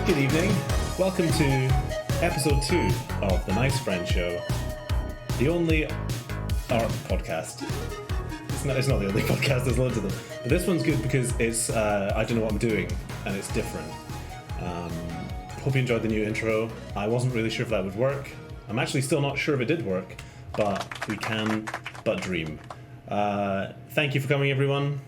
Good evening. Welcome to episode 2 of The Nice Friend Show, the only art podcast. It's not the only podcast, there's loads of them. But this one's good because it's, I don't know what I'm doing, and it's different. Hope you enjoyed the new intro. I wasn't really sure if that would work. I'm actually still not sure if it did work, but we can but dream. Thank you for coming, everyone.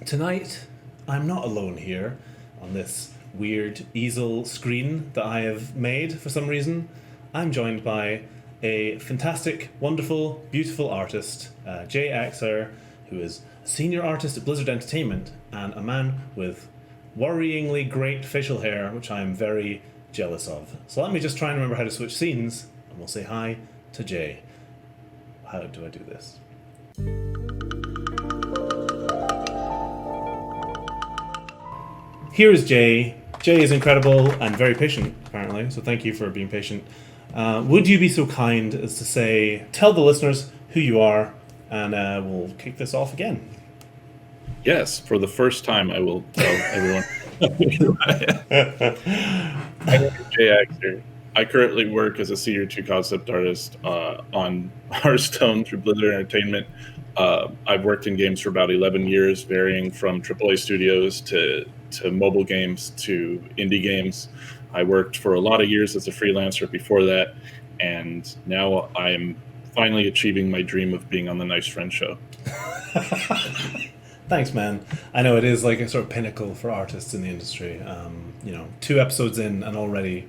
Tonight, I'm not alone here on this weird easel screen that I have made for some reason. I'm joined by a fantastic, wonderful, beautiful artist, Jay Axer, who is a senior artist at Blizzard Entertainment, and a man with worryingly great facial hair, which I am very jealous of. So let me just try and remember how to switch scenes, and we'll say hi to Jay. How do I do this? Here is Jay. Jay is incredible and very patient, apparently, so thank you for being patient. Would you be so kind as to say, tell the listeners who you are, and we'll kick this off again. Yes, for the first time, I will tell everyone. I'm Jay Axer. I currently work as a Senior 2 concept artist on Hearthstone through Blizzard Entertainment. I've worked in games for about 11 years, varying from AAA studios to mobile games to indie games. I worked for a lot of years as a freelancer before that, and now I'm finally achieving my dream of being on the Nice Friend Show. Thanks, man. I know it is like a sort of pinnacle for artists in the industry. 2 episodes in and already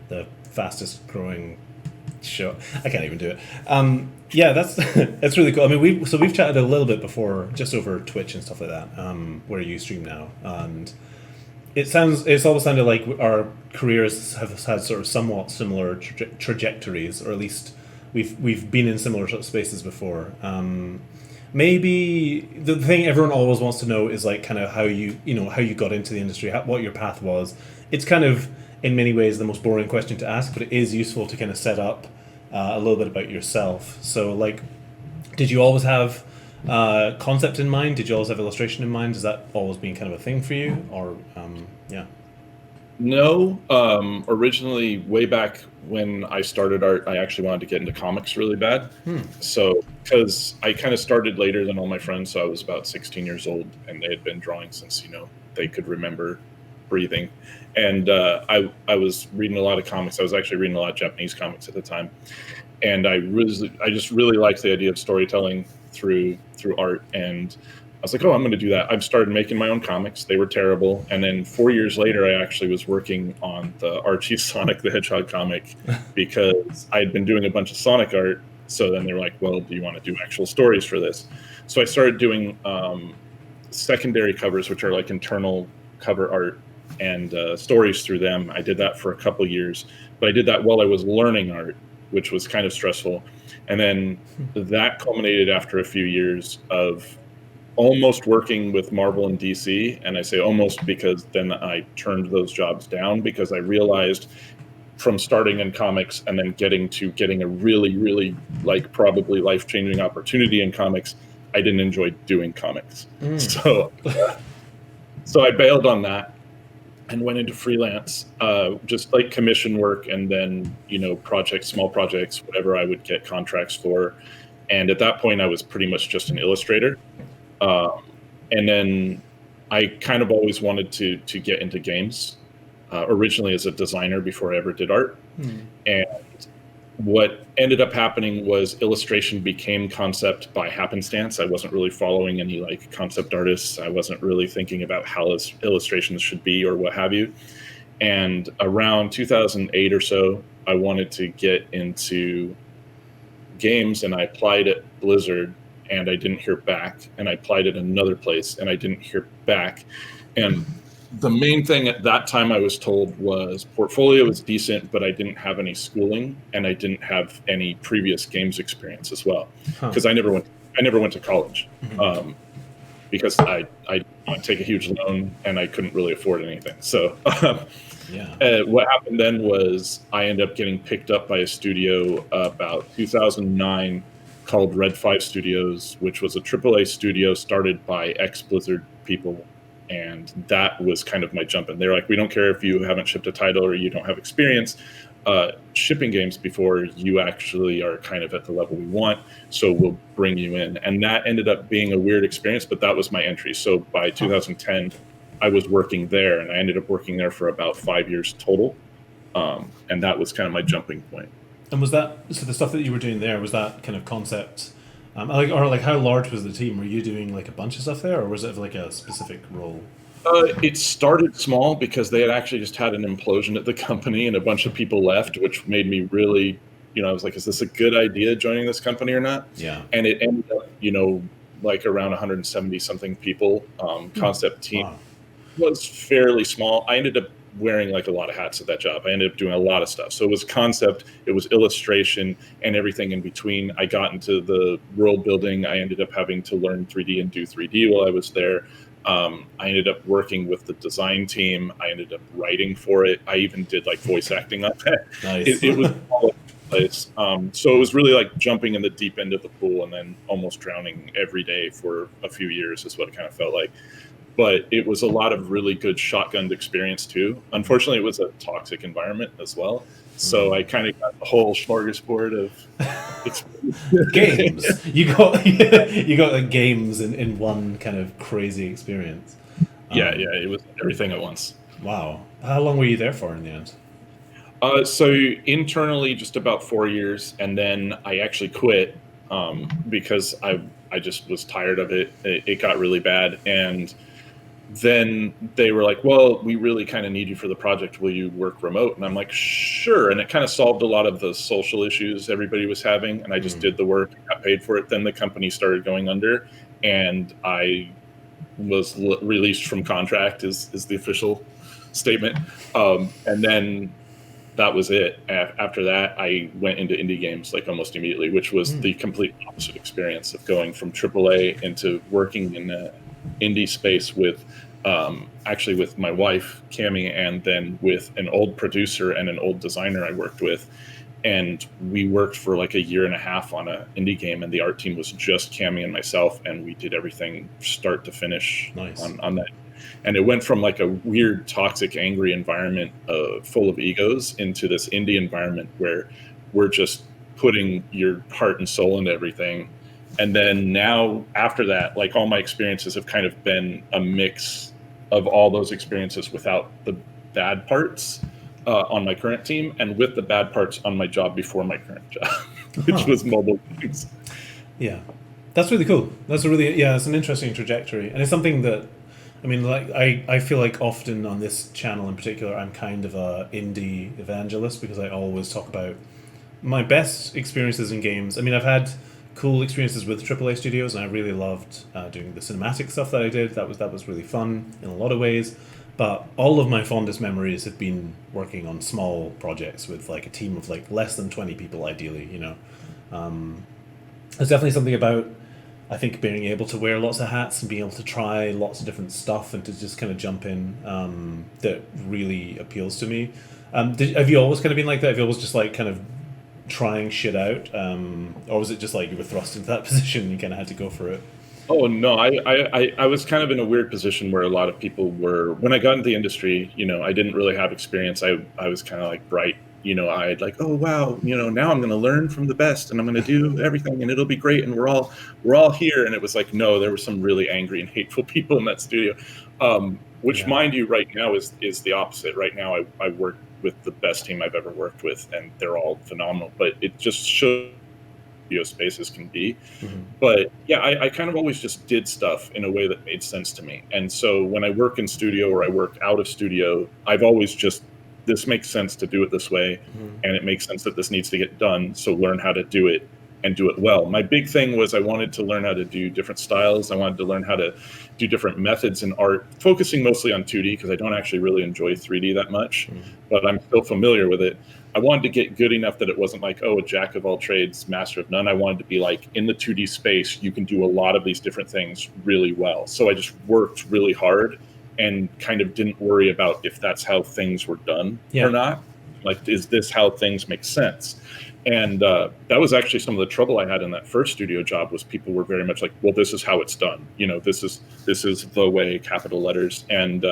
the fastest growing show. I can't even do it. Yeah, that's really cool. I mean, we've chatted a little bit before, just over Twitch and stuff like that, where you stream now, and it's always sounded like our careers have had sort of somewhat similar trajectories, or at least we've been in similar sort of spaces before. Maybe the thing everyone always wants to know is like kind of how you got into the industry, what your path was. It's kind of in many ways the most boring question to ask, but it is useful to kind of set up a little bit about yourself. So, like, did you always have concept in mind? Did you always have illustration in mind? Has that always been kind of a thing for you? Or, yeah? No. Originally, way back when I started art, I actually wanted to get into comics really bad. So, because I kind of started later than all my friends, so I was about 16 years old, and they had been drawing since, they could remember breathing. And I was reading a lot of comics. I was actually reading a lot of Japanese comics at the time. And I just really liked the idea of storytelling through art. And I was like, I'm going to do that. I've started making my own comics. They were terrible. And then 4 years later, I actually was working on the Archie Sonic the Hedgehog comic because I had been doing a bunch of Sonic art. So then they were like, well, do you want to do actual stories for this? So I started doing secondary covers, which are like internal cover art, and stories through them. I did that for a couple years, but I did that while I was learning art, which was kind of stressful. And then that culminated after a few years of almost working with Marvel and DC. And I say almost because then I turned those jobs down because I realized from starting in comics and then getting a really, really probably life-changing opportunity in comics, I didn't enjoy doing comics. So I bailed on that and went into freelance, just like commission work, and then, small projects, whatever I would get contracts for. And at that point, I was pretty much just an illustrator. And then I kind of always wanted to get into games, originally as a designer before I ever did art. And what ended up happening was illustration became concept by happenstance. I wasn't really following any concept artists. I wasn't really thinking about how illustrations should be or what have you. And around 2008 or so, I wanted to get into games, and I applied at Blizzard and I didn't hear back. And I applied at another place and I didn't hear back. And the main thing at that time I was told was portfolio was decent, but I didn't have any schooling and I didn't have any previous games experience as well, because I never went to college, because I take a huge loan and I couldn't really afford anything. So what happened then was I ended up getting picked up by a studio about 2009 called Red 5 Studios, which was a AAA studio started by ex-Blizzard people And that was kind of my jump in. They're like, we don't care if you haven't shipped a title or you don't have experience shipping games before, you actually are kind of at the level we want, so we'll bring you in. And that ended up being a weird experience, but that was my entry. So by 2010, I was working there, and I ended up working there for about 5 years total. And that was kind of my jumping point. And was that, so the stuff that you were doing there, was that kind of concept, like how large was the team? Were you doing like a bunch of stuff there, or was it like a specific role? It started small because they had actually just had an implosion at the company and a bunch of people left, which made me really, I was like, is this a good idea joining this company or not? Yeah. And it ended up, like around 170 something people. Concept team was fairly small. I ended up wearing like a lot of hats at that job. I ended up doing a lot of stuff. So it was concept, it was illustration, and everything in between. I got into the world building. I ended up having to learn 3D and do 3D while I was there. I ended up working with the design team. I ended up writing for it. I even did like voice acting on that. Nice. It was all over the place. So it was really like jumping in the deep end of the pool and then almost drowning every day for a few years is what it kind of felt like. But it was a lot of really good shotgunned experience too. Unfortunately, it was a toxic environment as well. So I kind of got the whole smorgasbord of games. You got like games in one kind of crazy experience. Yeah, it was everything at once. Wow. How long were you there for in the end? So internally, just about 4 years, and then I actually quit because I just was tired of it. It got really bad, and then they were like, well, we really kind of need you for the project. Will you work remote? And I'm like, sure. And it kind of solved a lot of the social issues everybody was having. And I just did the work, got paid for it. Then the company started going under, and I was released from contract is the official statement. And then that was it. After that, I went into indie games like almost immediately, which was the complete opposite experience of going from AAA into working in the indie space with actually with my wife Cami, and then with an old producer and an old designer I worked with, and we worked for like a year and a half on an indie game, and the art team was just Cami and myself, and we did everything start to finish. Nice. on that. And it went from like a weird, toxic, angry environment full of egos into this indie environment where we're just putting your heart and soul into everything. And then now after that, like all my experiences have kind of been a mix of all those experiences without the bad parts on my current team, and with the bad parts on my job before my current job, which was mobile games. Yeah, that's really cool. That's it's an interesting trajectory. And it's something that, I mean, like I feel like often on this channel in particular, I'm kind of a indie evangelist because I always talk about my best experiences in games. I mean, I've had cool experiences with AAA studios, and I really loved doing the cinematic stuff that I did. That was really fun in a lot of ways. But all of my fondest memories have been working on small projects with like a team of like less than 20 people, ideally. There's definitely something about, I think, being able to wear lots of hats and being able to try lots of different stuff and to just kind of jump in that really appeals to me. Have you always kind of been like that? Have you always just like kind of trying shit out, or was it just like you were thrust into that position and you kind of had to go for it? Oh no, I was kind of in a weird position where a lot of people were. When I got into the industry, I didn't really have experience. I was kind of like bright, I'd like, oh wow, now I'm going to learn from the best and I'm going to do everything and it'll be great and we're all here. And it was like, no, there were some really angry and hateful people in that studio, which mind you, right now is the opposite. Right now, I work with the best team I've ever worked with, and they're all phenomenal. But it just shows studio spaces can be. But yeah, I kind of always just did stuff in a way that made sense to me. And so when I work in studio or I work out of studio, I've always just, this makes sense to do it this way, and it makes sense that this needs to get done. So learn how to do it and do it well. My big thing was I wanted to learn how to do different styles. I wanted to learn how to do different methods in art, focusing mostly on 2D because I don't actually really enjoy 3D that much, but I'm still familiar with it. I wanted to get good enough that it wasn't like, oh, a jack of all trades, master of none. I wanted to be like, in the 2D space, you can do a lot of these different things really well. So I just worked really hard and kind of didn't worry about if that's how things were done or not. Like, is this how things make sense? And that was actually some of the trouble I had in that first studio job. Was people were very much like, well, this is how it's done. This is the way, capital letters. And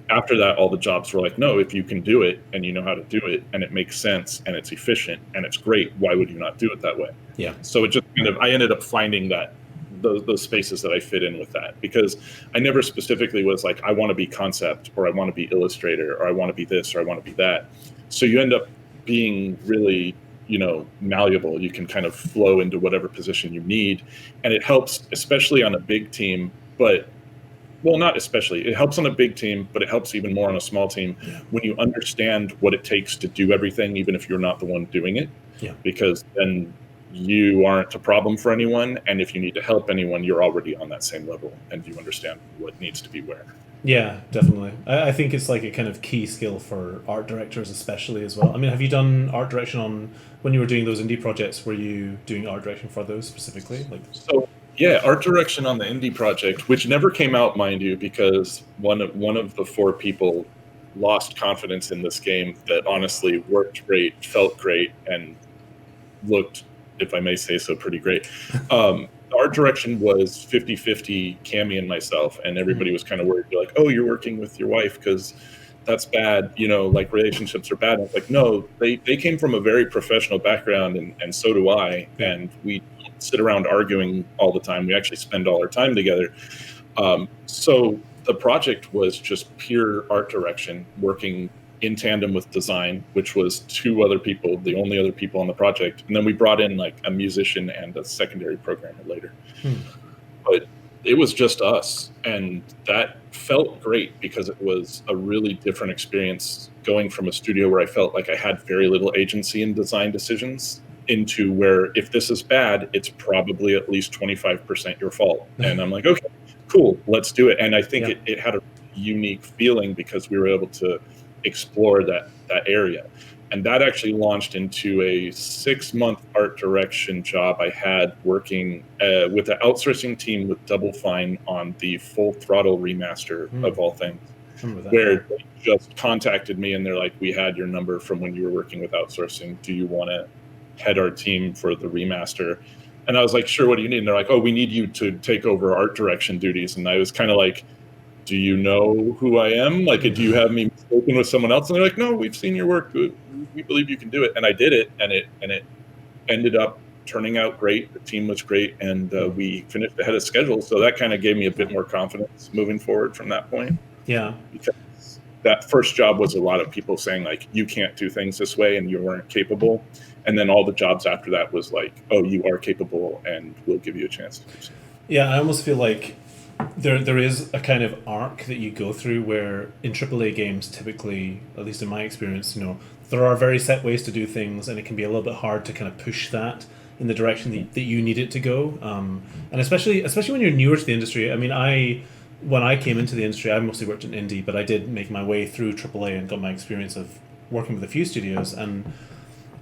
after that, all the jobs were like, no, if you can do it and you know how to do it and it makes sense and it's efficient and it's great, why would you not do it that way? Yeah. So it just I ended up finding that those spaces that I fit in with that, because I never specifically was like, I want to be concept, or I want to be illustrator, or I want to be this, or I want to be that. So you end up being really, malleable. You can kind of flow into whatever position you need. And it helps, especially on a big team, not especially. It helps on a big team, but it helps even more on a small team when you understand what it takes to do everything, even if you're not the one doing it. Yeah. Because then you aren't a problem for anyone. And if you need to help anyone, you're already on that same level and you understand what needs to be where. Yeah, definitely. I think it's like a kind of key skill for art directors especially as well. I mean, have you done art direction on, when you were doing those indie projects, were you doing art direction for those specifically? So yeah, art direction on the indie project, which never came out, mind you, because one of the 4 people lost confidence in this game that honestly worked great, felt great, and looked, if I may say so, pretty great. Art direction was 50-50 Cammy and myself, and everybody was kind of worried, like, oh, you're working with your wife because that's bad, like relationships are bad. And it's like, no, they came from a very professional background, and so do I, and we sit around arguing all the time. We actually spend all our time together. So the project was just pure art direction, working in tandem with design, which was 2 other people, the only other people on the project. And then we brought in like a musician and a secondary programmer later. But it was just us. And that felt great because it was a really different experience going from a studio where I felt like I had very little agency in design decisions into where if this is bad, it's probably at least 25% your fault. And I'm like, okay, cool, let's do it. And I think it had a unique feeling because we were able to explore that area. And that actually launched into a 6-month art direction job I had working with an outsourcing team with Double Fine on the Full Throttle remaster of all things, where they just contacted me and they're like, we had your number from when you were working with outsourcing. Do you want to head our team for the remaster? And I was like, sure, what do you need? And they're like, oh, we need you to take over art direction duties. And I was kind of like, do you know who I am? Like, do you have me mistaken with someone else? And they're like, no, we've seen your work. We believe you can do it. And I did it, and it ended up turning out great. The team was great, and we finished ahead of schedule. So that kind of gave me a bit more confidence moving forward from that point. Yeah. Because that first job was a lot of people saying, like, you can't do things this way, and you weren't capable. And then all the jobs after that was like, oh, you are capable, and we'll give you a chance to do so. Yeah, I almost feel like there is a kind of arc that you go through where in AAA games, typically, at least in my experience, there are very set ways to do things, and it can be a little bit hard to kind of push that in the direction that you need it to go. And especially when you're newer to the industry. I mean, when I came into the industry, I mostly worked in indie, but I did make my way through AAA and got my experience of working with a few studios. And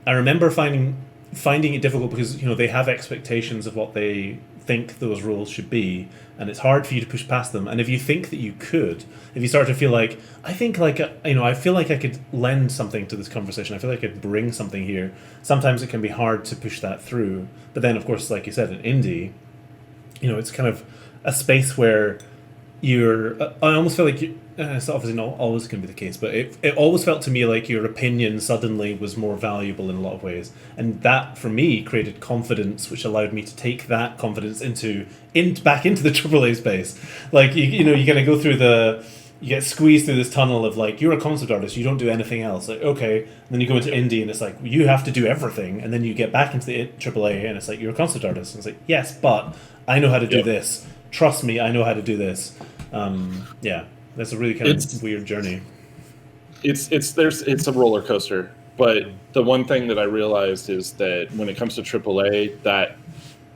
I remember finding it difficult because they have expectations of what they think those roles should be, and it's hard for you to push past them. And if you think that you could, if you start to feel like, I feel like I could lend something to this conversation, I feel like I could bring something here, sometimes it can be hard to push that through. But then, of course, like you said, in indie, it's kind of a space where I almost feel like it's obviously not always going to be the case, but it always felt to me like your opinion suddenly was more valuable in a lot of ways, and that for me created confidence, which allowed me to take that confidence back into the AAA space. Like you kind of go through you get squeezed through this tunnel of like, you're a concept artist, you don't do anything else. Like, okay, and then you go into indie and it's like, you have to do everything, and then you get back into the AAA and it's like, you're a concept artist, and it's like, yes, but I know how to do this. Trust me, I know how to do this. That's a really kind of weird journey. It's a roller coaster. But the one thing that I realized is that when it comes to AAA, that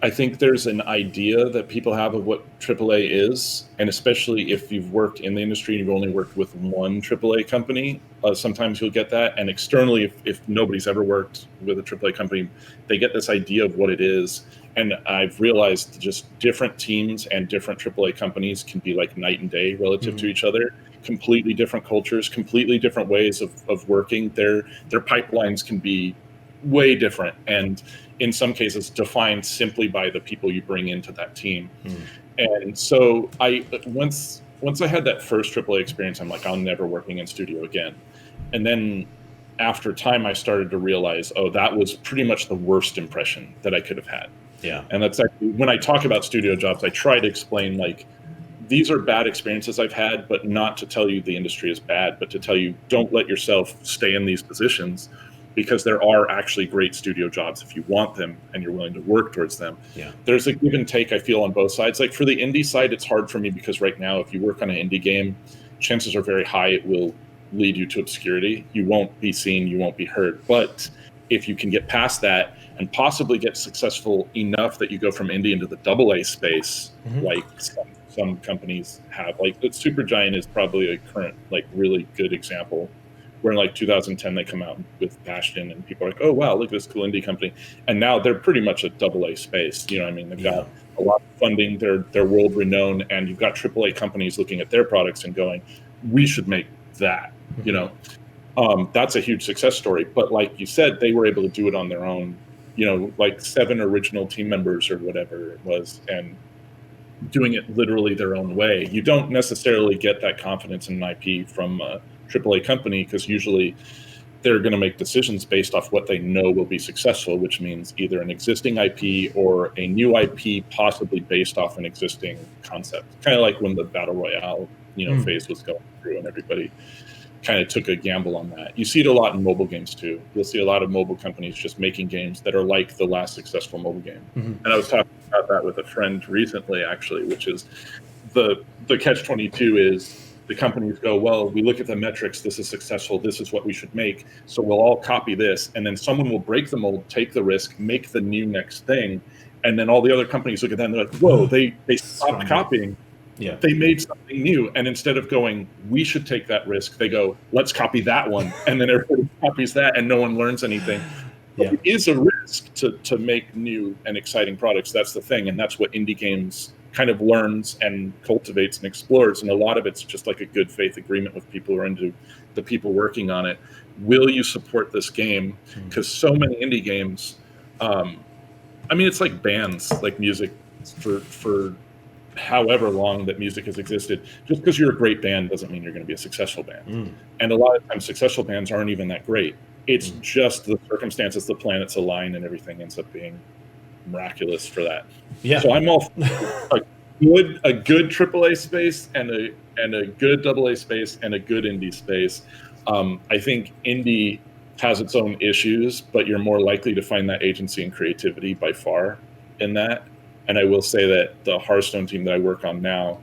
I think there's an idea that people have of what AAA is, and especially if you've worked in the industry and you've only worked with one AAA company, sometimes you'll get that. And externally, if nobody's ever worked with a AAA company, they get this idea of what it is. And I've realized just different teams and different AAA companies can be like night and day relative to each other. completely different cultures, completely different ways of working. Their pipelines can be way different, and in some cases defined simply by the people you bring into that team. And so once I had that first AAA experience, I'm like, I'm never working in studio again. And then after time, I started to realize, oh, that was pretty much the worst impression that I could have had. Yeah. And that's actually, when I talk about studio jobs, I try to explain, like, these are bad experiences I've had, but not to tell you the industry is bad, but to tell you, don't let yourself stay in these positions, because there are actually great studio jobs if you want them and you're willing to work towards them. Yeah. There's a give and take, I feel, on both sides. Like for the indie side, it's hard for me because right now, if you work on an indie game, chances are very high it will lead you to obscurity. You won't be seen, you won't be heard. But if you can get past that and possibly get successful enough that you go from indie into the AA space, like some companies have, like Supergiant is probably a current, like, really good example, where in like 2010 they come out with Bastion and people are like, oh wow, look at this cool indie company, and now they're pretty much a AA space. You know what I mean? They've got a lot of funding, they're world renowned, and you've got AAA companies looking at their products and going, we should make that. You know, that's a huge success story. But like you said, they were able to do it on their own, you know, like 7 original team members or whatever it was, and doing it literally their own way. You don't necessarily get that confidence in an IP from a AAA company, because usually they're going to make decisions based off what they know will be successful, which means either an existing IP or a new IP, possibly based off an existing concept. Kind of like when the Battle Royale, you know, phase was going through, and everybody kind of took a gamble on that. You see it a lot in mobile games too. You'll see a lot of mobile companies just making games that are like the last successful mobile game. And I was talking about that with a friend recently, actually, which is the catch-22 is the companies go, well, we look at the metrics, this is successful, this is what we should make, so we'll all copy this, and then someone will break the mold, take the risk, make the new next thing, and then all the other companies look at that and they're like, whoa, they stopped copying. Yeah. They made something new, and instead of going, we should take that risk, they go, let's copy that one, and then everybody copies that and no one learns anything. It is a risk to make new and exciting products. That's the thing, and that's what indie games kind of learns and cultivates and explores, and a lot of it's just like a good faith agreement with people who are into the people working on it. Will you support this game? Because so many indie games, I mean, it's like bands, like music, for however long that music has existed. Just because you're a great band doesn't mean you're going to be a successful band. And a lot of times successful bands aren't even that great. It's just the circumstances, the planets align, and everything ends up being miraculous for that. So I'm all a good AAA space and a good AA space and a good indie space. I think indie has its own issues, but you're more likely to find that agency and creativity by far in that. And I will say that the Hearthstone team that I work on now,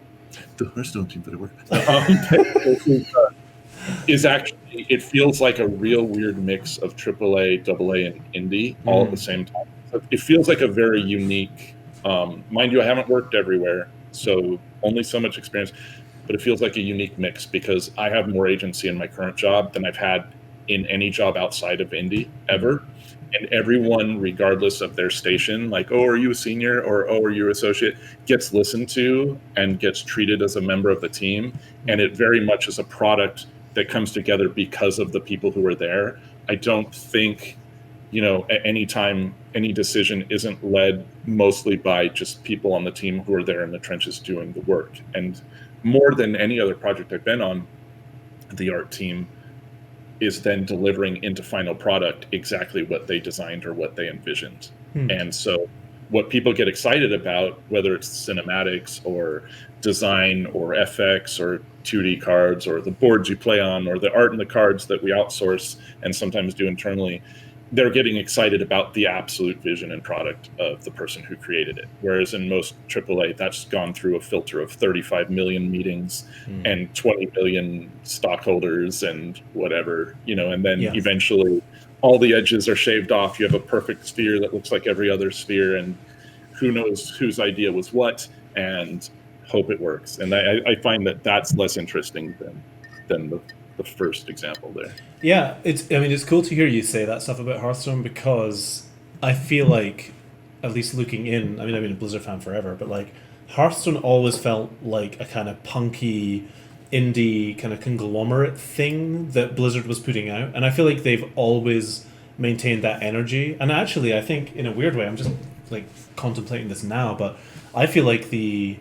is actually, it feels like a real weird mix of AAA, AA, and indie all at the same time. So it feels like a very unique, mind you, I haven't worked everywhere, so only so much experience, but it feels like a unique mix because I have more agency in my current job than I've had in any job outside of indie ever. And everyone, regardless of their station, like, oh, are you a senior, or oh, are you an associate, gets listened to and gets treated as a member of the team. And it very much is a product that comes together because of the people who are there. I don't think, you know, at any time, any decision isn't led mostly by just people on the team who are there in the trenches doing the work. And more than any other project I've been on, the art team is then delivering into final product exactly what they designed or what they envisioned. And so what people get excited about, whether it's cinematics or design or FX or 2D cards or the boards you play on or the art and the cards that we outsource and sometimes do internally, they're getting excited about the absolute vision and product of the person who created it. Whereas in most AAA, that's gone through a filter of 35 million meetings and 20 million stockholders and whatever, you know, and then eventually all the edges are shaved off. You have a perfect sphere that looks like every other sphere, and who knows whose idea was what, and hope it works. And I find that that's less interesting than the first example there. Yeah, it's cool to hear you say that stuff about Hearthstone, because I feel like, at least looking in, I've been a Blizzard fan forever, but like Hearthstone always felt like a kind of punky, indie kind of conglomerate thing that Blizzard was putting out, and I feel like they've always maintained that energy. And actually, I think in a weird way, I'm just like contemplating this now, but I feel like the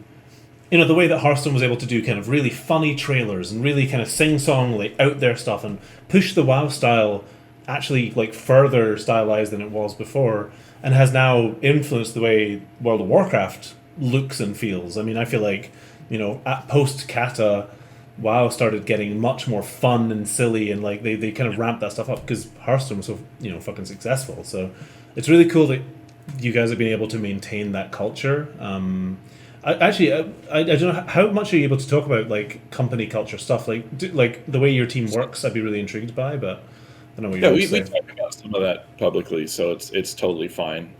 way that Hearthstone was able to do kind of really funny trailers and really kind of sing-song, like out there stuff, and push the WoW style actually like further stylized than it was before, and has now influenced the way World of Warcraft looks and feels. I mean, I feel like, at post Kata, WoW started getting much more fun and silly, and like they kind of ramped that stuff up because Hearthstone was so fucking successful. So it's really cool that you guys have been able to maintain that culture. I don't know, how much are you able to talk about like company culture stuff, like the way your team works. I'd be really intrigued by, but I don't know what you're we talk about some of that publicly, so it's totally fine.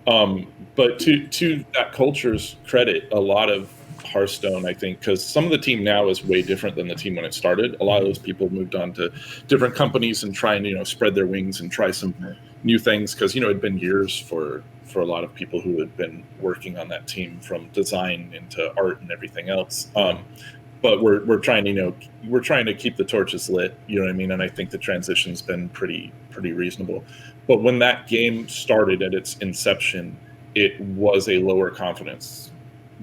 But to that culture's credit, a lot of Hearthstone, I think, because some of the team now is way different than the team when it started. A lot of those people moved on to different companies and trying to spread their wings and try some new things, because it'd been years for a lot of people who had been working on that team, from design into art and everything else. But we're trying to keep the torches lit, you know what I mean? And I think the transition's been pretty reasonable. But when that game started at its inception, it was a lower confidence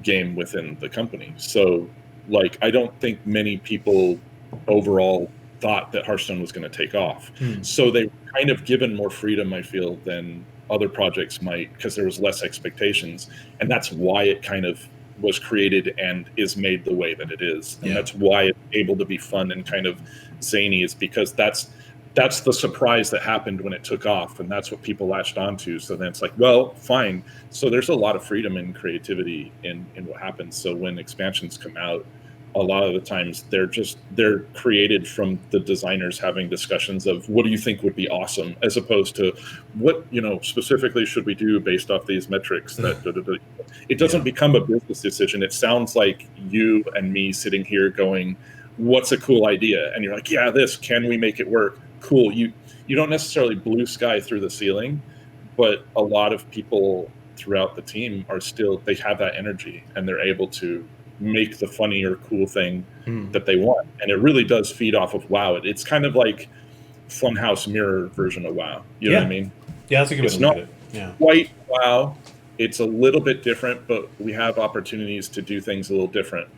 game within the company. So like, I don't think many people overall thought that Hearthstone was going to take off. So they were kind of given more freedom, I feel, than other projects might, because there was less expectations, and that's why it kind of was created and is made the way that it is, and that's why it's able to be fun and kind of zany, is because that's the surprise that happened when it took off, and that's what people latched onto. So then it's like, well, fine. So there's a lot of freedom and creativity in what happens. So when expansions come out, a lot of the times they're created from the designers having discussions of what do you think would be awesome, as opposed to what specifically should we do based off these metrics. It doesn't become a business decision. It sounds like you and me sitting here going, what's a cool idea? And you're like, yeah, this, can we make it work? Cool. You don't necessarily blue sky through the ceiling, but a lot of people throughout the team they have that energy, and they're able to make the funny or cool thing that they want. And it really does feed off of WoW. It's kind of like Funhouse mirror version of WoW. You know what I mean? Yeah, that's a good way to look at it. Yeah. Quite WoW. It's a little bit different, but we have opportunities to do things a little different.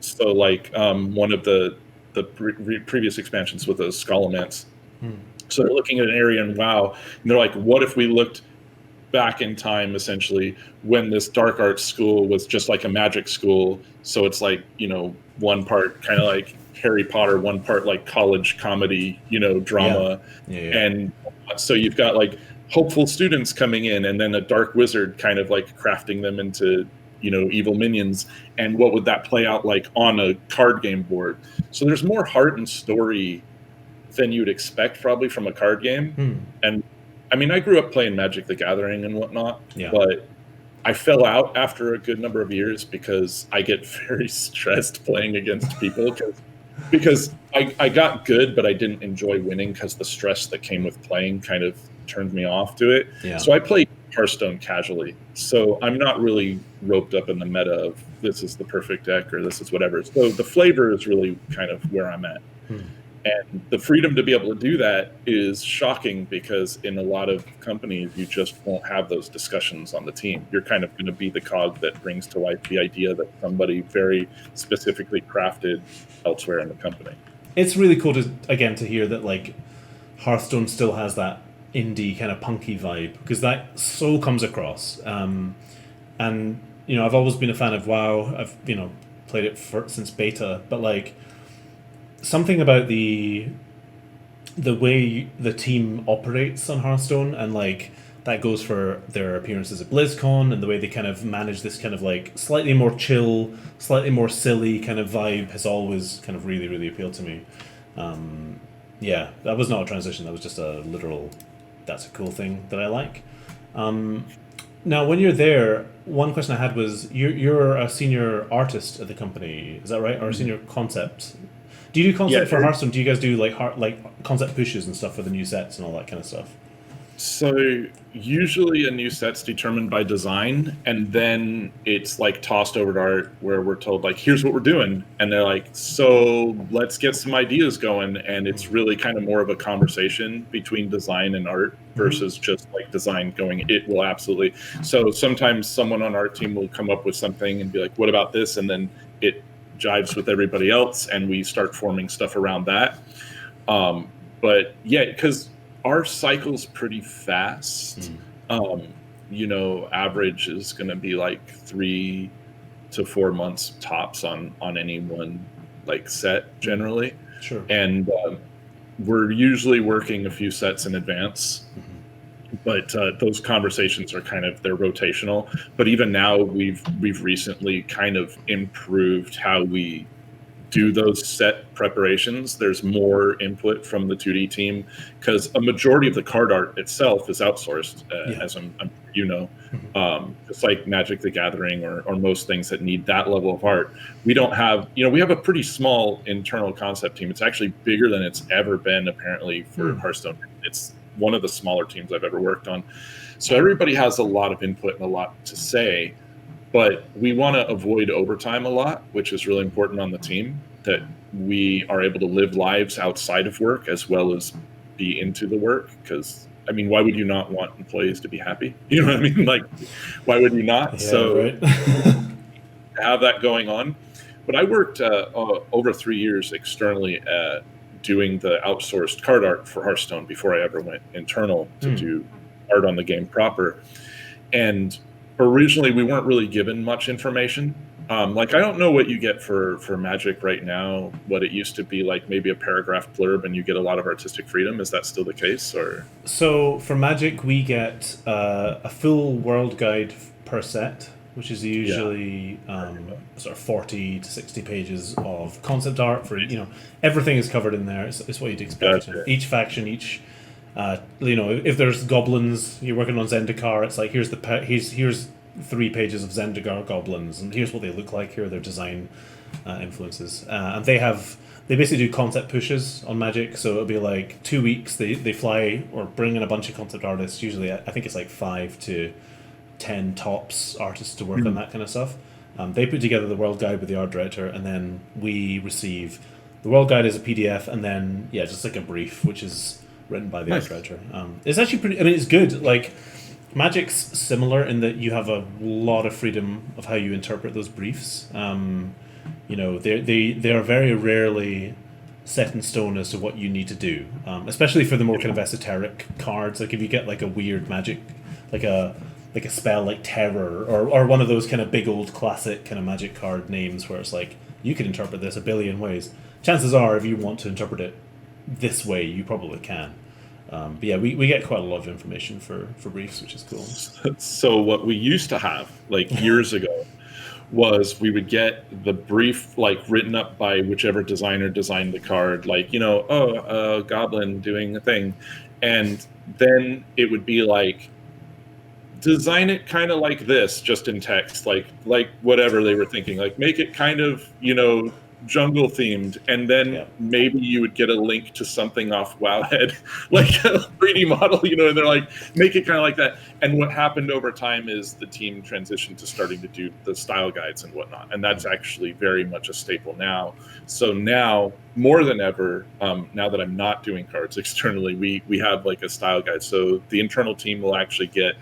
So like one of the previous expansions with the Skulloments. So they're looking at an area in WoW, and they're like, what if we looked back in time, essentially, when this dark arts school was just like a magic school? So it's like, one part kind of like Harry Potter, one part like college comedy, drama. And so you've got like hopeful students coming in, and then a dark wizard kind of like crafting them into evil minions. And what would that play out like on a card game board? So there's more heart and story than you'd expect probably from a card game. And I mean, I grew up playing Magic the Gathering and whatnot, but I fell out after a good number of years because I get very stressed playing against people, because I got good, but I didn't enjoy winning because the stress that came with playing kind of turned me off to it. So I played Hearthstone casually. So I'm not really roped up in the meta of this is the perfect deck or this is whatever. So the flavor is really kind of where I'm at. And the freedom to be able to do that is shocking, because in a lot of companies, you just won't have those discussions on the team. You're kind of going to be the cog that brings to life the idea that somebody very specifically crafted elsewhere in the company. It's really cool to hear that like Hearthstone still has that indie kind of punky vibe, because that so comes across. And I've always been a fan of WoW. I've played it since beta, but like, something about the way the team operates on Hearthstone, and like that goes for their appearances at BlizzCon, and the way they kind of manage this kind of like slightly more chill, slightly more silly kind of vibe has always kind of really, really appealed to me. That was not a transition. That was just a literal, that's a cool thing that I like. Now, when you're there, one question I had was, you're a senior artist at the company, is that right? Or a senior concept? Do you do concept for Hearthstone? Do you guys do like concept pushes and stuff for the new sets and all that kind of stuff? So usually a new set's determined by design, and then it's like tossed over to art where we're told like, here's what we're doing. And they're like, so let's get some ideas going. And it's really kind of more of a conversation between design and art versus just like design going, it will absolutely. So sometimes someone on our team will come up with something and be like, what about this? And then it jives with everybody else and we start forming stuff around that. But yeah, because our cycle's pretty fast. Average is going to be like 3 to 4 months tops on any one like set generally. Sure. And we're usually working a few sets in advance. But those conversations are they're rotational. But even now, we've recently kind of improved how we do those set preparations. There's more input from the 2D team because a majority of the card art itself is outsourced, as just like Magic the Gathering or most things that need that level of art. We don't have, we have a pretty small internal concept team. It's actually bigger than it's ever been apparently for Hearthstone. It's one of the smaller teams I've ever worked on. So everybody has a lot of input and a lot to say. But we want to avoid overtime a lot, which is really important on the team, that we are able to live lives outside of work as well as be into the work. Because, why would you not want employees to be happy? You know what I mean? Like, why would you not? Right. Have that going on. But I worked over 3 years externally at doing the outsourced card art for Hearthstone before I ever went internal to do art on the game proper. And originally we weren't really given much information. I don't know what you get for Magic right now, what it used to be like maybe a paragraph blurb and you get a lot of artistic freedom. Is that still the case? Or so for Magic we get a full world guide per set, which is usually sort of 40 to 60 pages of concept art for, everything is covered in there. It's what you'd expect. Gotcha. Each faction, if there's goblins, you're working on Zendikar, it's like here's 3 pages of Zendikar goblins, and here's what they look like. Here are their design influences, and they basically do concept pushes on Magic. So it'll be like 2 weeks. They fly or bring in a bunch of concept artists. Usually, I think it's like 5 to 10 tops artists to work on that kind of stuff. They put together the world guide with the art director, and then we receive the world guide as a PDF, and then just like a brief, which is written by the art director. It's actually pretty. It's good. Like, Magic's similar in that you have a lot of freedom of how you interpret those briefs. They are very rarely set in stone as to what you need to do, especially for the more kind of esoteric cards. Like if you get like a weird Magic, like a spell like Terror or one of those kind of big old classic kind of Magic card names where it's like you could interpret this a billion ways. Chances are, if you want to interpret it this way, you probably can. But yeah, we get quite a lot of information for briefs, which is cool. So what we used to have, like years ago, was we would get the brief like written up by whichever designer designed the card, like, goblin doing a thing. And then it would be like, design it kind of like this, just in text, like whatever they were thinking, like make it kind of, jungle themed, and then maybe you would get a link to something off Wowhead, like a 3D model, and they're like, make it kind of like that. And what happened over time is the team transitioned to starting to do the style guides and whatnot, and that's actually very much a staple now. So now, more than ever, now that I'm not doing cards externally, we have like a style guide. So the internal team will actually get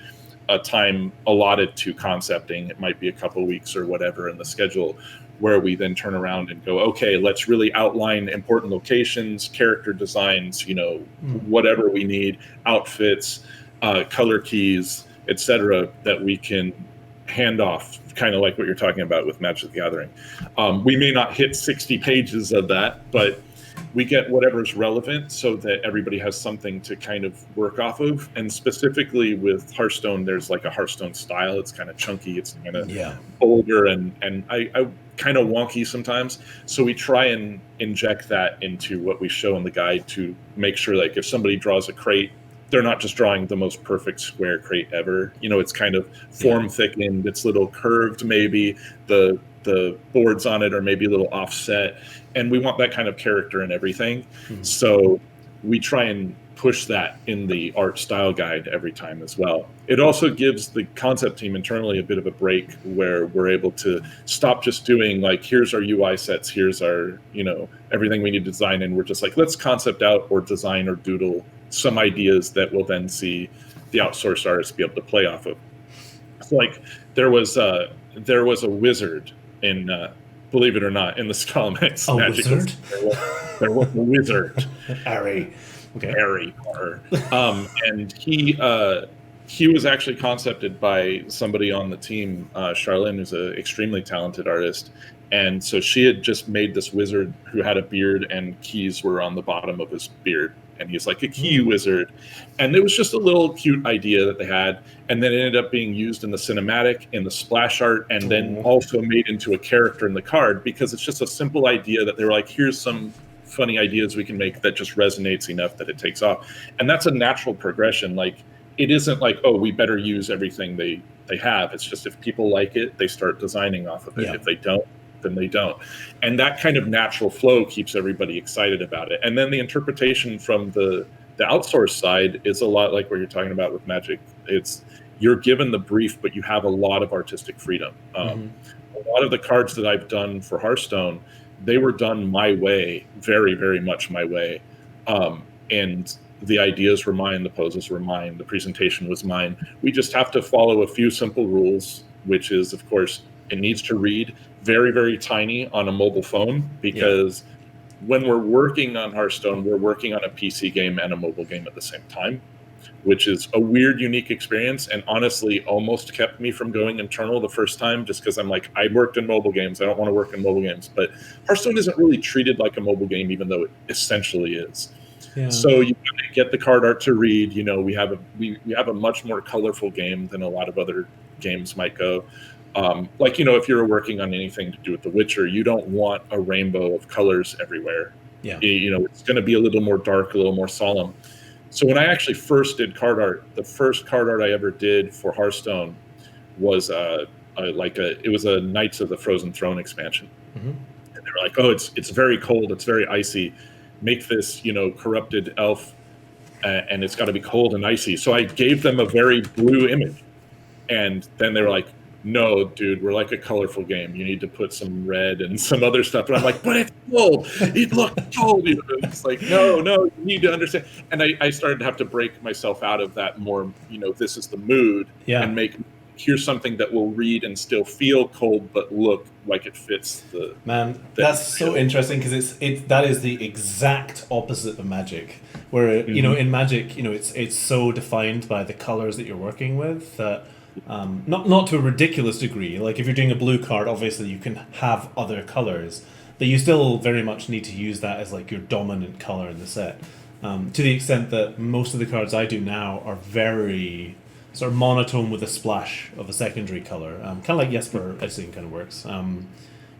a time allotted to concepting. It might be a couple of weeks or whatever in the schedule, where we then turn around and go, okay, let's really outline important locations, character designs, whatever we need, outfits, color keys, etc., that we can hand off, kind of like what you're talking about with Magic the Gathering. We may not hit 60 pages of that, but we get whatever's relevant so that everybody has something to kind of work off of. And specifically with Hearthstone, there's like a Hearthstone style. It's kind of chunky. It's kind of bolder and I kind of wonky sometimes. So we try and inject that into what we show in the guide to make sure, like, if somebody draws a crate, they're not just drawing the most perfect square crate ever. It's kind of form thickened. It's a little curved, maybe the boards on it are maybe a little offset, and we want that kind of character in everything. So we try and push that in the art style guide every time as well. It also gives the concept team internally a bit of a break where we're able to stop just doing like, here's our UI sets, here's our, everything we need to design. And we're just like, let's concept out or design or doodle some ideas that we'll then see the outsourced artists be able to play off of. So like there was a wizard in, believe it or not, in the comics. A wizard? There was a wizard. Harry. Okay. Harry Potter. And he was actually concepted by somebody on the team, Charlene, who's an extremely talented artist. And so she had just made this wizard who had a beard and keys were on the bottom of his beard. And he's like a key wizard. And it was just a little cute idea that they had. And then it ended up being used in the cinematic, in the splash art, and then also made into a character in the card, because it's just a simple idea that they were like, here's some funny ideas we can make that just resonates enough that it takes off. And that's a natural progression. Like, it isn't like, oh, we better use everything they have. It's just if people like it, they start designing off of it. Yeah. If they don't, then they don't. And that kind of natural flow keeps everybody excited about it. And then the interpretation from the outsourced side is a lot like what you're talking about with Magic. It's, you're given the brief, but you have a lot of artistic freedom. A lot of the cards that I've done for Hearthstone, they were done my way, very, very much my way. And the ideas were mine, the poses were mine, the presentation was mine. We just have to follow a few simple rules, which is, of course, it needs to read very, very tiny on a mobile phone, because when we're working on Hearthstone, we're working on a PC game and a mobile game at the same time, which is a weird, unique experience, and honestly almost kept me from going internal the first time, just because I'm like, I worked in mobile games, I don't want to work in mobile games. But Hearthstone isn't really treated like a mobile game, even though it essentially is. Yeah. So you get the card art to read. We have a much more colorful game than a lot of other games might go. If you're working on anything to do with The Witcher, you don't want a rainbow of colors everywhere. Yeah. It's going to be a little more dark, a little more solemn. So when I actually first did card art, the first card art I ever did for Hearthstone was it was a Knights of the Frozen Throne expansion. And they were like, oh, it's very cold, it's very icy. Make this, corrupted elf, and it's got to be cold and icy. So I gave them a very blue image, and then they were like, no, dude, we're like a colorful game. You need to put some red and some other stuff. And I'm like, but it's cold. It looks cold. It's like, no, you need to understand. And I started to have to break myself out of that more, this is the mood, and here's something that will read and still feel cold, but look like it fits the... Man, that's so interesting, because that is the exact opposite of Magic, where, in Magic, it's so defined by the colors that you're working with that... not to a ridiculous degree. Like if you're doing a blue card, obviously you can have other colors, but you still very much need to use that as like your dominant color in the set. To the extent that most of the cards I do now are very sort of monotone with a splash of a secondary color, kind of like Jesper editing kind of works.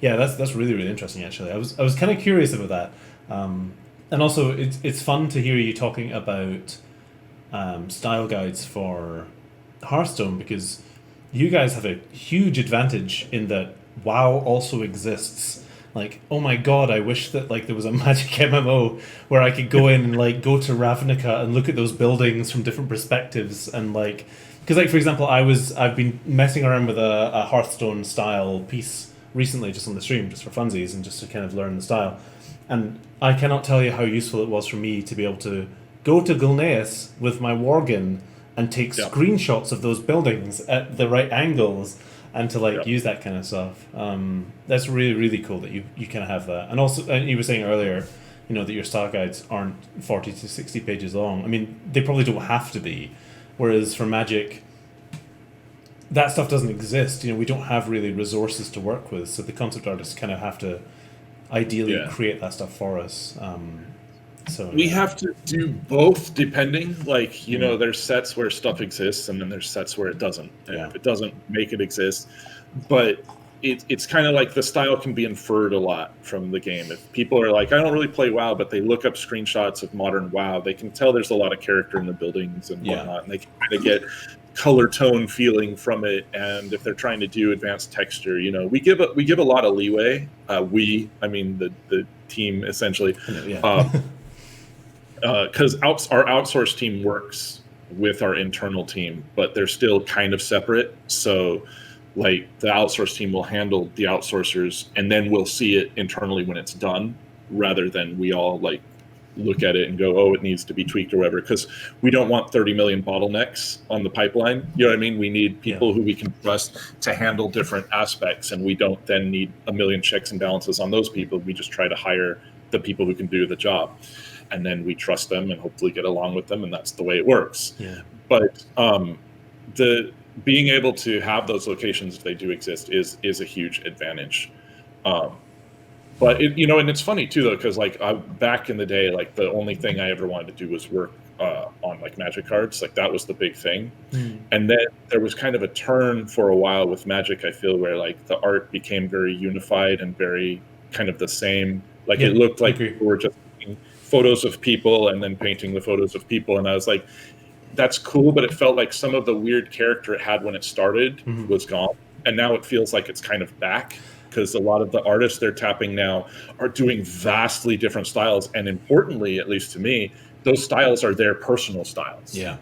That's really, really interesting. Actually, I was kind of curious about that, and also it's fun to hear you talking about style guides for Hearthstone, because you guys have a huge advantage in that WoW also exists. Like, oh my god, I wish that there was a Magic MMO where I could go in and go to Ravnica and look at those buildings from different perspectives, and because for example, I've been messing around with a Hearthstone style piece recently, just on the stream, just for funsies and just to kind of learn the style, and I cannot tell you how useful it was for me to be able to go to Gulneas with my Worgen and take screenshots of those buildings at the right angles, and to use that kind of stuff. That's really, really cool that you kind of have that. And also, and you were saying earlier, that your style guides aren't 40 to 60 pages long. I mean, they probably don't have to be. Whereas for Magic, that stuff doesn't exist. We don't have really resources to work with, so the concept artists kind of have to ideally create that stuff for us. So we have to do both, depending. There's sets where stuff exists, and then there's sets where it doesn't. And if it doesn't, make it exist. But it's kind of like the style can be inferred a lot from the game. If people are like, I don't really play WoW, but they look up screenshots of modern WoW, they can tell there's a lot of character in the buildings and whatnot, and they can kind of get color tone feeling from it. And if they're trying to do advanced texture, we give a lot of leeway. The team essentially. because our outsource team works with our internal team, but they're still kind of separate. So like the outsource team will handle the outsourcers, and then we'll see it internally when it's done, rather than we all like look at it and go, oh, it needs to be tweaked or whatever, because we don't want 30 million bottlenecks on the pipeline. You know what I mean? We need people who we can trust to handle different aspects, and we don't then need a million checks and balances on those people. We just try to hire the people who can do the job, and then we trust them and hopefully get along with them, and that's the way it works. Yeah. But the being able to have those locations, if they do exist, is a huge advantage. But it, and it's funny too though, because like back in the day, like the only thing I ever wanted to do was work on like Magic cards. Like that was the big thing. And then there was kind of a turn for a while with Magic, I feel, where like the art became very unified and very kind of the same. Like it looked like we were just taking photos of people and then painting the photos of people, and I was like, that's cool, but it felt like some of the weird character it had when it started was gone, and now it feels like it's kind of back, because a lot of the artists they're tapping now are doing vastly different styles, and importantly, at least to me, those styles are their personal styles. Yeah.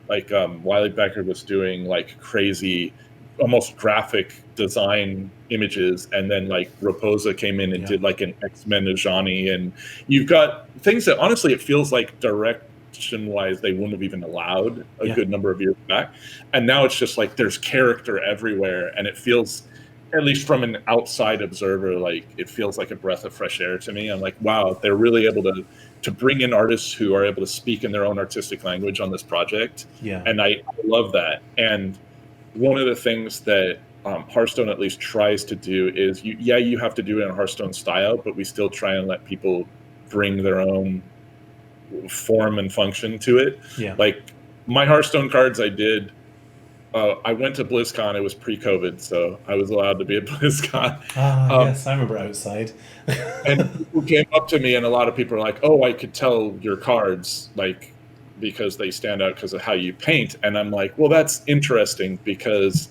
Like Wiley Becker was doing like crazy, almost graphic design images, and then like Raposa came in and did like an X-Men Ajani, and you've got things that honestly it feels like direction-wise they wouldn't have even allowed a good number of years back, and now it's just like there's character everywhere, and it feels, at least from an outside observer, like it feels like a breath of fresh air to me. I'm like, wow, they're really able to bring in artists who are able to speak in their own artistic language on this project. And I love that. And one of the things that Hearthstone at least tries to do is, you have to do it in a Hearthstone style, but we still try and let people bring their own form and function to it. Like my Hearthstone cards I did, I went to BlizzCon. It was pre-COVID, so I was allowed to be at BlizzCon. Yes, I remember outside. And people came up to me, and a lot of people are like, "Oh, I could tell your cards, like, because they stand out because of how you paint." And I'm like, "Well, that's interesting, because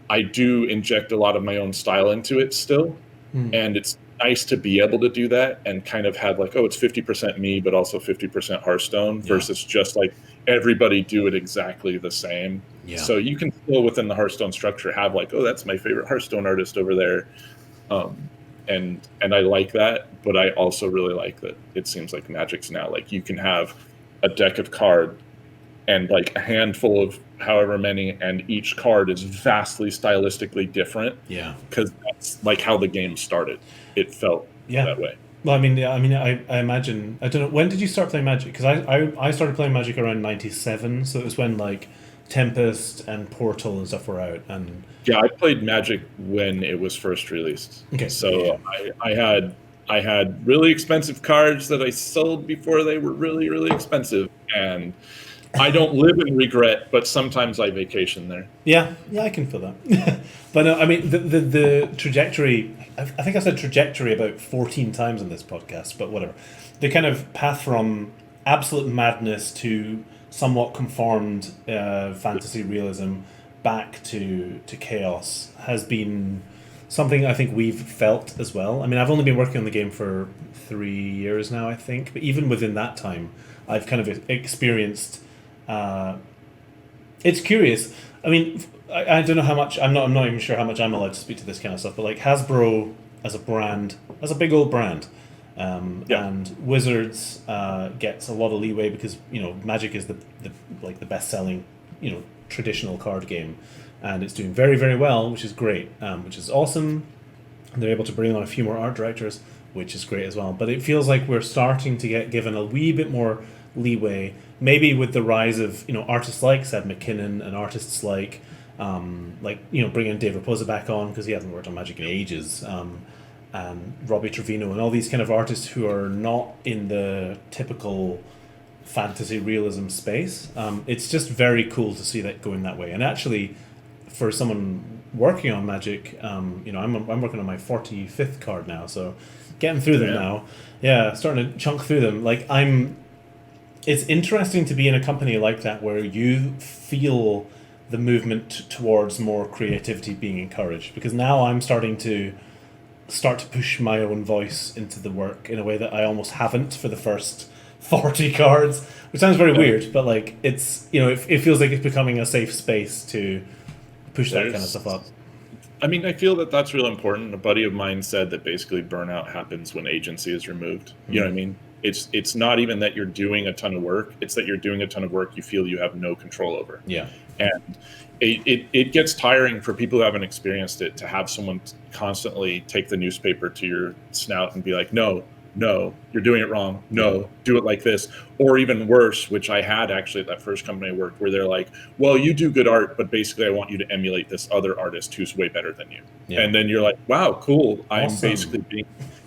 I do inject a lot of my own style into it still, and it's nice to be able to do that and kind of have like, oh, it's 50% me, but also 50% Hearthstone, versus just like everybody do it exactly the same." So you can still within the Hearthstone structure have like, oh, that's my favorite Hearthstone artist over there, and I like that. But I also really like that it seems like Magic's now like you can have a deck of card and like a handful of however many, and each card is vastly stylistically different. Because that's like how the game started. It felt that way. Well, I imagine, I don't know, when did you start playing Magic? Because I started playing Magic around 97, so it was when like Tempest and Portal and stuff were out. And I played Magic when it was first released. So I had really expensive cards that I sold before they were really, really expensive, and I don't live in regret, but sometimes I vacation there. Yeah, I can feel that. But no, I mean, the trajectory, I think I said trajectory about 14 times in this podcast, but whatever. The kind of path from absolute madness to somewhat conformed fantasy realism back to chaos has been something I think we've felt as well. I mean, I've only been working on the game for 3 years now, I think, but even within that time, I've kind of experienced... it's curious. I mean, I don't know how much. I'm not even sure how much I'm allowed to speak to this kind of stuff. But like Hasbro as a brand, as a big old brand, and Wizards gets a lot of leeway because Magic is the best selling traditional card game, and it's doing very, very well, which is great, which is awesome. And they're able to bring on a few more art directors, which is great as well. But it feels like we're starting to get given a wee bit more leeway, maybe with the rise of artists like Seb McKinnon and artists like bringing Dave Raposa back on because he hasn't worked on Magic in ages, and Robbie Trevino and all these kind of artists who are not in the typical fantasy realism space. It's just very cool to see that going that way. And actually, for someone working on Magic, I'm working on my 45th card now, so getting through them now. Yeah, starting to chunk through them. It's interesting to be in a company like that where you feel the movement towards more creativity being encouraged, because now I'm starting to push my own voice into the work in a way that I almost haven't for the first 40 cards, which sounds very weird, but like it's, you know, it feels like it's becoming a safe space to push that kind of stuff up. I mean, I feel that that's real important. A buddy of mine said that basically burnout happens when agency is removed. You know what I mean? It's not even that you're doing a ton of work. It's that you're doing a ton of work you feel you have no control over. Yeah. And it gets tiring for people who haven't experienced it to have someone constantly take the newspaper to your snout and be like, no, you're doing it wrong. No, do it like this. Or even worse, which I had actually at that first company I worked, where they're like, well, you do good art, but basically I want you to emulate this other artist who's way better than you. Yeah. And then you're like, wow, cool. I'm basically being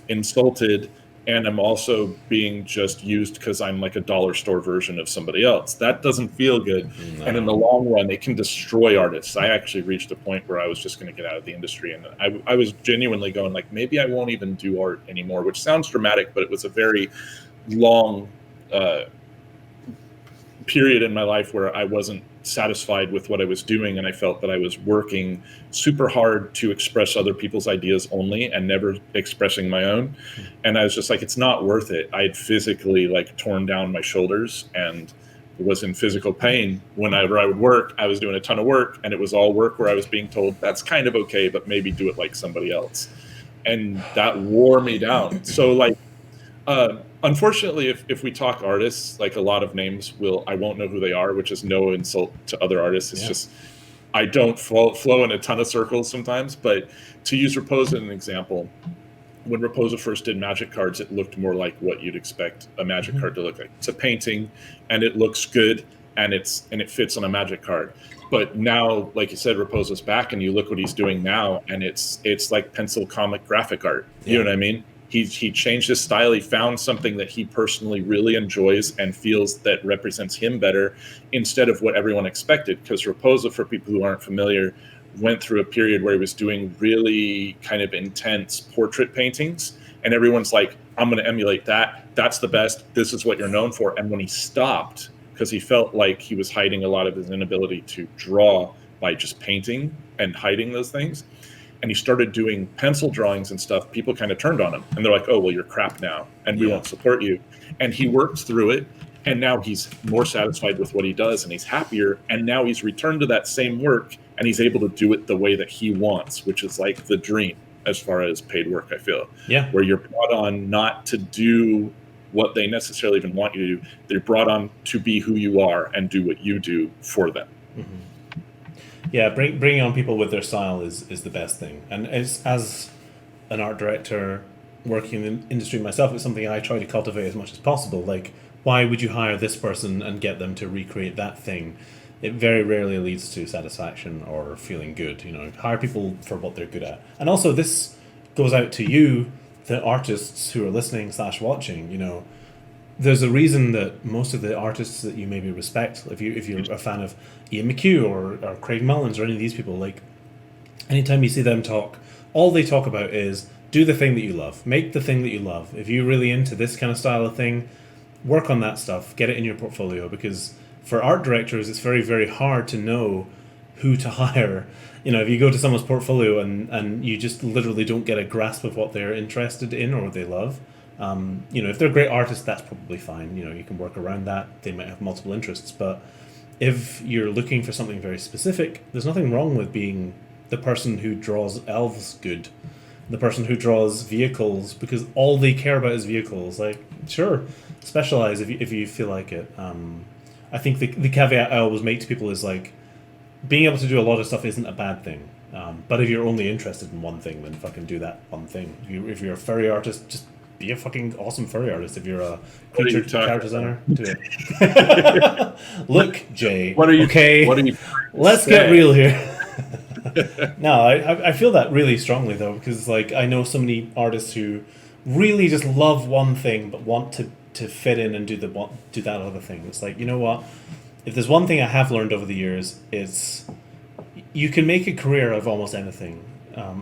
insulted, and I'm also being just used because I'm like a dollar store version of somebody else. That doesn't feel good. No. And in the long run, it can destroy artists. I actually reached a point where I was just going to get out of the industry. And I was genuinely going like, maybe I won't even do art anymore, which sounds dramatic, but it was a very long period in my life where I wasn't satisfied with what I was doing, and I felt that I was working super hard to express other people's ideas only and never expressing my own. And I was just like, it's not worth it. I had physically like torn down my shoulders and was in physical pain. Whenever I would work, I was doing a ton of work, and it was all work where I was being told that's kind of okay, but maybe do it like somebody else. And that wore me down. So like, unfortunately, if we talk artists, like a lot of names I won't know who they are, which is no insult to other artists. It's just, I don't flow in a ton of circles sometimes. But to use Raposa as an example, when Raposa first did Magic cards, it looked more like what you'd expect a Magic card to look like. It's a painting, and it looks good, and it fits on a Magic card. But now, like you said, Raposa's back, and you look what he's doing now, and it's like pencil comic graphic art. You know what I mean? He changed his style. He found something that he personally really enjoys and feels that represents him better instead of what everyone expected. Because Raposa, for people who aren't familiar, went through a period where he was doing really kind of intense portrait paintings. And everyone's like, I'm going to emulate that. That's the best. This is what you're known for. And when he stopped, because he felt like he was hiding a lot of his inability to draw by just painting and hiding those things, and he started doing pencil drawings and stuff, people kind of turned on him. And they're like, oh, well, you're crap now, and we won't support you. And he worked through it, and now he's more satisfied with what he does, and he's happier. And now he's returned to that same work, and he's able to do it the way that he wants, which is like the dream as far as paid work, I feel. Yeah. Where you're brought on not to do what they necessarily even want you to do. They're brought on to be who you are and do what you do for them. Mm-hmm. Yeah, bringing on people with their style is the best thing. And as an art director working in the industry myself, it's something I try to cultivate as much as possible. Like, why would you hire this person and get them to recreate that thing? It very rarely leads to satisfaction or feeling good. You know, hire people for what they're good at. And also, this goes out to you, the artists who are listening / watching. You know, there's a reason that most of the artists that you maybe respect, if you're a fan of Ian McHugh or Craig Mullins or any of these people, like anytime you see them talk, all they talk about is do the thing that you love, make the thing that you love. If you're really into this kind of style of thing, work on that stuff, get it in your portfolio, because for art directors, it's very, very hard to know who to hire. You know, if you go to someone's portfolio and you just literally don't get a grasp of what they're interested in or what they love, you know, if they're a great artist, that's probably fine. You know, you can work around that. They might have multiple interests. But if you're looking for something very specific, there's nothing wrong with being the person who draws elves good, the person who draws vehicles, because all they care about is vehicles. Like, sure, specialize if you feel like it. I think the caveat I always make to people is like, being able to do a lot of stuff isn't a bad thing. But if you're only interested in one thing, then fucking do that one thing. If you're a furry artist, just be a fucking awesome furry artist. If you're a creature character designer, do it. Look, Jay. What are you? Okay, what are you? Let's get real here. No, I feel that really strongly though, because like I know so many artists who really just love one thing but want to fit in and do that other thing. It's like, you know what? If there's one thing I have learned over the years, it's you can make a career of almost anything.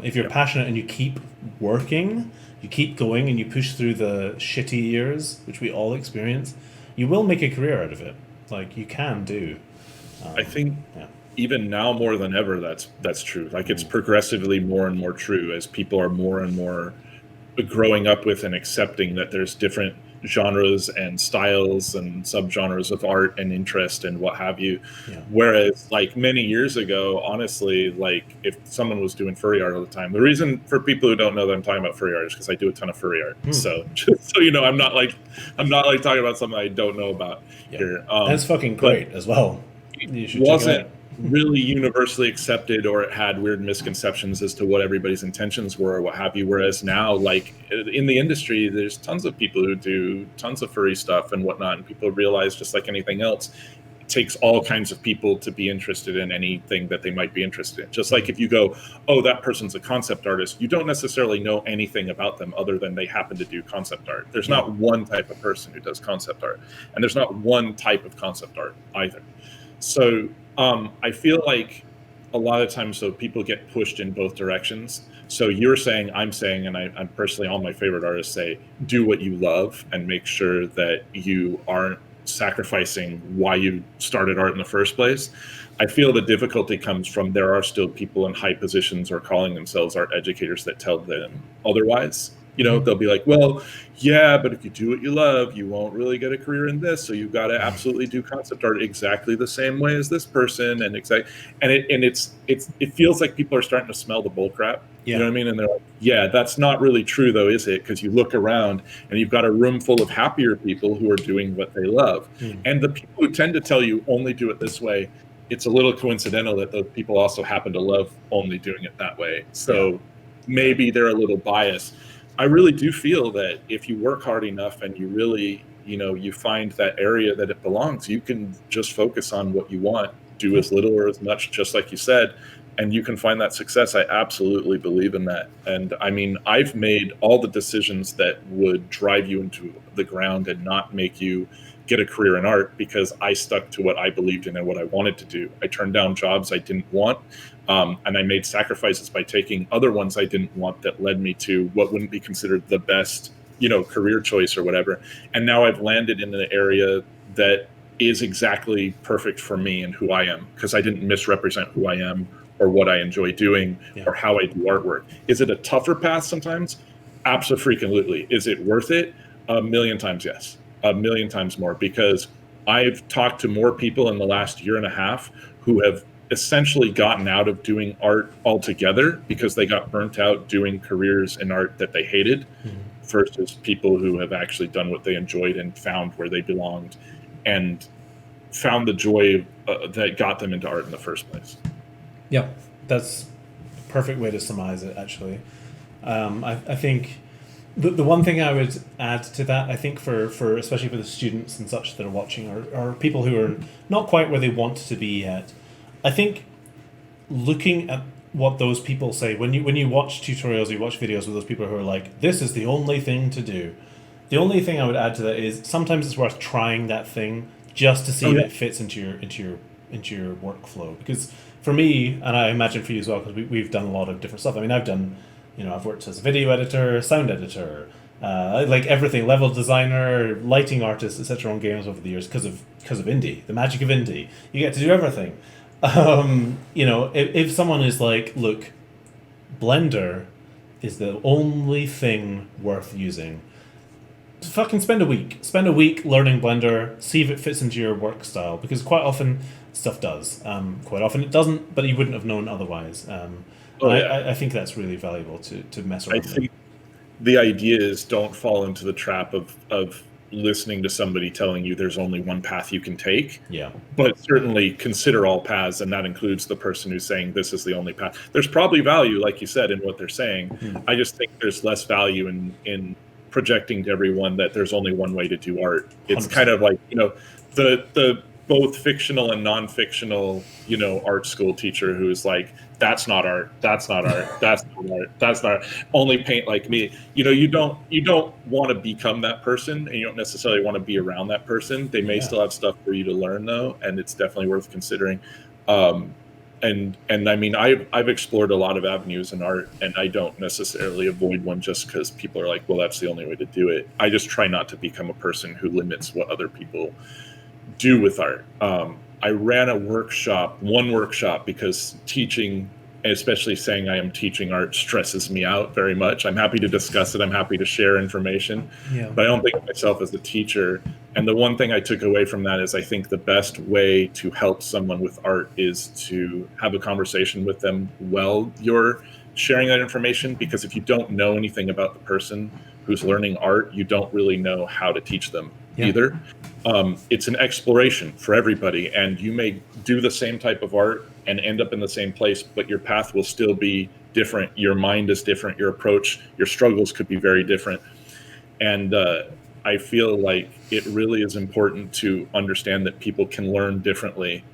If you're passionate and you keep working, you keep going and you push through the shitty years, which we all experience, you will make a career out of it. Like, you can do. I think even now more than ever, that's true. Like, it's progressively more and more true as people are more and more growing up with and accepting that there's different genres and styles and subgenres of art and interest and what have you. Yeah. Whereas like many years ago, honestly, like if someone was doing furry art all the time, the reason for people who don't know that I'm talking about furry art is because I do a ton of furry art. So just so you know, I'm not like talking about something I don't know about here. That's fucking great as well. You should check it out. Really universally accepted, or it had weird misconceptions as to what everybody's intentions were or what have you. Whereas now, like in the industry, there's tons of people who do tons of furry stuff and whatnot, and people realize, just like anything else, it takes all kinds of people to be interested in anything that they might be interested in. Just like if you go, oh, that person's a concept artist, you don't necessarily know anything about them other than they happen to do concept art. There's not one type of person who does concept art, and there's not one type of concept art either. So I feel like a lot of times, so people get pushed in both directions. So you're saying, I'm saying, and I'm personally, all my favorite artists say, do what you love and make sure that you aren't sacrificing why you started art in the first place. I feel the difficulty comes from there are still people in high positions or calling themselves art educators that tell them otherwise. You know, they'll be like, well, yeah, but if you do what you love, you won't really get a career in this. So you've got to absolutely do concept art exactly the same way as this person. And it feels like people are starting to smell the bull crap. You know what I mean? And they're like, yeah, that's not really true though, is it? Because you look around and you've got a room full of happier people who are doing what they love. And the people who tend to tell you only do it this way, it's a little coincidental that those people also happen to love only doing it that way. So maybe they're a little biased. I really do feel that if you work hard enough and you really, you know, you find that area that it belongs, you can just focus on what you want, do as little or as much, just like you said, and you can find that success. I absolutely believe in that. And I mean, I've made all the decisions that would drive you into the ground and not make you get a career in art because I stuck to what I believed in and what I wanted to do. I turned down jobs I didn't want. And I made sacrifices by taking other ones I didn't want that led me to what wouldn't be considered the best, you know, career choice or whatever. And now I've landed in an area that is exactly perfect for me and who I am, because I didn't misrepresent who I am or what I enjoy doing or how I do artwork. Is it a tougher path sometimes? Absolutely. Is it worth it? A million times yes. A million times more, because I've talked to more people in the last year and a half who have essentially gotten out of doing art altogether because they got burnt out doing careers in art that they hated versus people who have actually done what they enjoyed and found where they belonged and found the joy that got them into art in the first place. Yep, that's a perfect way to surmise it, actually. I think the one thing I would add to that, I think for especially for the students and such that are watching, or people who are not quite where they want to be yet, I think looking at what those people say, when you watch tutorials, you watch videos with those people who are like, this is the only thing to do. The only thing I would add to that is sometimes it's worth trying that thing just to see if it fits into your workflow. Because for me, and I imagine for you as well, because we've done a lot of different stuff. I mean, I've worked as a video editor, sound editor, like everything, level designer, lighting artist, etc. on games over the years because of indie, the magic of indie. You get to do everything. If someone is like, look, Blender is the only thing worth using, fucking spend a week learning Blender, see if it fits into your work style, because quite often stuff does. Quite often it doesn't, but you wouldn't have known otherwise. I think that's really valuable to mess around with. I think the idea is don't fall into the trap of listening to somebody telling you there's only one path you can take. Yeah. But certainly consider all paths, and that includes the person who's saying this is the only path. There's probably value, like you said, in what they're saying. I just think there's less value in projecting to everyone that there's only one way to do art. It's 100%. Kind of like, the both fictional and non-fictional, art school teacher who's like, that's not art, that's not art, that's not art, that's not art. Only paint like me. You don't want to become that person, and you don't necessarily want to be around that person. They may still have stuff for you to learn though, and it's definitely worth considering. And I mean, I've explored a lot of avenues in art, and I don't necessarily avoid one just because people are like, well, that's the only way to do it. I just try not to become a person who limits what other people do with art. I ran one workshop, because teaching and especially saying I am teaching art stresses me out very much. I'm happy to discuss it. I'm happy to share information, but I don't think of myself as a teacher. And the one thing I took away from that is I think the best way to help someone with art is to have a conversation with them while you're sharing that information, because if you don't know anything about the person who's learning art, you don't really know how to teach them either. It's an exploration for everybody, and you may do the same type of art and end up in the same place, but your path will still be different. Your mind is different. Your approach, your struggles could be very different. And I feel like it really is important to understand that people can learn differently,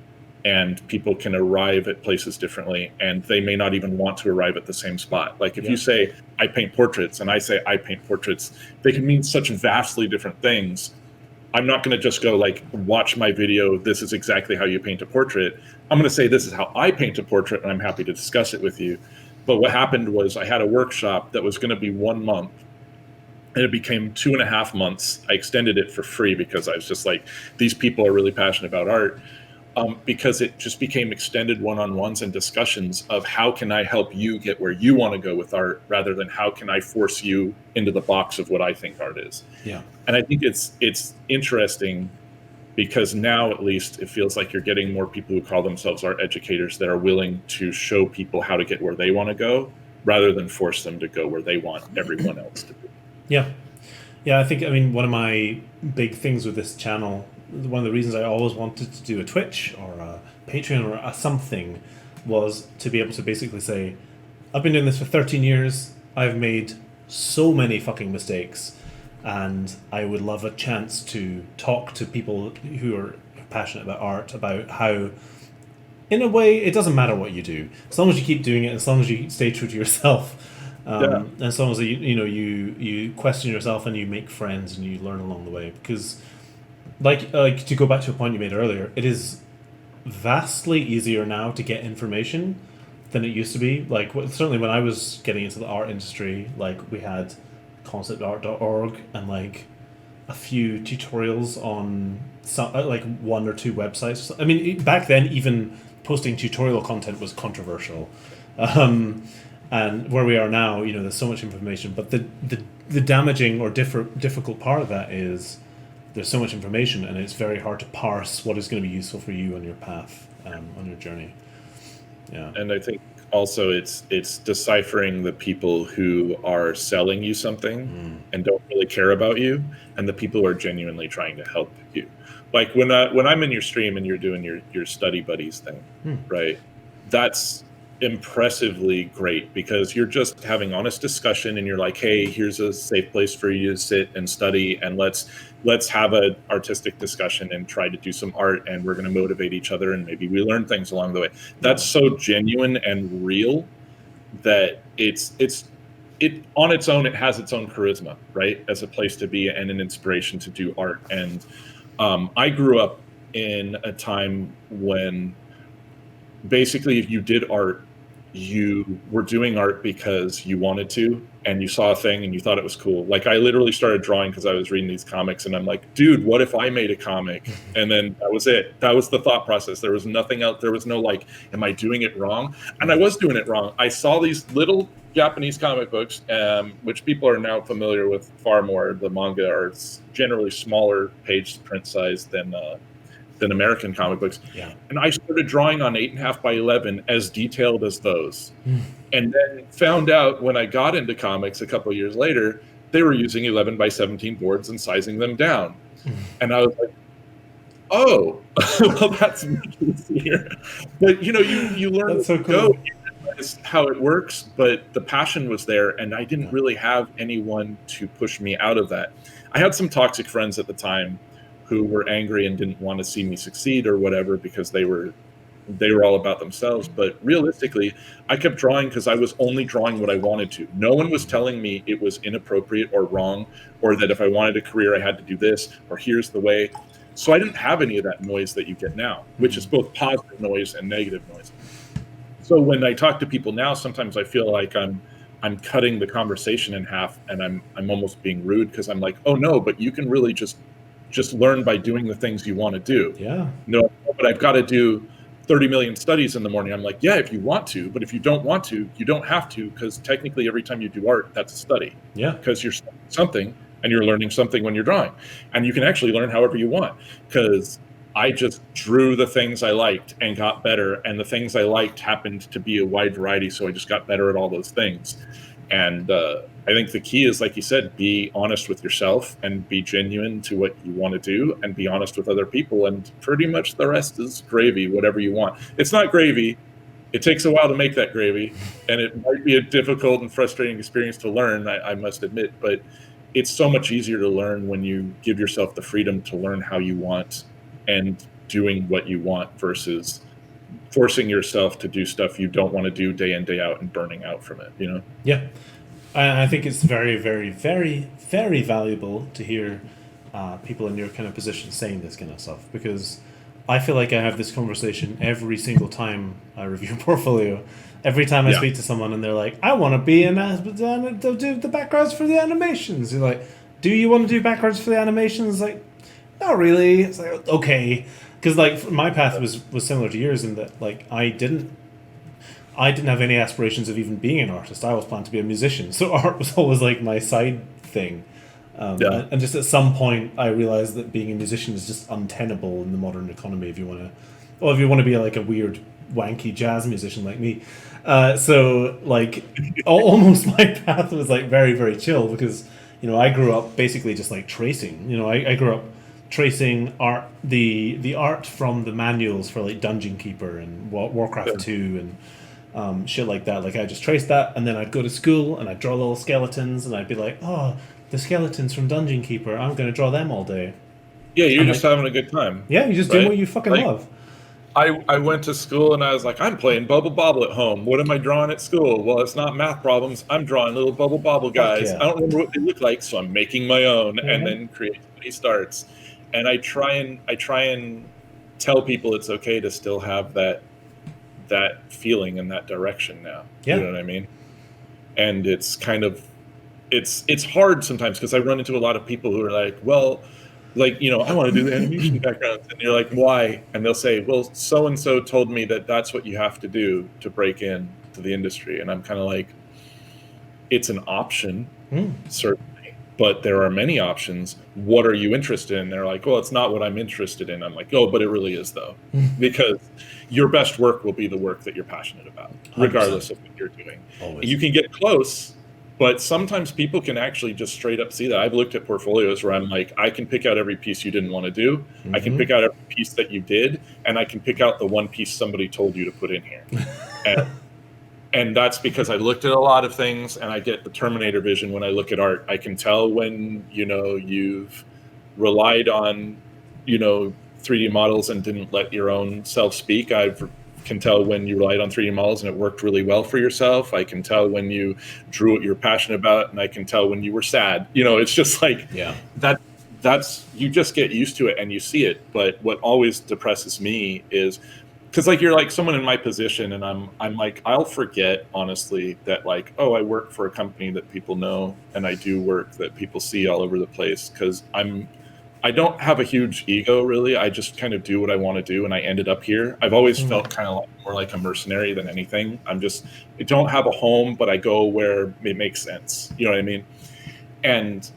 and people can arrive at places differently, and they may not even want to arrive at the same spot. Like if you say, I paint portraits, and I say, I paint portraits, they can mean such vastly different things. I'm not going to just go like, watch my video, this is exactly how you paint a portrait. I'm going to say, this is how I paint a portrait, and I'm happy to discuss it with you. But what happened was I had a workshop that was going to be 1 month, and it became 2.5 months. I extended it for free because I was just like, these people are really passionate about art. Because it just became extended one-on-ones and discussions of how can I help you get where you want to go with art, rather than how can I force you into the box of what I think art is. Yeah. And I think it's interesting because now at least it feels like you're getting more people who call themselves art educators that are willing to show people how to get where they want to go, rather than force them to go where they want everyone else to be. Yeah. I think, one of my big things with this channel, one of the reasons I always wanted to do a Twitch or a Patreon or a something, was to be able to basically say, I've been doing this for 13 years, I've made so many fucking mistakes, and I would love a chance to talk to people who are passionate about art, about how, in a way, it doesn't matter what you do, as long as you keep doing it, as long as you stay true to yourself. And as long as you question yourself and you make friends and you learn along the way, because like to go back to a point you made earlier, it is vastly easier now to get information than it used to be. Like certainly when I was getting into the art industry, like we had conceptart.org and like a few tutorials on some, like 1 or 2 websites. I mean, back then even posting tutorial content was controversial. And where we are now, there's so much information, but the damaging or difficult part of that is there's so much information, and it's very hard to parse what is going to be useful for you on your path, on your journey. Yeah. And I think also it's deciphering the people who are selling you something and don't really care about you, and the people who are genuinely trying to help you. Like when I'm in your stream and you're doing your study buddies thing, right? That's impressively great, because you're just having honest discussion, and you're like, hey, here's a safe place for you to sit and study, and let's have an artistic discussion and try to do some art, and we're going to motivate each other, and maybe we learn things along the way. That's so genuine and real that it on its own, it has its own charisma, right, as a place to be and an inspiration to do art. And I grew up in a time when basically if you did art, you were doing art because you wanted to, and you saw a thing and you thought it was cool. Like I literally started drawing because I was reading these comics, and I'm like, dude, what if I made a comic? And then that was it. That was the thought process. There was nothing else. There was no like, am I doing it wrong? And I was doing it wrong. I saw these little Japanese comic books, which people are now familiar with far more. The manga are generally smaller page print size than American comic books. Yeah. And I started drawing on 8.5 by 11 as detailed as those. And then found out when I got into comics a couple of years later, they were using 11 by 17 boards and sizing them down. And I was like, oh, well, that's much easier. But you learn that's so to cool. go, you realize how it works, but the passion was there, and I didn't really have anyone to push me out of that. I had some toxic friends at the time who were angry and didn't want to see me succeed or whatever, because they were all about themselves. But realistically, I kept drawing because I was only drawing what I wanted to. No one was telling me it was inappropriate or wrong, or that if I wanted a career, I had to do this, or here's the way. So I didn't have any of that noise that you get now, which is both positive noise and negative noise. So when I talk to people now, sometimes I feel like I'm cutting the conversation in half, and I'm almost being rude, because I'm like, oh no, but you can really just learn by doing the things you want to do. Yeah. No, but I've got to do 30 million studies in the morning. I'm like, yeah, if you want to, but if you don't want to, you don't have to, because technically every time you do art, that's a study. Yeah. Because you're studying something and you're learning something when you're drawing. And you can actually learn however you want, because I just drew the things I liked and got better. And the things I liked happened to be a wide variety. So I just got better at all those things. And I think the key is, like you said, be honest with yourself and be genuine to what you want to do, and be honest with other people. And pretty much the rest is gravy, whatever you want. It's not gravy. It takes a while to make that gravy, and it might be a difficult and frustrating experience to learn, I must admit, but it's so much easier to learn when you give yourself the freedom to learn how you want and doing what you want, versus forcing yourself to do stuff you don't want to do day in, day out, and burning out from it, you know? Yeah. I think it's very, very, very, very valuable to hear people in your kind of position saying this kind of stuff, because I feel like I have this conversation every single time I review a portfolio. Every time I speak to someone and they're like, I want to be do the backgrounds for the animations. You're like, do you want to do backgrounds for the animations? Like, not really. It's like, okay. Because like my path was similar to yours in that like I didn't have any aspirations of even being an artist. I was planning to be a musician, so art was always like my side thing. And just at some point, I realized that being a musician is just untenable in the modern economy. If you want to be like a weird, wanky jazz musician like me. So like, almost my path was like very, very chill, because I grew up basically just like tracing. I grew up tracing art, the art from the manuals for like Dungeon Keeper and Warcraft 2 and shit like that. Like I just traced that, and then I'd go to school and I'd draw little skeletons, and I'd be like, oh, the skeletons from Dungeon Keeper, I'm going to draw them all day. Yeah, you're just having a good time. Yeah, you're just doing what you fucking love. I went to school and I was like, I'm playing Bubble Bobble at home. What am I drawing at school? Well, it's not math problems. I'm drawing little Bubble Bobble guys. I don't remember what they look like, so I'm making my own. Mm-hmm. And then creativity starts. And I try and tell people it's okay to still have that feeling in that direction now. Yeah. You know what I mean? And it's kind of it's hard sometimes, because I run into a lot of people who are like, well, like, I want to do the animation backgrounds, and you're like, why? And they'll say, well, so and so told me that that's what you have to do to break in to the industry. And I'm kind of like, it's an option, certainly, but there are many options. What are you interested in? They're like, well, it's not what I'm interested in. I'm like, oh, but it really is, though, because your best work will be the work that you're passionate about, regardless 100%. Of what you're doing. Always. You can get close, but sometimes people can actually just straight up see that. I've looked at portfolios where I'm like, I can pick out every piece you didn't want to do. Mm-hmm. I can pick out every piece that you did, and I can pick out the one piece somebody told you to put in here. And that's because I looked at a lot of things, and I get the Terminator vision when I look at art. I can tell when, you've relied on, 3D models and didn't let your own self speak. I can tell when you relied on 3D models and it worked really well for yourself. I can tell when you drew what you're passionate about, and I can tell when you were sad. It's just like that's you just get used to it and you see it. But what always depresses me is, because like you're like someone in my position, and I'm like, I'll forget honestly that like, oh, I work for a company that people know, and I do work that people see all over the place, because I don't have a huge ego, really. I just kind of do what I want to do, and I ended up here. I've always felt kind of more like a mercenary than anything. I don't have a home, but I go where it makes sense. You know what I mean? And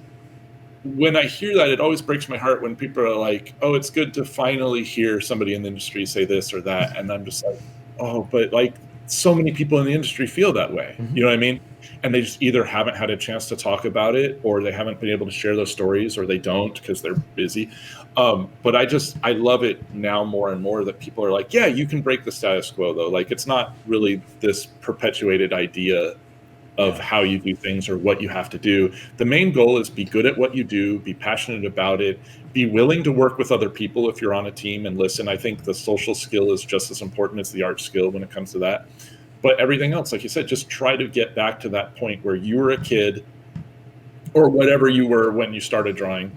when I hear that, it always breaks my heart when people are like, oh, it's good to finally hear somebody in the industry say this or that. And I'm just like, oh, but like so many people in the industry feel that way. Mm-hmm. You know what I mean? And they just either haven't had a chance to talk about it, or they haven't been able to share those stories, or they don't because they're busy. But I love it now more and more that people are like, yeah, you can break the status quo, though. Like, it's not really this perpetuated idea of how you do things or what you have to do. The main goal is be good at what you do, be passionate about it, be willing to work with other people if you're on a team and listen. I think the social skill is just as important as the art skill when it comes to that. But everything else, like you said, just try to get back to that point where you were a kid or whatever you were when you started drawing,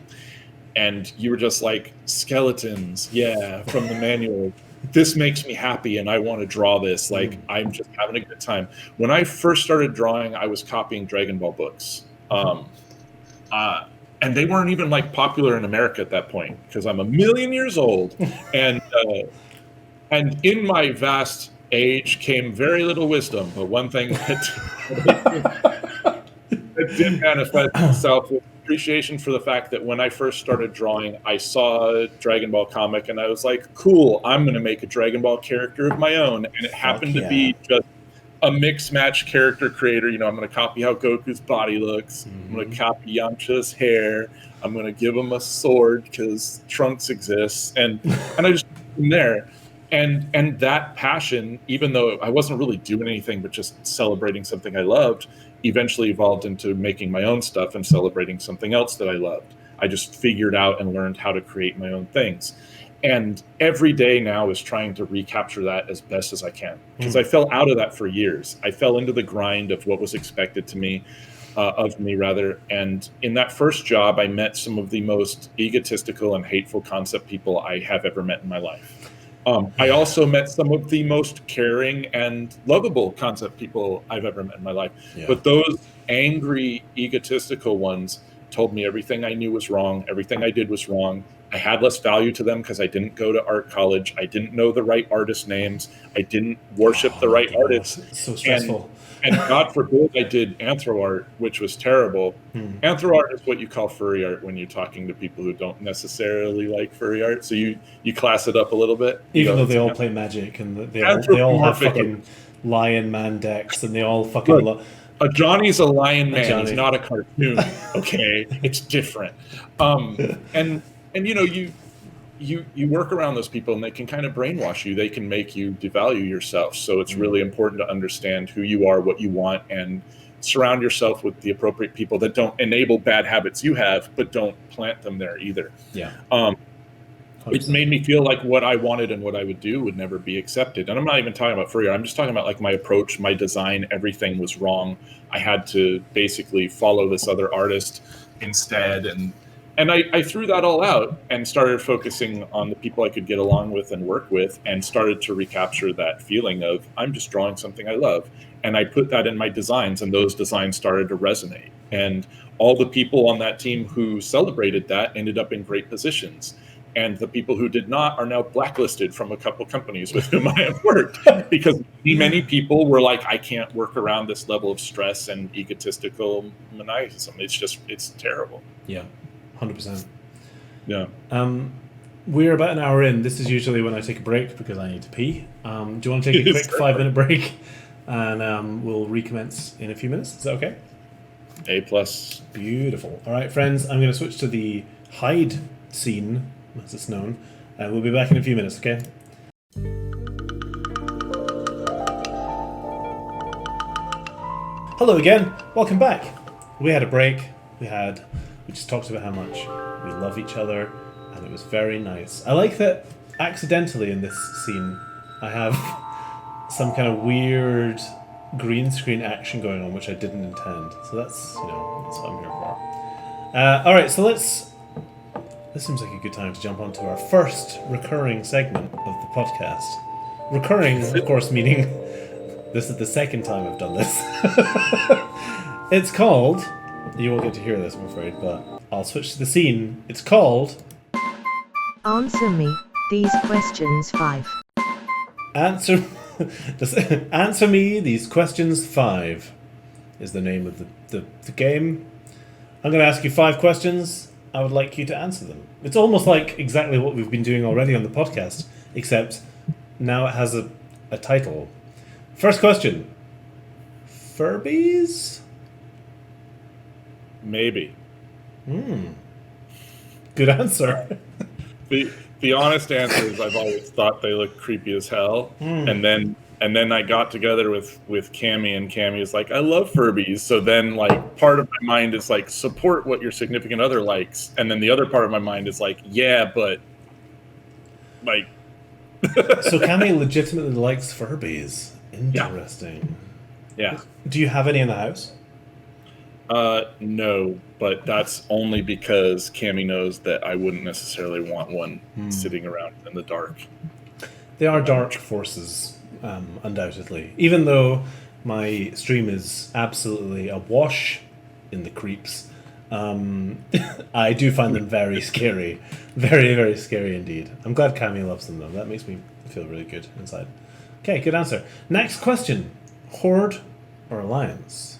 and you were just like, skeletons, from the manual. This makes me happy and I want to draw this. Like, I'm just having a good time. When I first started drawing, I was copying Dragon Ball books. And they weren't even like popular in America at that point, because I'm a million years old. And And in my vast age came very little wisdom, but one thing that did manifest itself was appreciation for the fact that when I first started drawing, I saw a Dragon Ball comic and I was like, cool, I'm going to make a Dragon Ball character of my own. And it happened to be just a mix match character creator. You know, I'm going to copy how Goku's body looks. I'm going to copy Yamcha's hair. I'm going to give him a sword because Trunks exists. And I just from there. And that passion, even though I wasn't really doing anything but just celebrating something I loved, eventually evolved into making my own stuff and celebrating something else that I loved. I just figured out and learned how to create my own things. And every day now is trying to recapture that as best as I can. Because I fell out of that for years. I fell into the grind of what was expected to me, of me rather. And in that first job, I met some of the most egotistical and hateful concept people I have ever met in my life. I also met some of the most caring and lovable concept people I've ever met in my life. Yeah. But those angry, egotistical ones told me everything I knew was wrong. Everything I did was wrong. I had less value to them because I didn't go to art college. I didn't know the right artist names. I didn't worship the right artists. It's so stressful. And God forbid I did anthro art, which was terrible. Anthro art is what you call furry art when you're talking to people who don't necessarily like furry art. So you class it up a little bit. Even though they all play Magic and they all have fucking Lion Man decks and they all fucking love. A Johnny's a lion man. He's not a cartoon. Okay, it's different. And you know you work around those people and they can kind of brainwash you. They can make you devalue yourself. So it's really important to understand who you are, what you want, and surround yourself with the appropriate people that don't enable bad habits you have, but don't plant them there either. Yeah. It made me feel like what I wanted and what I would do would never be accepted. And I'm not even talking about furrier. I'm just talking about like my approach, my design, everything was wrong. I had to basically follow this other artist instead. And I threw that all out and started focusing on the people I could get along with and work with and started to recapture that feeling of I'm just drawing something I love. And I put that in my designs and those designs started to resonate. And all the people on that team who celebrated that ended up in great positions. And the people who did not are now blacklisted from a couple companies with whom I have worked because many people were like, I can't work around this level of stress and egotistical maniacism. It's terrible. Yeah. 100%. Yeah. We're about an hour in. This is usually when I take a break because I need to pee. Do you want to take a quick 5-minute break? And we'll recommence in a few minutes. Is that okay? A+. Beautiful. All right, friends. I'm going to switch to the hide scene, as it's known. And we'll be back in a few minutes, okay? Hello again. Welcome back. We had a break. We just talked about how much we love each other, and it was very nice. I like that accidentally in this scene, I have some kind of weird green screen action going on, which I didn't intend. So that's what I'm here for. All right, so this seems like a good time to jump onto our first recurring segment of the podcast. Recurring, of course, meaning this is the second time I've done this. It's called... You won't get to hear this, I'm afraid, but I'll switch to the scene. It's called... Answer me these questions 5. Answer me these questions 5 is the name of the game. I'm going to ask you 5 questions. I would like you to answer them. It's almost like exactly what we've been doing already on the podcast, except now it has a title. First question. Furbies? Maybe. Good answer. The honest answer is I've always thought they look creepy as hell. And then I got together with Cammy and Cammy is like, I love Furbies. So then like part of my mind is like support what your significant other likes. And then the other part of my mind is like, yeah, but like So Cammy legitimately likes Furbies. Interesting. Yeah. Do you have any in the house? No, but that's only because Cammy knows that I wouldn't necessarily want one sitting around in the dark. They are dark forces, undoubtedly. Even though my stream is absolutely awash in the creeps, I do find them very scary. Very, very scary indeed. I'm glad Cammy loves them, though. That makes me feel really good inside. Okay, good answer. Next question. Horde or Alliance?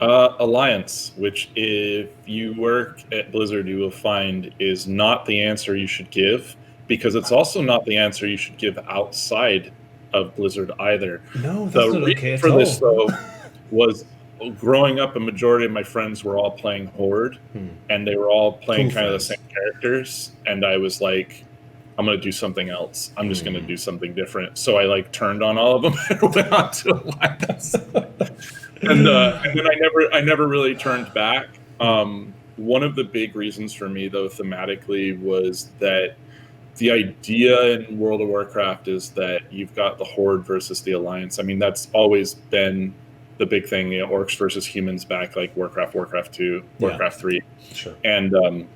Alliance, which if you work at Blizzard, you will find is not the answer you should give, because it's also not the answer you should give outside of Blizzard either. No, that's not okay at for all. this, though, was growing up, a majority of my friends were all playing Horde, and they were all playing kind of the same characters, and I was like, I'm going to do something else. I'm just going to do something different. So I like turned on all of them and went on to Alliance. and then I never really turned back. One of the big reasons for me, though, thematically, was that the idea in World of Warcraft is that you've got the Horde versus the Alliance. I mean, that's always been the big thing, you know, orcs versus humans back like Warcraft, Warcraft 2, Warcraft 3. Sure. And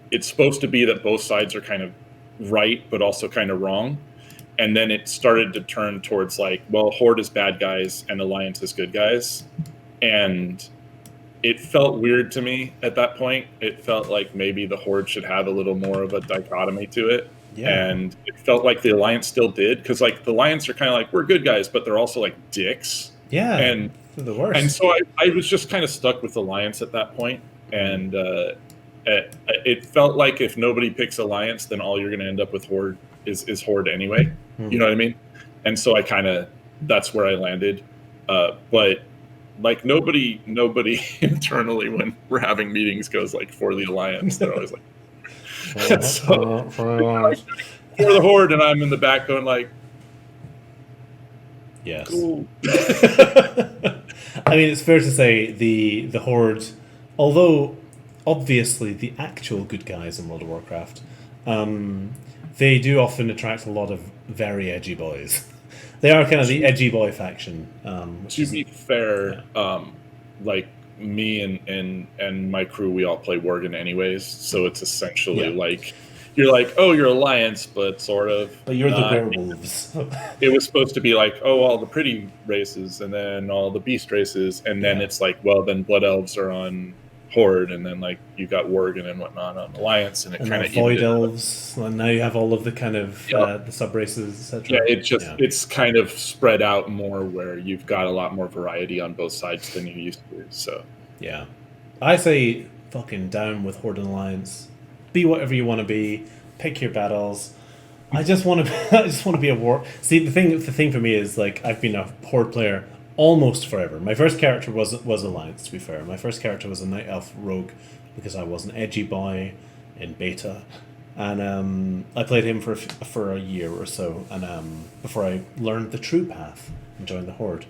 it's supposed to be that both sides are kind of right, but also kind of wrong. And then it started to turn towards like, well, Horde is bad guys and Alliance is good guys. And it felt weird to me at that point. It felt like maybe the Horde should have a little more of a dichotomy to it. Yeah. And it felt like the Alliance still did, because like the Alliance are kind of like, we're good guys, but they're also like dicks. Yeah, and they're the worst. And so I was just kind of stuck with Alliance at that point. And it felt like if nobody picks Alliance, then all you're going to end up with Horde is Horde anyway. You know what I mean? And so that's where I landed. But like nobody internally when we're having meetings goes like for the Alliance. They're always like, for the Horde, and I'm in the back going like, yes. Cool. I mean, it's fair to say the Horde, although obviously the actual good guys in World of Warcraft, they do often attract a lot of very edgy boys. They are kind of the edgy boy faction. To be fair, like me and my crew, we all play Worgen anyways, so it's essentially like you're like, oh, you're Alliance, but sort of. But you're the werewolves. It was supposed to be like, oh, all the pretty races, and then all the beast races, and then it's like, well, then Blood Elves are on Horde, and then like you got Worgen and whatnot on Alliance, and it kind of Void Elves, and now you have all of the kind of the sub races, etc. Yeah, it's kind of spread out more, where you've got a lot more variety on both sides than you used to. So yeah, I say fucking down with Horde and Alliance. Be whatever you want to be. Pick your battles. I just want to be a war. See, the thing for me is like I've been a Horde player almost forever. My first character was Alliance, to be fair. My first character was a Night Elf Rogue because I was an edgy boy in beta, and I played him for a year or so, and before I learned the true path and joined the Horde.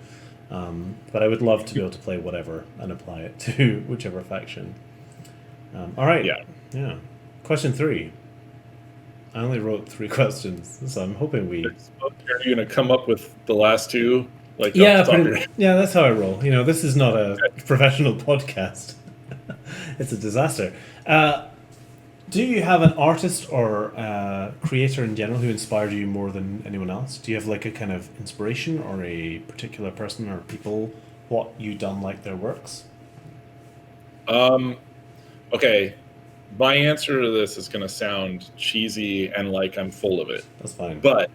But I would love to be able to play whatever and apply it to whichever faction. All right. Yeah. Question 3. I only wrote 3 questions, so I'm hoping we. Are you going to come up with the last 2? Like that's how I roll. You know, this is not a professional podcast. It's a disaster. Do you have an artist or creator in general who inspired you more than anyone else? Do you have like a kind of inspiration or a particular person or people what you don't like their works? Okay. My answer to this is going to sound cheesy and like I'm full of it. That's fine. But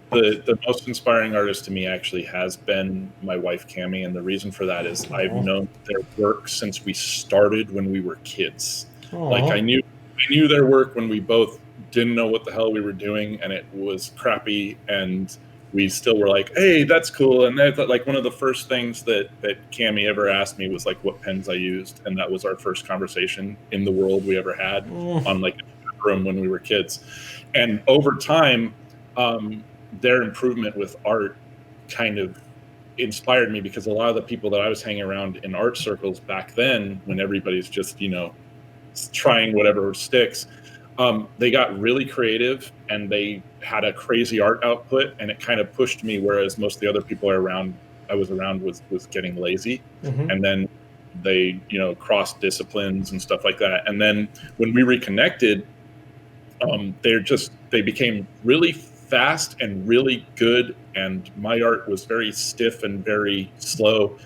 the most inspiring artist to me actually has been my wife, Cammie, and the reason for that is I've known their work since we started when we were kids. Like I knew their work when we both didn't know what the hell we were doing, and it was crappy, and we still were like, hey, that's cool. And like one of the first things that Cammie ever asked me was like what pens I used, and that was our first conversation in the world we ever had on like a room when we were kids. And over time, their improvement with art kind of inspired me, because a lot of the people that I was hanging around in art circles back then, when everybody's just, you know, trying whatever sticks, they got really creative and they had a crazy art output, and it kind of pushed me, whereas most of the other people I was around was getting lazy. And then they, you know, crossed disciplines and stuff like that. And then when we reconnected, they became really fast and really good, and my art was very stiff and very slow,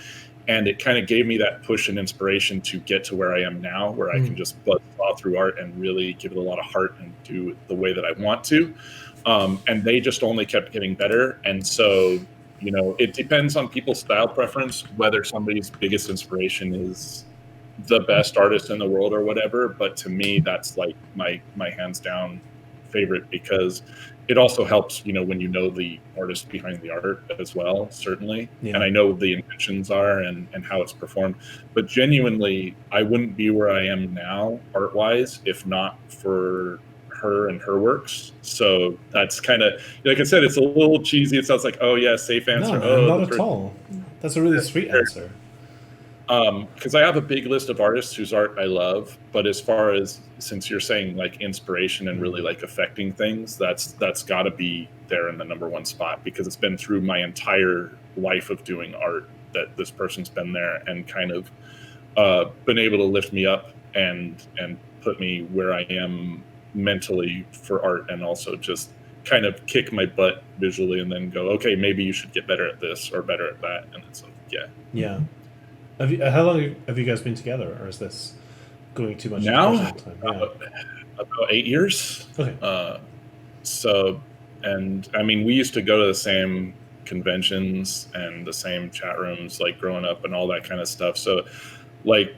And it kind of gave me that push and inspiration to get to where I am now, where I can just buzzsaw through art and really give it a lot of heart and do it the way that I want to. And they just only kept getting better. And so, it depends on people's style preference, whether somebody's biggest inspiration is the best artist in the world or whatever. But to me, that's like my hands down favorite, because it also helps, when the artist behind the art as well, certainly. Yeah. And I know the intentions are and how it's performed. But genuinely, I wouldn't be where I am now art-wise if not for her and her works. So that's kind of, like I said, it's a little cheesy. It sounds like, oh yeah, safe answer. No, not at all. That's a really sweet answer. Because I have a big list of artists whose art I love, but as far as, since you're saying like inspiration and really like affecting things, that's got to be there in the number one spot, because it's been through my entire life of doing art that this person's been there and kind of been able to lift me up and put me where I am mentally for art, and also just kind of kick my butt visually and then go, okay, maybe you should get better at this or better at that. And it's like, yeah. How long have you guys been together, or is this going too much now? Time? Yeah. About 8 years. Okay. So, and I mean, we used to go to the same conventions and the same chat rooms, like growing up and all that kind of stuff. So, like,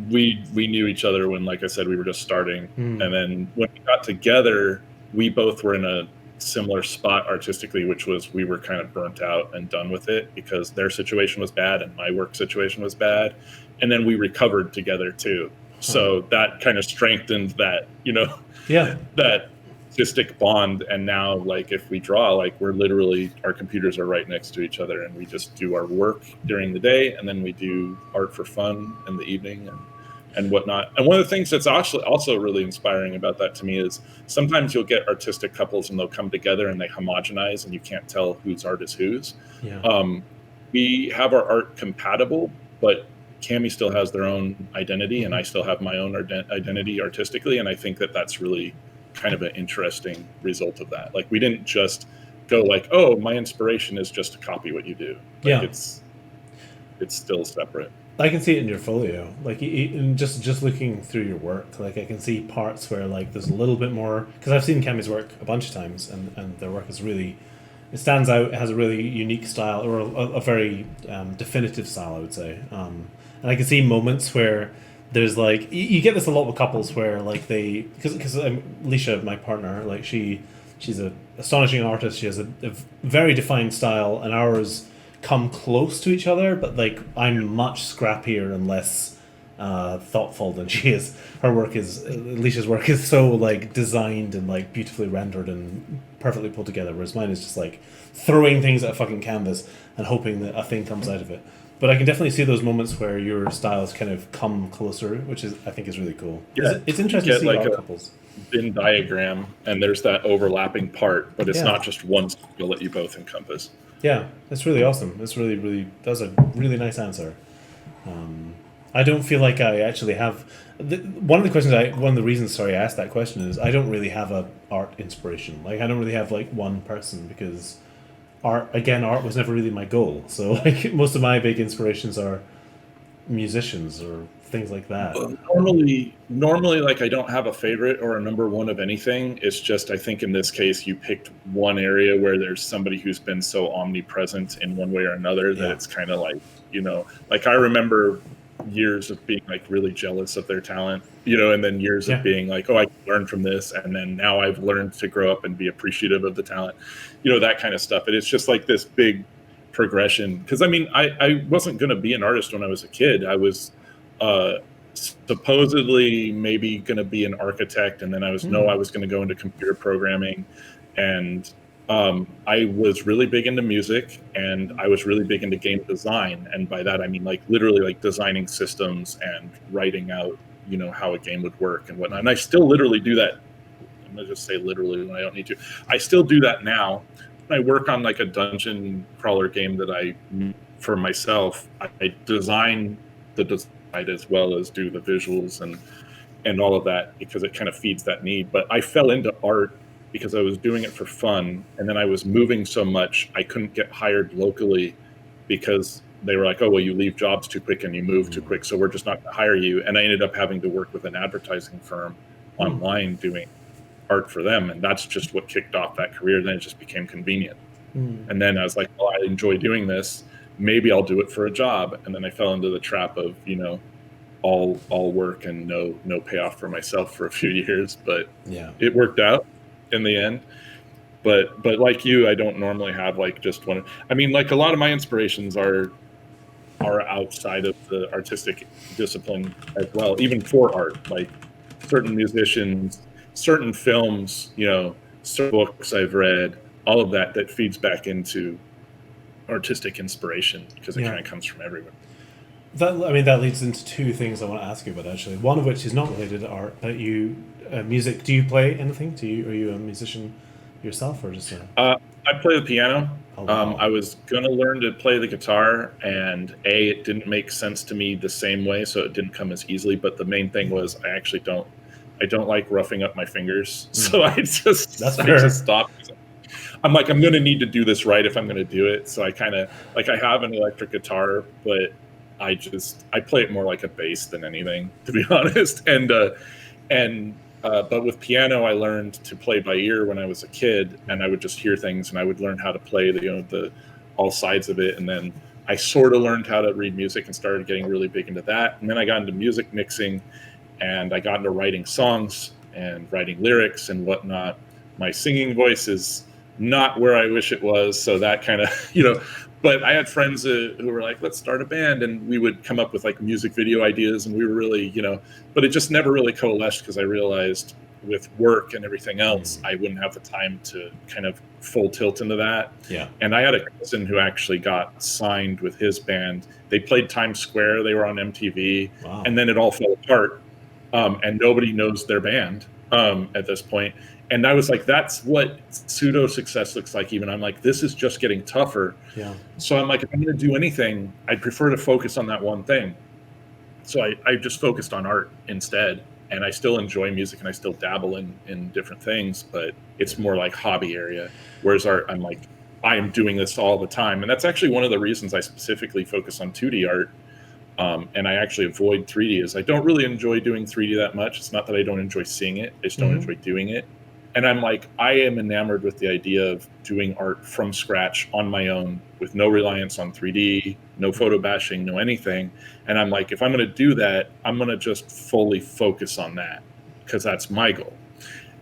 we knew each other when, like I said, we were just starting. And then when we got together, we both were in a similar spot artistically, which was we were kind of burnt out and done with it because their situation was bad and my work situation was bad. And then we recovered together too. So that kind of strengthened that, that artistic bond. And now, like, if we draw, like, we're literally, our computers are right next to each other and we just do our work during the day, and then we do art for fun in the evening and whatnot. And one of the things that's also really inspiring about that to me is sometimes you'll get artistic couples and they'll come together and they homogenize and you can't tell whose art is whose. Yeah. We have our art compatible, but Cami still has their own identity and I still have my own identity artistically. And I think that that's really kind of an interesting result of that. Like, we didn't just go like, oh, my inspiration is just to copy what you do. Like, it's still separate. I can see it in your folio, like just looking through your work. Like, I can see parts where, like, there's a little bit more, because I've seen Cami's work a bunch of times, and their work is really, it stands out. It has a really unique style, or a very definitive style, I would say. And I can see moments where there's, like, you get this a lot with couples where, like, they, because Alicia, my partner, like, she's an astonishing artist. She has a very defined style, and ours come close to each other, but, like, I'm much scrappier and less thoughtful than she is. Alicia's work is so, like, designed and, like, beautifully rendered and perfectly put together, whereas mine is just, like, throwing things at a fucking canvas and hoping that a thing comes out of it. But I can definitely see those moments where your styles kind of come closer, which is, I think, is really cool. Yeah, it's interesting to see like art couples. Venn diagram, and there's that overlapping part, but it's not just one skill that you both encompass. Yeah, that's really awesome. That's really that's a really nice answer. I don't feel like I actually have. One of the reasons I asked that question is I don't really have a art inspiration. Like, I don't really have, like, one person, because art was never really my goal. So, like, most of my big inspirations are musicians or things like that. Normally, like, I don't have a favorite or a number one of anything. It's just, I think in this case, you picked one area where there's somebody who's been so omnipresent in one way or another that it's kind of like, like, I remember years of being, like, really jealous of their talent, and then years of being like, oh, I can learn from this. And then now I've learned to grow up and be appreciative of the talent, that kind of stuff. And it's just like this big progression. Because, I mean, I wasn't going to be an artist when I was a kid. I was supposedly maybe going to be an architect, and then I was going to go into computer programming, and I was really big into music, and I was really big into game design, and by that I mean, like, literally, like, designing systems and writing out how a game would work and whatnot. And I still literally do that. I'm gonna just say literally when I don't need to. I still do that now. I work on, like, a dungeon crawler game that for myself, I design the design as well as do the visuals and all of that, because it kind of feeds that need. But I fell into art because I was doing it for fun, and then I was moving so much I couldn't get hired locally because they were like, oh, well, you leave jobs too quick and you move too quick, so we're just not going to hire you. And I ended up having to work with an advertising firm online doing art for them. And that's just what kicked off that career. Then it just became convenient. And then I was like, well, I enjoy doing this. Maybe I'll do it for a job. And then I fell into the trap of, all work and no payoff for myself for a few years. But it worked out in the end. But like you, I don't normally have like just one. I mean, like a lot of my inspirations are outside of the artistic discipline as well, even for art, like certain musicians, certain films, certain books I've read, all of that feeds back into artistic inspiration because it kind of comes from everywhere. That leads into two things I want to ask you about, actually. One of which is not related to art, but music. Do you play anything? Are you a musician yourself, or just I play the piano. Oh, wow. I was gonna learn to play the guitar, and it didn't make sense to me the same way, so it didn't come as easily. But the main thing was I actually don't like roughing up my fingers, so I just stopped. I'm like, I'm gonna need to do this right if I'm gonna do it. So I kind of I have an electric guitar, but I play it more like a bass than anything, to be honest. But with piano, I learned to play by ear when I was a kid, and I would just hear things, and I would learn how to play the all sides of it. And then I sort of learned how to read music and started getting really big into that. And then I got into music mixing, and I got into writing songs and writing lyrics and whatnot. My singing voice is not where I wish it was, so that kind of But I had friends who were like, let's start a band, and we would come up with like music video ideas, and we were really, but it just never really coalesced because I realized with work and everything else, I wouldn't have the time to kind of full tilt into that. Yeah. And I had a cousin who actually got signed with his band. They played Times Square, they were on MTV, Wow. and then it all fell apart, and nobody knows their band at this point. And I was like, that's what pseudo success looks like. Even I'm like, this is just getting tougher. Yeah. So I'm like, if I'm going to do anything, I'd prefer to focus on that one thing. So I just focused on art instead. And I still enjoy music and I still dabble in different things, but it's more like hobby area. Whereas art, I'm like, I am doing this all the time. And that's actually one of the reasons I specifically focus on 2D art. And I actually avoid 3D is I don't really enjoy doing 3D that much. It's not that I don't enjoy seeing it. I just don't enjoy doing it. And I'm like, I am enamored with the idea of doing art from scratch on my own with no reliance on 3D, no photo bashing, no anything. And I'm like, if I'm going to do that, I'm going to just fully focus on that because that's my goal.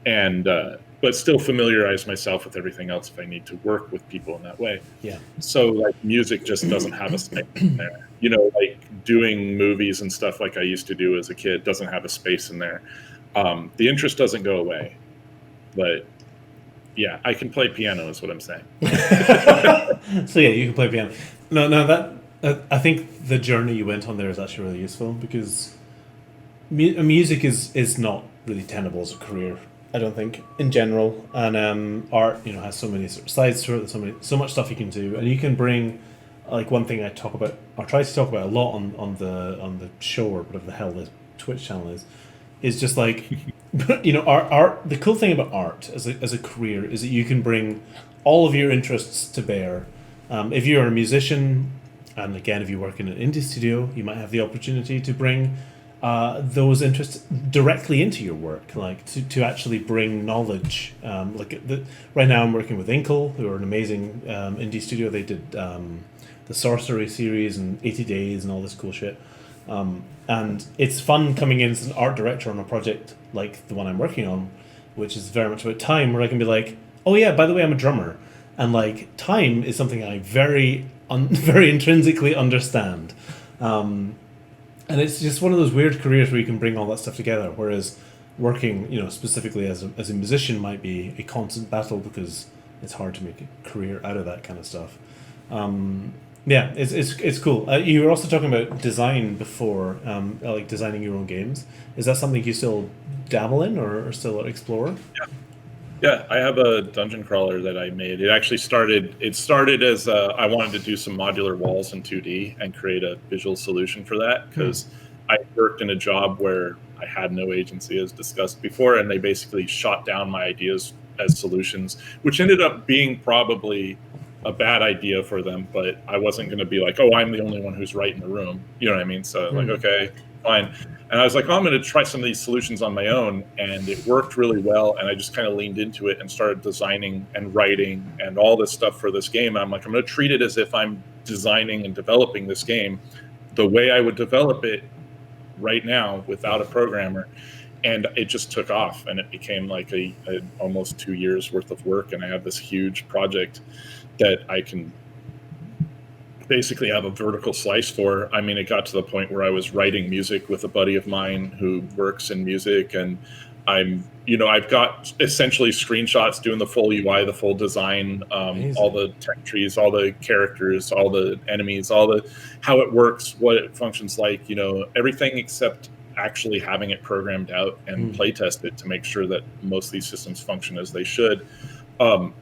And, but still familiarize myself with everything else if I need to work with people in that way. Yeah. So like music just doesn't have a space in there. Like doing movies and stuff like I used to do as a kid doesn't have a space in there. The interest doesn't go away. But yeah, I can play piano is what I'm saying. So yeah, you can play piano. No, that I think the journey you went on there is actually really useful because music is not really tenable as a career, I don't think, in general. And art, has so many sort of sides to it. There's so much stuff you can do, and you can bring like one thing I talk about or try to talk about a lot on the show or whatever the hell the Twitch channel is just like. Art. The cool thing about art as a career is that you can bring all of your interests to bear. If you're a musician, and again, if you work in an indie studio, you might have the opportunity to bring those interests directly into your work, like to actually bring knowledge. Right now, I'm working with Inkle, who are an amazing indie studio. They did the Sorcery series and 80 Days and all this cool shit. And it's fun coming in as an art director on a project like the one I'm working on, which is very much about time, where I can be like, oh yeah, by the way, I'm a drummer. And like time is something I very intrinsically understand. And it's just one of those weird careers where you can bring all that stuff together. Whereas working, specifically as a musician might be a constant battle because it's hard to make a career out of that kind of stuff. Yeah, it's cool. You were also talking about design before, like designing your own games. Is that something you still dabble in or still explore? Yeah, I have a dungeon crawler that I made. It actually started as I wanted to do some modular walls in 2D and create a visual solution for that because I worked in a job where I had no agency, as discussed before, and they basically shot down my ideas as solutions, which ended up being probably a bad idea for them, but I wasn't going to be like, oh, I'm the only one who's right in the room. You know what I mean? So like, okay, fine. And I was like, oh, I'm going to try some of these solutions on my own. And it worked really well. And I just kind of leaned into it and started designing and writing and all this stuff for this game. And I'm like, I'm going to treat it as if I'm designing and developing this game the way I would develop it right now without a programmer. And it just took off, and it became like a almost 2 years worth of work. And I have this huge project that I can basically have a vertical slice for. I mean, it got to the point where I was writing music with a buddy of mine who works in music, and I've got essentially screenshots doing the full UI, the full design, all the tech trees, all the characters, all the enemies, how it works, what it functions like, everything except actually having it programmed out and play tested to make sure that most of these systems function as they should.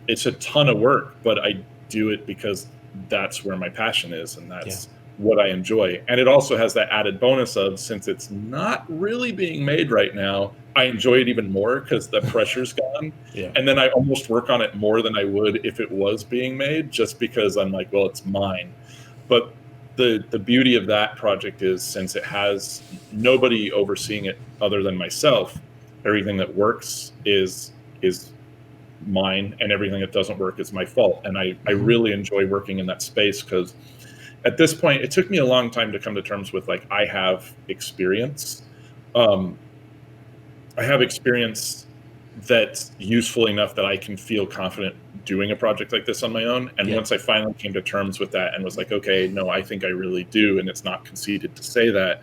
It's a ton of work, but I do it because that's where my passion is, and that's what I enjoy. And it also has that added bonus of, since it's not really being made right now, I enjoy it even more because the pressure's gone. And then I almost work on it more than I would if it was being made, just because I'm like, well, it's mine. But the beauty of that project is, since it has nobody overseeing it other than myself, everything that works is mine, and everything that doesn't work is my fault. And I really enjoy working in that space, because at this point, it took me a long time to come to terms with, like, I have experience. I have experience that's useful enough that I can feel confident doing a project like this on my own. And once I finally came to terms with that and was like, okay, no, I think I really do, and it's not conceited to say that,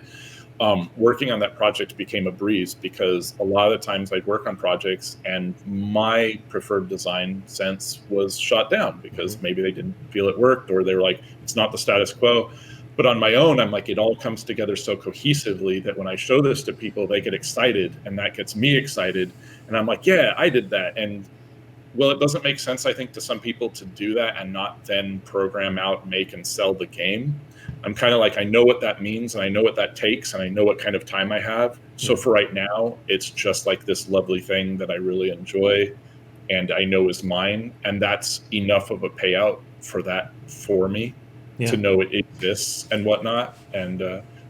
working on that project became a breeze, because a lot of the times I'd work on projects and my preferred design sense was shot down because maybe they didn't feel it worked, or they were like, it's not the status quo. But on my own, I'm like, it all comes together so cohesively that when I show this to people, they get excited, and that gets me excited. And I'm like, yeah, I did that. And well, it doesn't make sense, I think, to some people to do that and not then program out, make, and sell the game. I'm kind of like, I know what that means, and I know what that takes, and I know what kind of time I have. So for right now, it's just like this lovely thing that I really enjoy and I know is mine. And that's enough of a payout for that for me to know it exists and whatnot. And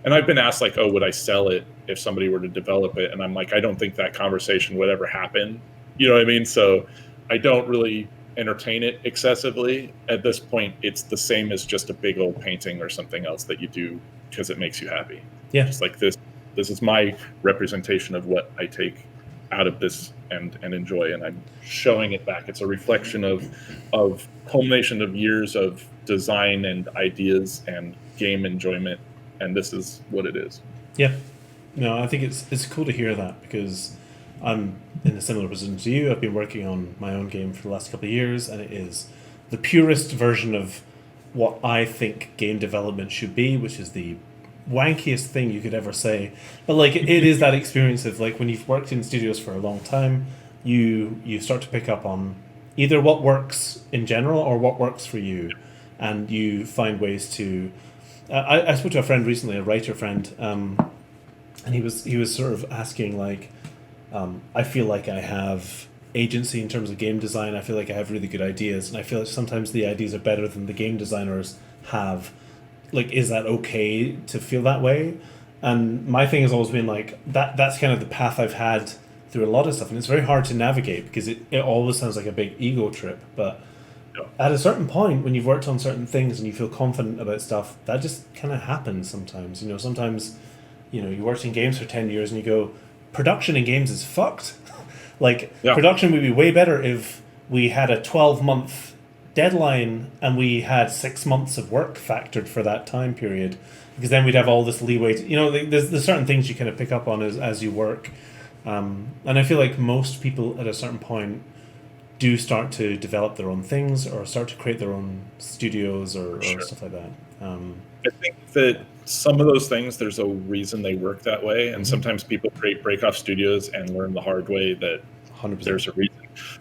I've been asked, like, oh, would I sell it if somebody were to develop it? And I'm like, I don't think that conversation would ever happen. You know what I mean? So I don't really entertain it excessively. At this point, it's the same as just a big old painting or something else that you do because it makes you happy. It's like, this is my representation of what I take out of this and enjoy, and I'm showing it back. It's a reflection of culmination of years of design and ideas and game enjoyment, and this is what it is. No, I think it's cool to hear that, because I'm in a similar position to you. I've been working on my own game for the last couple of years, and it is the purest version of what I think game development should be, which is the wankiest thing you could ever say. But like, it is that experience of, like, when you've worked in studios for a long time, you start to pick up on either what works in general or what works for you, and you find ways to. I spoke to a friend recently, a writer friend, and he was sort of asking, like, I feel like I have agency in terms of game design. I feel like I have really good ideas, and I feel like sometimes the ideas are better than the game designers have. Like, is that okay to feel that way? And my thing has always been like, that's kind of the path I've had through a lot of stuff, and it's very hard to navigate because it always sounds like a big ego trip. But at a certain point, when you've worked on certain things and you feel confident about stuff, that just kind of happens sometimes. Sometimes, you worked in games for 10 years and you go, production in games is fucked. Production would be way better if we had a 12-month deadline and we had 6 months of work factored for that time period, because then we'd have all this leeway to, there's certain things you kind of pick up on as you work, and I feel like most people at a certain point do start to develop their own things or start to create their own studios or stuff like that. I think that some of those things, there's a reason they work that way, and sometimes people break off studios and learn the hard way that 100%. there's a reason.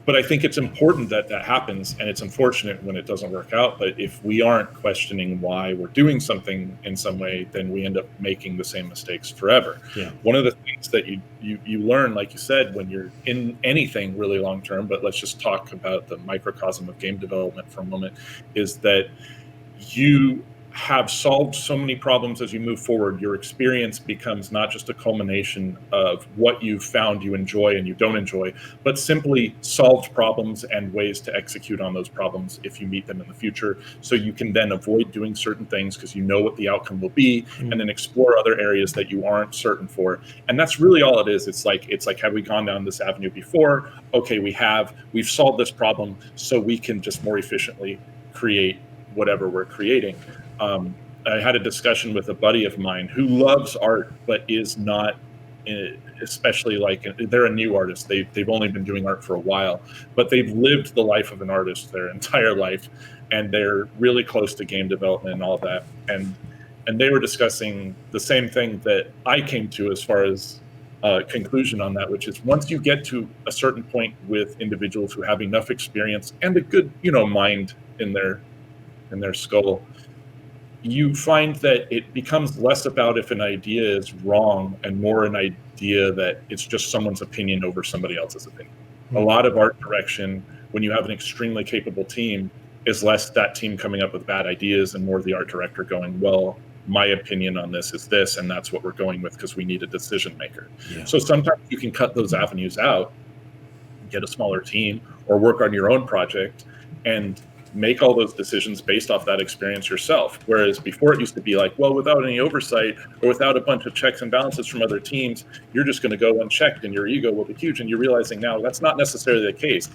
But I think it's important that that happens, and it's unfortunate when it doesn't work out. But if we aren't questioning why we're doing something in some way, then we end up making the same mistakes forever. Yeah. One of the things that you learn, like you said, when you're in anything really long term, but let's just talk about the microcosm of game development for a moment, is that you have solved so many problems as you move forward. Your experience becomes not just a culmination of what you found you enjoy and you don't enjoy, but simply solved problems and ways to execute on those problems if you meet them in the future. So you can then avoid doing certain things because you know what the outcome will be, and then explore other areas that you aren't certain for. And that's really all it is. It's like, have we gone down this avenue before? Okay, we've solved this problem, so we can just more efficiently create whatever we're creating. I had a discussion with a buddy of mine who loves art, but is not, especially like, they're a new artist. They've only been doing art for a while, but they've lived the life of an artist their entire life, and they're really close to game development and all that. And they were discussing the same thing that I came to as far as conclusion on that, which is once you get to a certain point with individuals who have enough experience and a good, mind in their skull, you find that it becomes less about if an idea is wrong and more an idea that it's just someone's opinion over somebody else's opinion. A lot of art direction, when you have an extremely capable team, is less that team coming up with bad ideas and more the art director going, well, my opinion on this is this, and that's what we're going with because we need a decision maker. Yeah. So sometimes you can cut those avenues out, get a smaller team, or work on your own project and make all those decisions based off that experience yourself. Whereas before it used to be like, well, without any oversight or without a bunch of checks and balances from other teams, you're just going to go unchecked and your ego will be huge. And you're realizing now that's not necessarily the case.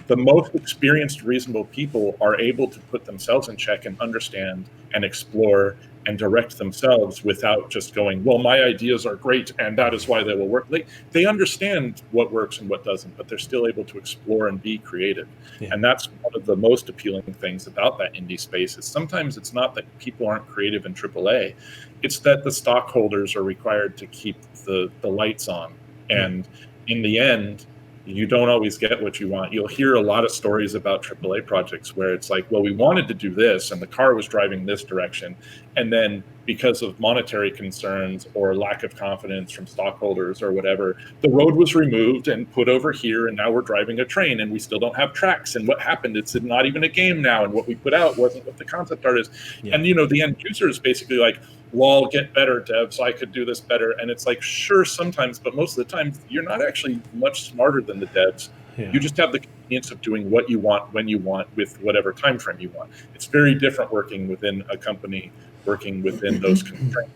The most experienced, reasonable people are able to put themselves in check and understand and explore and direct themselves without just going, well, my ideas are great and that is why they will work. They understand what works and what doesn't, but they're still able to explore and be creative. Yeah. And that's one of the most appealing things about that indie space is sometimes it's not that people aren't creative in AAA, it's that the stockholders are required to keep the lights on. And in the end, you don't always get what you want. You'll hear a lot of stories about AAA projects where it's like, well, we wanted to do this and the car was driving this direction. And then because of monetary concerns or lack of confidence from stockholders or whatever, the road was removed and put over here. And now we're driving a train and we still don't have tracks. And what happened? It's not even a game now. And what we put out wasn't what the concept art is. Yeah. And, the end user is basically like, lol, get better, devs, I could do this better. And it's like, sure, sometimes, but most of the time, you're not actually much smarter than the devs. Yeah. You just have the convenience of doing what you want, when you want, with whatever time frame you want. It's very different working within a company, working within those constraints.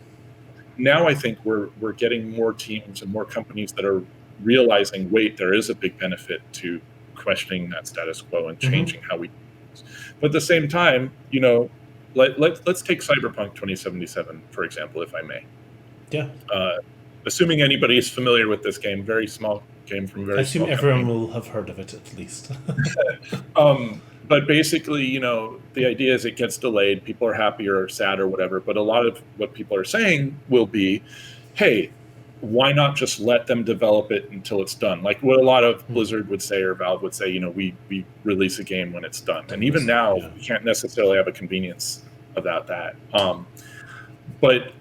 Now I think we're getting more teams and more companies that are realizing, wait, there is a big benefit to questioning that status quo and changing how we do things. But at the same time, let's take Cyberpunk 2077, for example, if I may. Yeah. Assuming anybody is familiar with this game, very small game from very small company. I assume everyone will have heard of it at least. But basically, the idea is it gets delayed. People are happy or sad or whatever. But a lot of what people are saying will be, hey, why not just let them develop it until it's done? Like what a lot of Blizzard would say or Valve would say, we release a game when it's done. And even now, we can't necessarily have a convenience about that. But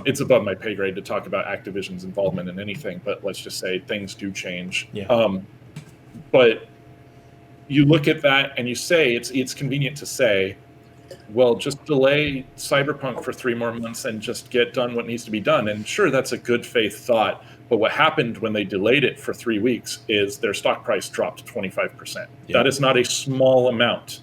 it's above my pay grade to talk about Activision's involvement in anything. But let's just say things do change. Yeah. But you look at that and you say, it's convenient to say, well, just delay Cyberpunk for 3 more months and just get done what needs to be done. And sure, that's a good faith thought. But what happened when they delayed it for 3 weeks is their stock price dropped 25%. Yeah. That is not a small amount.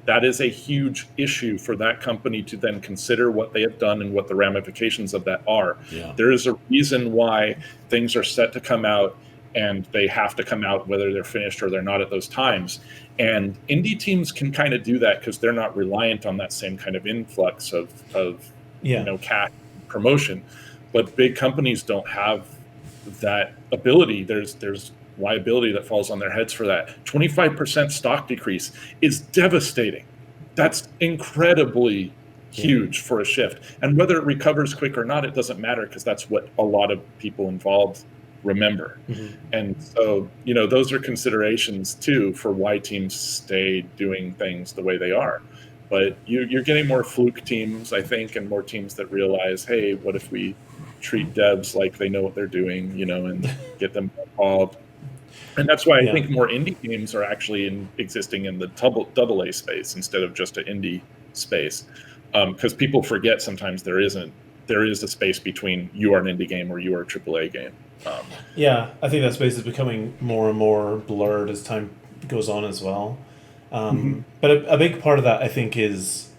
That is a huge issue for that company to then consider what they have done and what the ramifications of that are. Yeah. There is a reason why things are set to come out and they have to come out whether they're finished or they're not at those times. And indie teams can kind of do that because they're not reliant on that same kind of influx of cash promotion. But big companies don't have that ability. There's liability that falls on their heads for that. 25% stock decrease is devastating. That's incredibly huge for a shift. And whether it recovers quick or not, it doesn't matter because that's what a lot of people involved remember. And so, those are considerations too for why teams stay doing things the way they are. But you're getting more fluke teams, I think, and more teams that realize, hey, what if we treat devs like they know what they're doing, and get them involved. And that's why I think more indie games are actually existing in the double A space instead of just an indie space, because people forget sometimes there is a space between you are an indie game or you are a AAA game. I think that space is becoming more and more blurred as time goes on as well. But a big part of that, I think, is,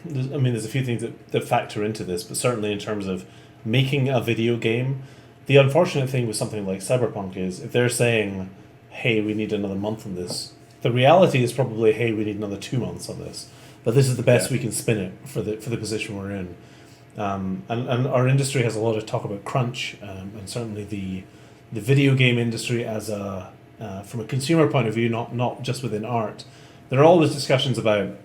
there's a few things that factor into this, but certainly in terms of making a video game, the unfortunate thing with something like Cyberpunk is if they're saying, hey, we need another month on this, the reality is probably, hey, we need another 2 months on this. But this is the best we can spin it for the position we're in. And our industry has a lot of talk about crunch, and certainly the video game industry as from a consumer point of view, not just within art. There are always discussions about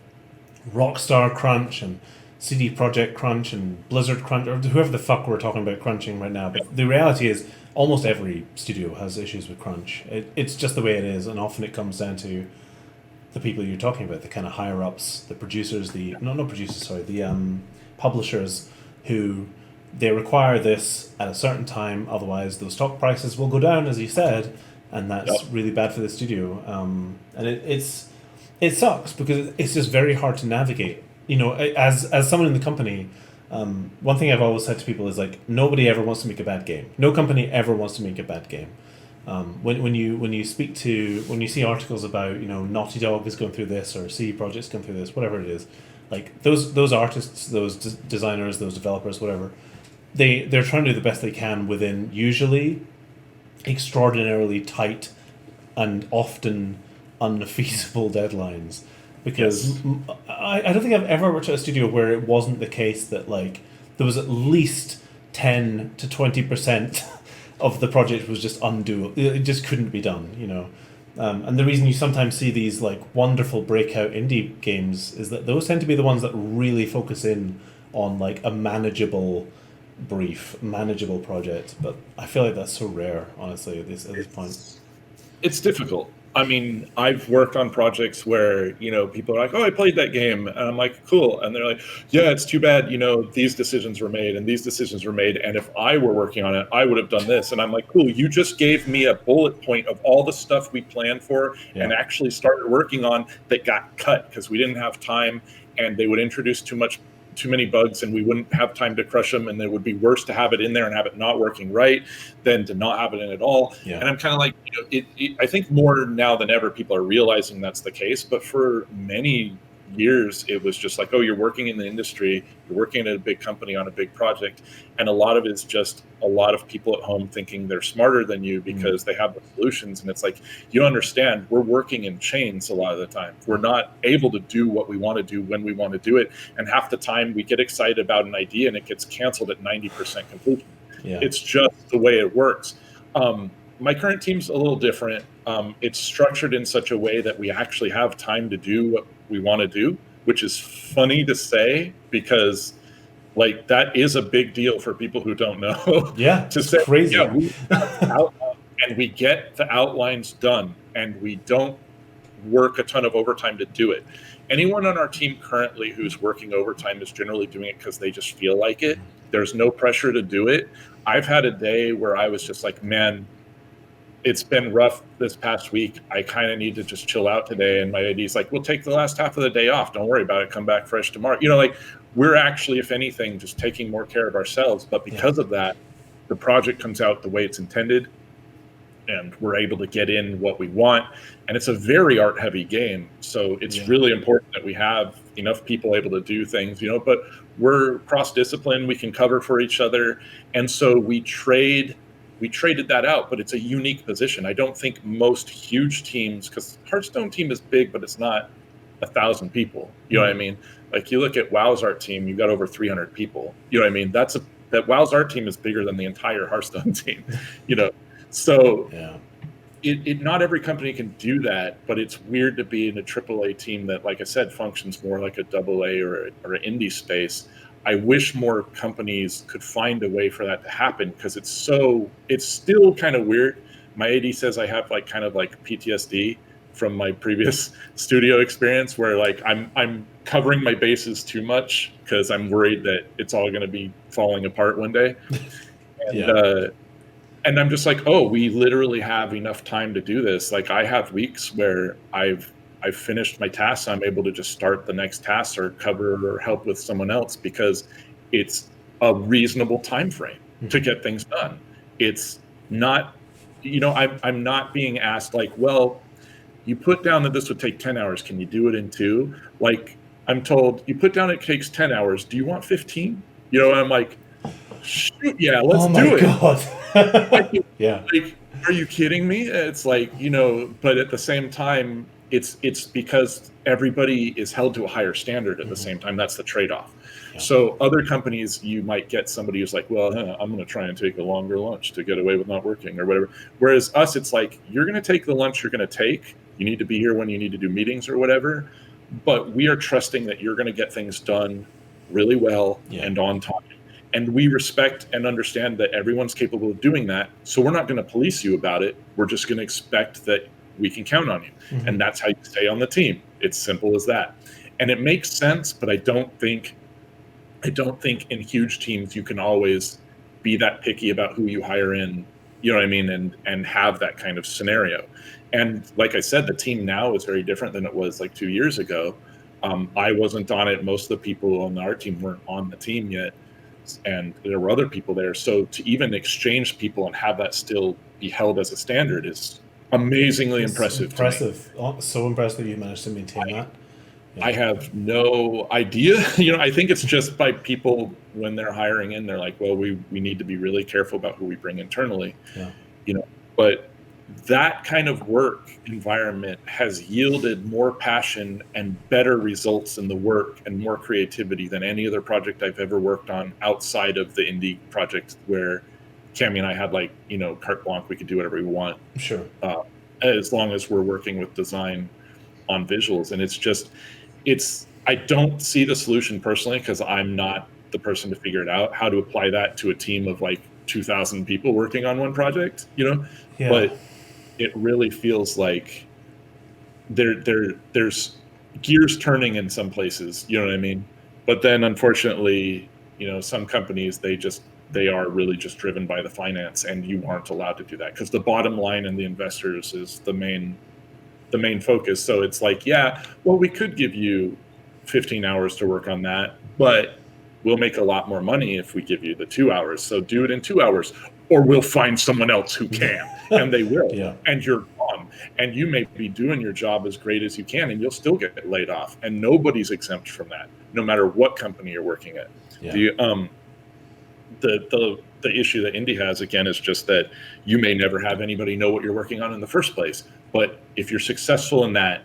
Rockstar crunch and CD Projekt crunch and Blizzard crunch, or whoever the fuck we're talking about crunching right now. But the reality is almost every studio has issues with crunch. It's just the way it is, and often it comes down to the people you're talking about, the kind of higher ups, the producers, the publishers, who they require this at a certain time, otherwise those stock prices will go down, as you said, and that's really bad for the studio. And it sucks because it's just very hard to navigate. As someone in the company, one thing I've always said to people is like, nobody ever wants to make a bad game. No company ever wants to make a bad game. When you see articles about Naughty Dog is going through this or CD Projekt's going through this, whatever it is, like those artists, those designers, those developers, whatever, they're trying to do the best they can within usually extraordinarily tight and often unfeasible deadlines. Because I don't think I've ever worked at a studio where it wasn't the case that like there was at least 10 to 20% of the project was just undoable. It just couldn't be done, And the reason you sometimes see these like wonderful breakout indie games is that those tend to be the ones that really focus in on like a manageable project. But I feel like that's so rare, honestly, at this point. It's difficult. I mean, I've worked on projects where, people are like, oh, I played that game. And I'm like, cool. And they're like, yeah, it's too bad, these decisions were made and these decisions were made. And if I were working on it, I would have done this. And I'm like, cool, you just gave me a bullet point of all the stuff we planned for and actually started working on that got cut because we didn't have time, and they would introduce too many bugs and we wouldn't have time to crush them, and it would be worse to have it in there and have it not working right than to not have it in at all. And I'm kind of like, I think more now than ever people are realizing that's the case, but for many years it was just like, oh, you're working in the industry, you're working at a big company on a big project, and a lot of it's just a lot of people at home thinking they're smarter than you because they have the solutions. And it's like, you don't understand, we're working in chains a lot of the time. We're not able to do what we want to do when we want to do it, and half the time we get excited about an idea and it gets canceled at 90% completion. It's just the way it works. My current team's a little different. It's structured in such a way that we actually have time to do what we want to do, which is funny to say because like that is a big deal for people who don't know. To say crazy. We have and we get the outlines done, and we don't work a ton of overtime to do it. Anyone on our team currently who's working overtime is generally doing it because they just feel like it. There's no pressure to do it. I've had a day where I was just like, man, it's been rough this past week. I kind of need to just chill out today. And my AD's like, we'll take the last half of the day off. Don't worry about it. Come back fresh tomorrow. Like we're actually, if anything, just taking more care of ourselves. But because of that, the project comes out the way it's intended, and we're able to get in what we want. And it's a very art heavy game. So it's really important that we have enough people able to do things, but we're cross discipline. We can cover for each other. And so we traded that out, but it's a unique position. I don't think most huge teams, because Hearthstone team is big, but it's not 1,000 people. You know what I mean? Like you look at WoW's art team, you got over 300 people. You know what I mean? That WoW's art team is bigger than the entire Hearthstone team. So it not every company can do that, but it's weird to be in a AAA team that, like I said, functions more like a AA or an indie space. I wish more companies could find a way for that to happen, because it's still kind of weird. My AD says I have like kind of like PTSD from my previous studio experience, where like I'm covering my bases too much because I'm worried that it's all going to be falling apart one day. And and I'm just like, oh, we literally have enough time to do this. Like, I have weeks where I've finished my tasks. I'm able to just start the next task or cover or help with someone else, because it's a reasonable time frame to get things done. It's not, I'm not being asked like, well, you put down that this would take 10 hours. Can you do it in 2? Like, I'm told, you put down it takes 10 hours. Do you want 15? I'm like, shoot, yeah, let's do it. Oh my God. Yeah. Like, are you kidding me? It's like, but at the same time, it's because everybody is held to a higher standard at the same time. That's the trade-off. Yeah. So other companies, you might get somebody who's like, well, I'm going to try and take a longer lunch to get away with not working or whatever. Whereas us, it's like, you're going to take the lunch you're going to take. You need to be here when you need to do meetings or whatever. But we are trusting that you're going to get things done really well and on time. And we respect and understand that everyone's capable of doing that. So we're not going to police you about it. We're just going to expect that we can count on you. And that's how you stay on the team. It's simple as that. And it makes sense, but I don't think in huge teams you can always be that picky about who you hire in, you know what I mean, and have that kind of scenario. And like I said, the team now is very different than it was like 2 years ago. I wasn't on it. Most of the people on our team weren't on the team yet. And there were other people there. So to even exchange people and have that still be held as a standard is amazingly impressive. So impressive you managed to maintain that. Yeah. I have no idea. I think it's just by people when they're hiring in, they're like, well, we need to be really careful about who we bring internally. But that kind of work environment has yielded more passion and better results in the work and more creativity than any other project I've ever worked on outside of the indie project, where Cammy and I had like, carte blanche, we could do whatever we want. Sure. As long as we're working with design on visuals. And I don't see the solution personally, because I'm not the person to figure it out, how to apply that to a team of like 2,000 people working on one project, But it really feels like there's gears turning in some places, you know what I mean? But then unfortunately, some companies, they are really just driven by the finance, and you aren't allowed to do that, because the bottom line and the investors is the main focus. So it's like, yeah, well, we could give you 15 hours to work on that, but we'll make a lot more money if we give you the 2 hours. So do it in 2 hours, or we'll find someone else who can, and they will. And you're gone. And you may be doing your job as great as you can, and you'll still get laid off. And nobody's exempt from that, no matter what company you're working at. The issue that indie has, again, is just that you may never have anybody know what you're working on in the first place. But if you're successful in that,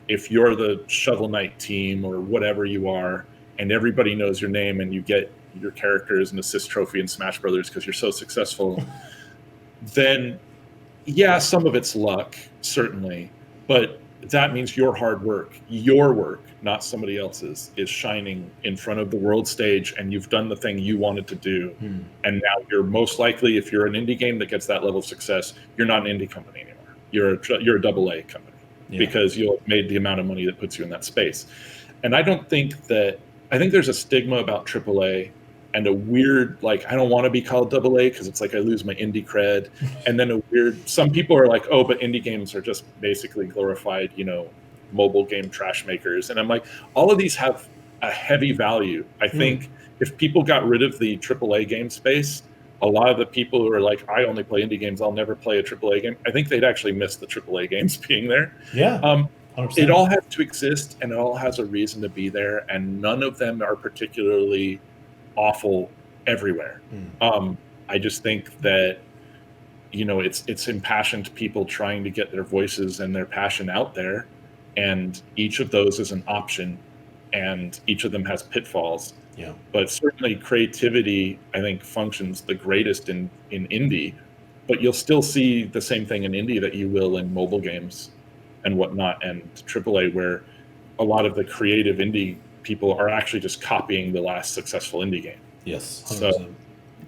if you're the Shovel Knight team or whatever you are, and everybody knows your name, and you get your character as an assist trophy in Smash Brothers because you're so successful, then yeah, some of it's luck, certainly, but that means your hard work, not somebody else's, is shining in front of the world stage, and you've done the thing you wanted to do. And now you're most likely, if you're an indie game that gets that level of success, you're not an indie company anymore. You're a AA company, because you'll have made the amount of money that puts you in that space. And I think there's a stigma about AAA, and a weird, like, I don't want to be called AA because it's like I lose my indie cred. And then some people are like, oh, but indie games are just basically glorified, mobile game trash makers. And I'm like, all of these have a heavy value. I think if people got rid of the AAA game space, a lot of the people who are like, I only play indie games, I'll never play a AAA game, I think they'd actually miss the AAA games being there. Yeah. 100%. It all has to exist, and it all has a reason to be there, and none of them are particularly awful everywhere. I just think that it's impassioned people trying to get their voices and their passion out there, and each of those is an option, and each of them has pitfalls. But certainly creativity, I think, functions the greatest in indie, but you'll still see the same thing in indie that you will in mobile games and whatnot, and AAA, where a lot of the creative indie people are actually just copying the last successful indie game. Yes, 100%. So,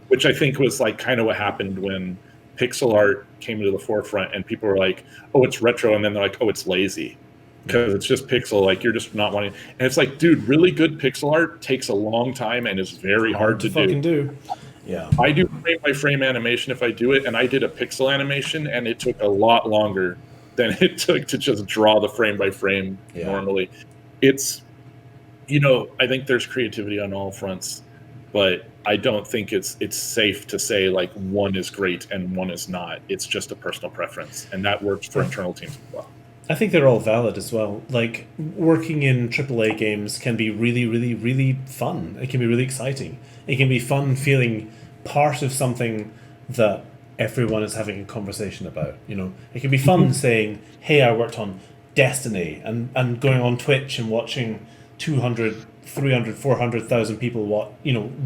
which I think was like kind of what happened when pixel art came to the forefront, and people were like, "Oh, it's retro," and then they're like, "Oh, it's lazy," because it's just pixel. Like you're just not wanting. And it's like, dude, really good pixel art takes a long time and is very hard to fucking do. Yeah, I do frame by frame animation if I do it, and I did a pixel animation, and it took a lot longer than it took to just draw the frame by frame normally. It's, I think there's creativity on all fronts, but I don't think it's safe to say like one is great and one is not. It's just a personal preference, and that works for internal teams as well. I think they're all valid as well. Like, working in AAA games can be really, really, really fun. It can be really exciting. It can be fun feeling part of something that everyone is having a conversation about. It can be fun saying, "Hey, I worked on Destiny," and going on Twitch and watching 200, 300, 400,000 people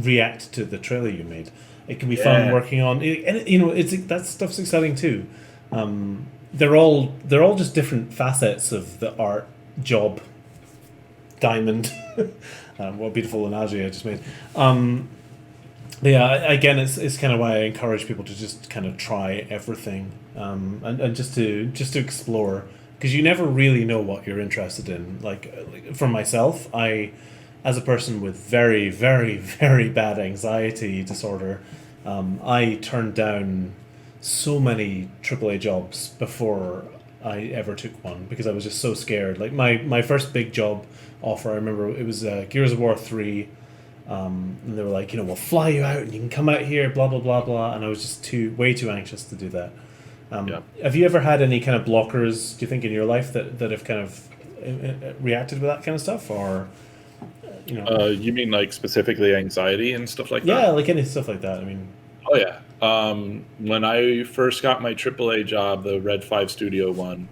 react to the trailer you made. It can be fun working on, and that stuff's exciting too. They're all just different facets of the art job diamond. What a beautiful analogy I just made. Again, it's kind of why I encourage people to just kind of try everything, and just to explore, because you never really know what you're interested in. Like for myself, as a person with very, very, very bad anxiety disorder, I turned down so many AAA jobs before I ever took one, because I was just so scared. Like my first big job offer, I remember it was Gears of War 3, and they were like, we'll fly you out and you can come out here, blah blah blah blah, and I was just way too anxious to do that. Have you ever had any kind of blockers, do you think, in your life that have kind of reacted with that kind of stuff, or you mean like specifically anxiety and stuff like that? Yeah, like any stuff like that. I mean, oh yeah. When I first got my AAA job, the Red 5 Studio one,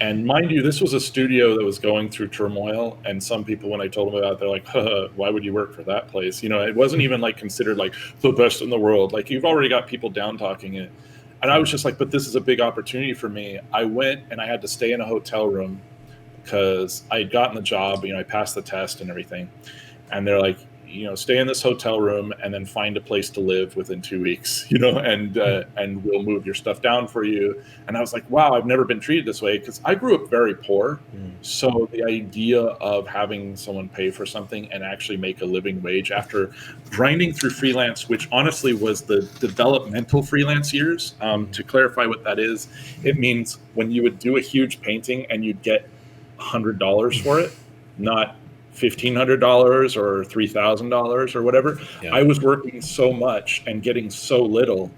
and mind you, this was a studio that was going through turmoil, and some people, when I told them about it, they're like, why would you work for that place? It wasn't even like considered like the best in the world. Like, you've already got people down talking it. And I was just like, but this is a big opportunity for me. I went and I had to stay in a hotel room because I had gotten the job, I passed the test and everything. And they're like, stay in this hotel room and then find a place to live within 2 weeks, and we'll move your stuff down for you. And I was like, wow, I've never been treated this way, because I grew up very poor. So the idea of having someone pay for something and actually make a living wage after grinding through freelance, which honestly was the developmental freelance years. To clarify what that is, it means when you would do a huge painting and you'd get $100 for it, not $1,500 or $3,000 or whatever. I was working so much and getting so little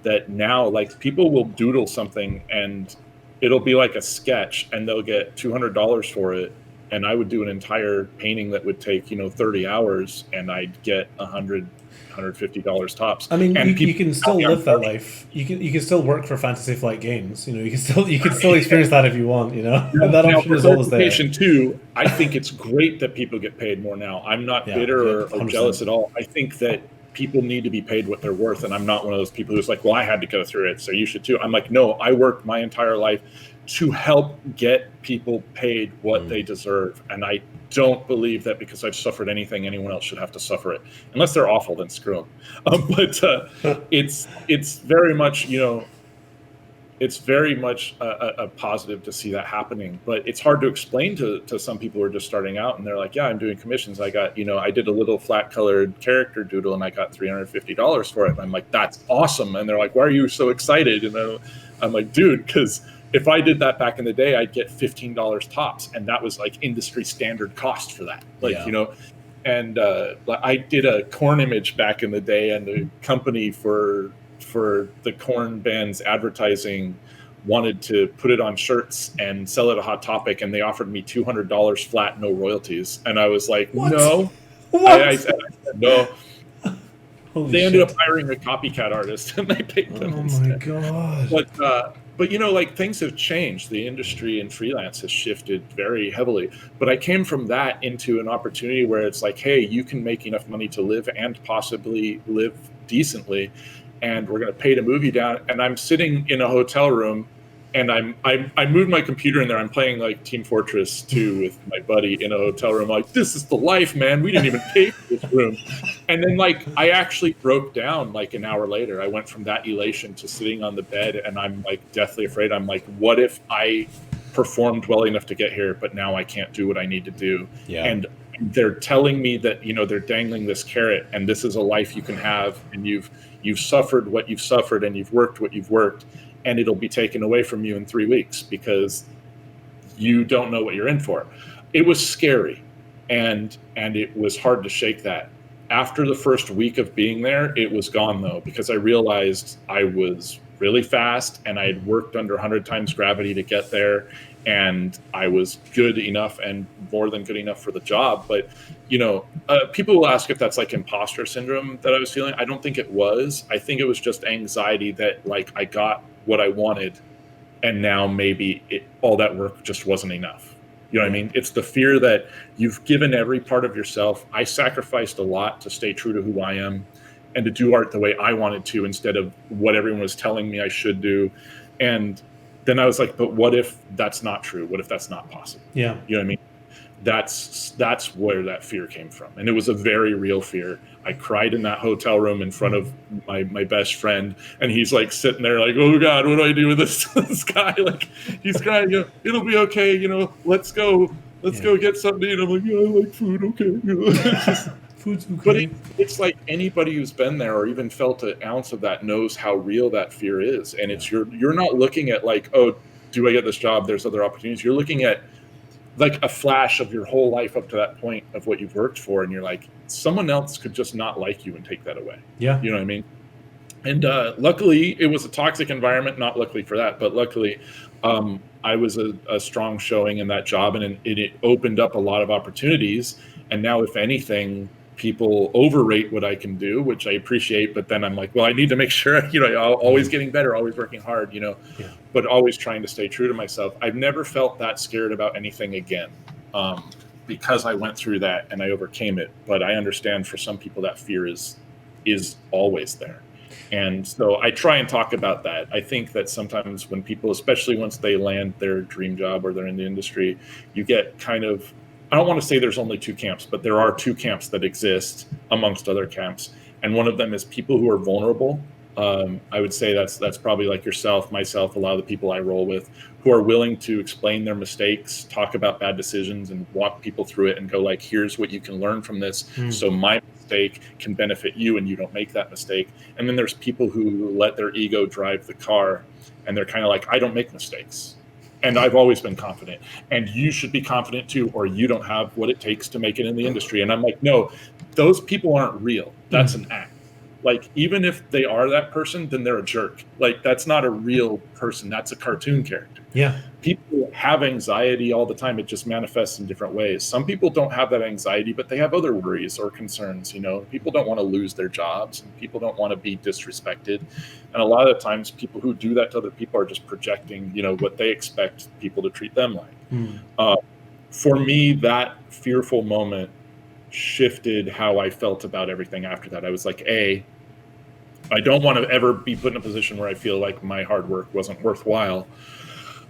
that now, like, people will doodle something and it'll be like a sketch and they'll get $200 for it, and I would do an entire painting that would take 30 hours and I'd get $150 tops. I mean, and you can still live that life. You can still work for Fantasy Flight Games. You can still experience that if you want. And that option is always there. Too, I think it's great that people get paid more now. I'm not bitter or jealous at all. I think that people need to be paid what they're worth, and I'm not one of those people who's like, well, I had to go through it, so you should too. I'm like, no, I worked my entire life to help get people paid what they deserve, and I don't believe that because I've suffered anything, anyone else should have to suffer it. Unless they're awful, then screw them. But it's very much, it's very much a positive to see that happening. But it's hard to explain to some people who are just starting out, and they're like, yeah, I'm doing commissions. I got, I did a little flat colored character doodle and I got $350 for it. And I'm like, that's awesome. And they're like, why are you so excited? And I'm like, dude, because if I did that back in the day, I'd get $15 tops, and that was like industry standard cost for that. And I did a corn image back in the day, and the company for the corn band's advertising wanted to put it on shirts and sell it at Hot Topic, and they offered me $200 flat, no royalties. And I was like, what? No. What? I said no. They ended up hiring a copycat artist, and they paid them instead. Oh my god. But like, things have changed. The industry and freelance has shifted very heavily. But I came from that into an opportunity where it's like, hey, you can make enough money to live and possibly live decently, and we're going to pay to move you down. And I'm sitting in a hotel room and I moved my computer in there. I'm playing like Team Fortress 2 with my buddy in a hotel room. Like, this is the life, man. We didn't even pay for this room. And then like I actually broke down like an hour later. I went from that elation to sitting on the bed, and I'm like deathly afraid. I'm like, what if I performed well enough to get here, but now I can't do what I need to do? Yeah. And they're telling me that, you know, they're dangling this carrot, and this is a life you can have, and you've suffered what you've suffered, and you've worked what you've worked, and it'll be taken away from you in 3 weeks because you don't know what you're in for. It was scary, and it was hard to shake that. After the first week of being there, it was gone though, because I realized I was really fast, and I had worked under 100 times gravity to get there, and I was good enough and more than good enough for the job. But, you know, people will ask if that's like imposter syndrome that I was feeling. I don't think it was. I think it was just anxiety that like I got what I wanted, and now maybe all that work just wasn't enough. You know what I mean? It's the fear that you've given every part of yourself. I sacrificed a lot to stay true to who I am and to do art the way I wanted to instead of what everyone was telling me I should do. And then I was like, but what if that's not true? What if that's not possible? Yeah. You know what I mean? That's where that fear came from. And it was a very real fear. I cried in that hotel room in front of my best friend, and he's like sitting there like, oh God, what do I do with this guy? Like, he's crying, you know, it'll be okay, you know, let's go get something to eat. I'm like, yeah, I like food, okay. Food's okay. But it's like anybody who's been there or even felt an ounce of that knows how real that fear is. And it's you're not looking at like, oh, do I get this job? There's other opportunities. You're looking at like a flash of your whole life up to that point of what you've worked for, and you're like, someone else could just not like you and take that away. Yeah. You know what I mean? And luckily, it was a toxic environment. Not luckily for that, but luckily, I was a strong showing in that job, and it opened up a lot of opportunities. And now, if anything, people overrate what I can do, which I appreciate. But then I'm like, well, I need to make sure, you know, always getting better, always working hard, you know, but always trying to stay true to myself. I've never felt that scared about anything again, because I went through that and I overcame it. But I understand for some people that fear is always there. And so I try and talk about that. I think that sometimes when people, especially once they land their dream job or they're in the industry, you get kind of, I don't want to say there's only two camps, but there are two camps that exist amongst other camps. And one of them is people who are vulnerable. I would say that's probably like yourself, myself, a lot of the people I roll with, who are willing to explain their mistakes, talk about bad decisions, and walk people through it and go like, here's what you can learn from this. So my mistake can benefit you and you don't make that mistake. And then there's people who let their ego drive the car, and they're kind of like, I don't make mistakes. And I've always been confident, and you should be confident too, or you don't have what it takes to make it in the industry. And I'm like, no, those people aren't real. That's an act. Like, even if they are that person, then they're a jerk. Like, that's not a real person. That's a cartoon character. Yeah. People have anxiety all the time. It just manifests in different ways. Some people don't have that anxiety, but they have other worries or concerns. You know, people don't want to lose their jobs, and people don't want to be disrespected. And a lot of the times people who do that to other people are just projecting, you know, what they expect people to treat them like. For me, that fearful moment shifted how I felt about everything after that. I was like, I don't want to ever be put in a position where I feel like my hard work wasn't worthwhile.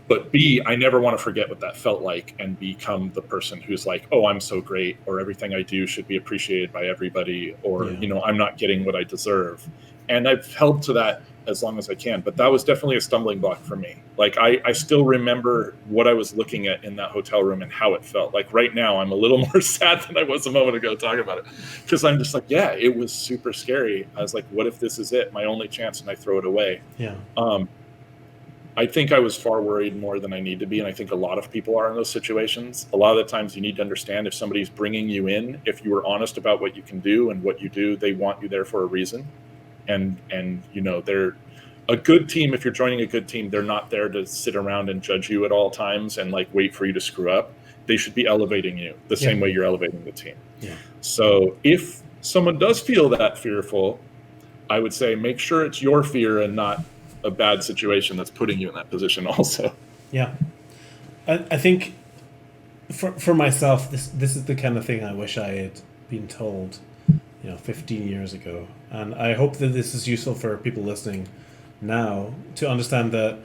But B, I never want to forget what that felt like and become the person who's like, oh, I'm so great, or everything I do should be appreciated by everybody, or, you know, I'm not getting what I deserve. And I've held to that as long as I can. But that was definitely a stumbling block for me. Like, I still remember what I was looking at in that hotel room and how it felt. Like, right now, I'm a little more sad than I was a moment ago talking about it. Because I'm just like, yeah, it was super scary. I was like, what if this is it? My only chance, and I throw it away. Yeah. I think I was far worried more than I need to be. And I think a lot of people are in those situations. A lot of the times you need to understand if somebody's bringing you in, if you were honest about what you can do and what you do, they want you there for a reason. And you know, they're a good team. If you're joining a good team, they're not there to sit around and judge you at all times and like wait for you to screw up. They should be elevating you the same way you're elevating the team. Yeah. So if someone does feel that fearful, I would say make sure it's your fear and not a bad situation that's putting you in that position also. Yeah. I think for myself, this is the kind of thing I wish I had been told, 15 years ago. And I hope that this is useful for people listening now to understand that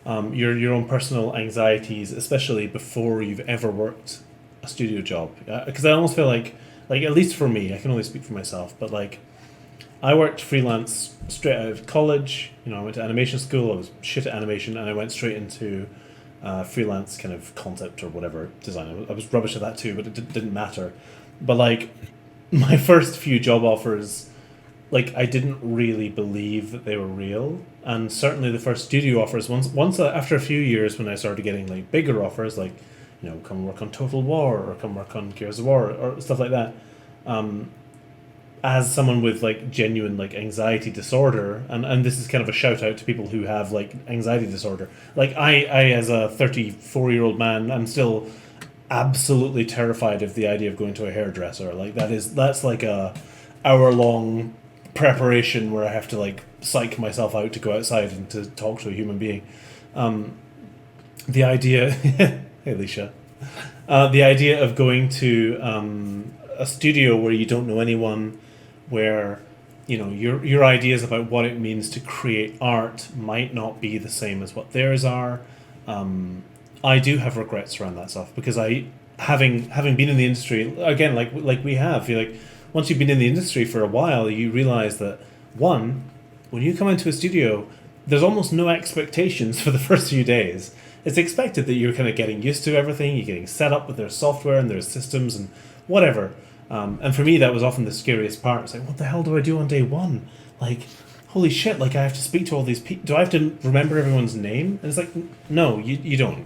your own personal anxieties, especially before you've ever worked a studio job. Because I almost feel like at least for me, I can only speak for myself, but like I worked freelance straight out of college. You know, I went to animation school. I was shit at animation, and I went straight into freelance kind of concept or whatever design. I was rubbish at that too, but it didn't matter. But like my first few job offers, like I didn't really believe that they were real, and certainly the first studio offers. Once after a few years, when I started getting like bigger offers, like you know, come work on Total War or come work on Gears of War or stuff like that. As someone with like genuine like anxiety disorder, and this is kind of a shout out to people who have like anxiety disorder. Like I as a 34-year-old man, I'm still absolutely terrified of the idea of going to a hairdresser. Like that's like a hour-long preparation where I have to like psych myself out to go outside and to talk to a human being. The idea, hey Alicia, the idea of going to a studio where you don't know anyone, where you know your ideas about what it means to create art might not be the same as what theirs are. I do have regrets around that stuff because I, having been in the industry again, like we have, you're like once you've been in the industry for a while, you realize that one, when you come into a studio, there's almost no expectations for the first few days. It's expected that you're kind of getting used to everything, you're getting set up with their software and their systems and whatever. And for me, that was often the scariest part. It's like, what the hell do I do on day one? Like, holy shit, like I have to speak to all these people. Do I have to remember everyone's name? And it's like, no, you don't.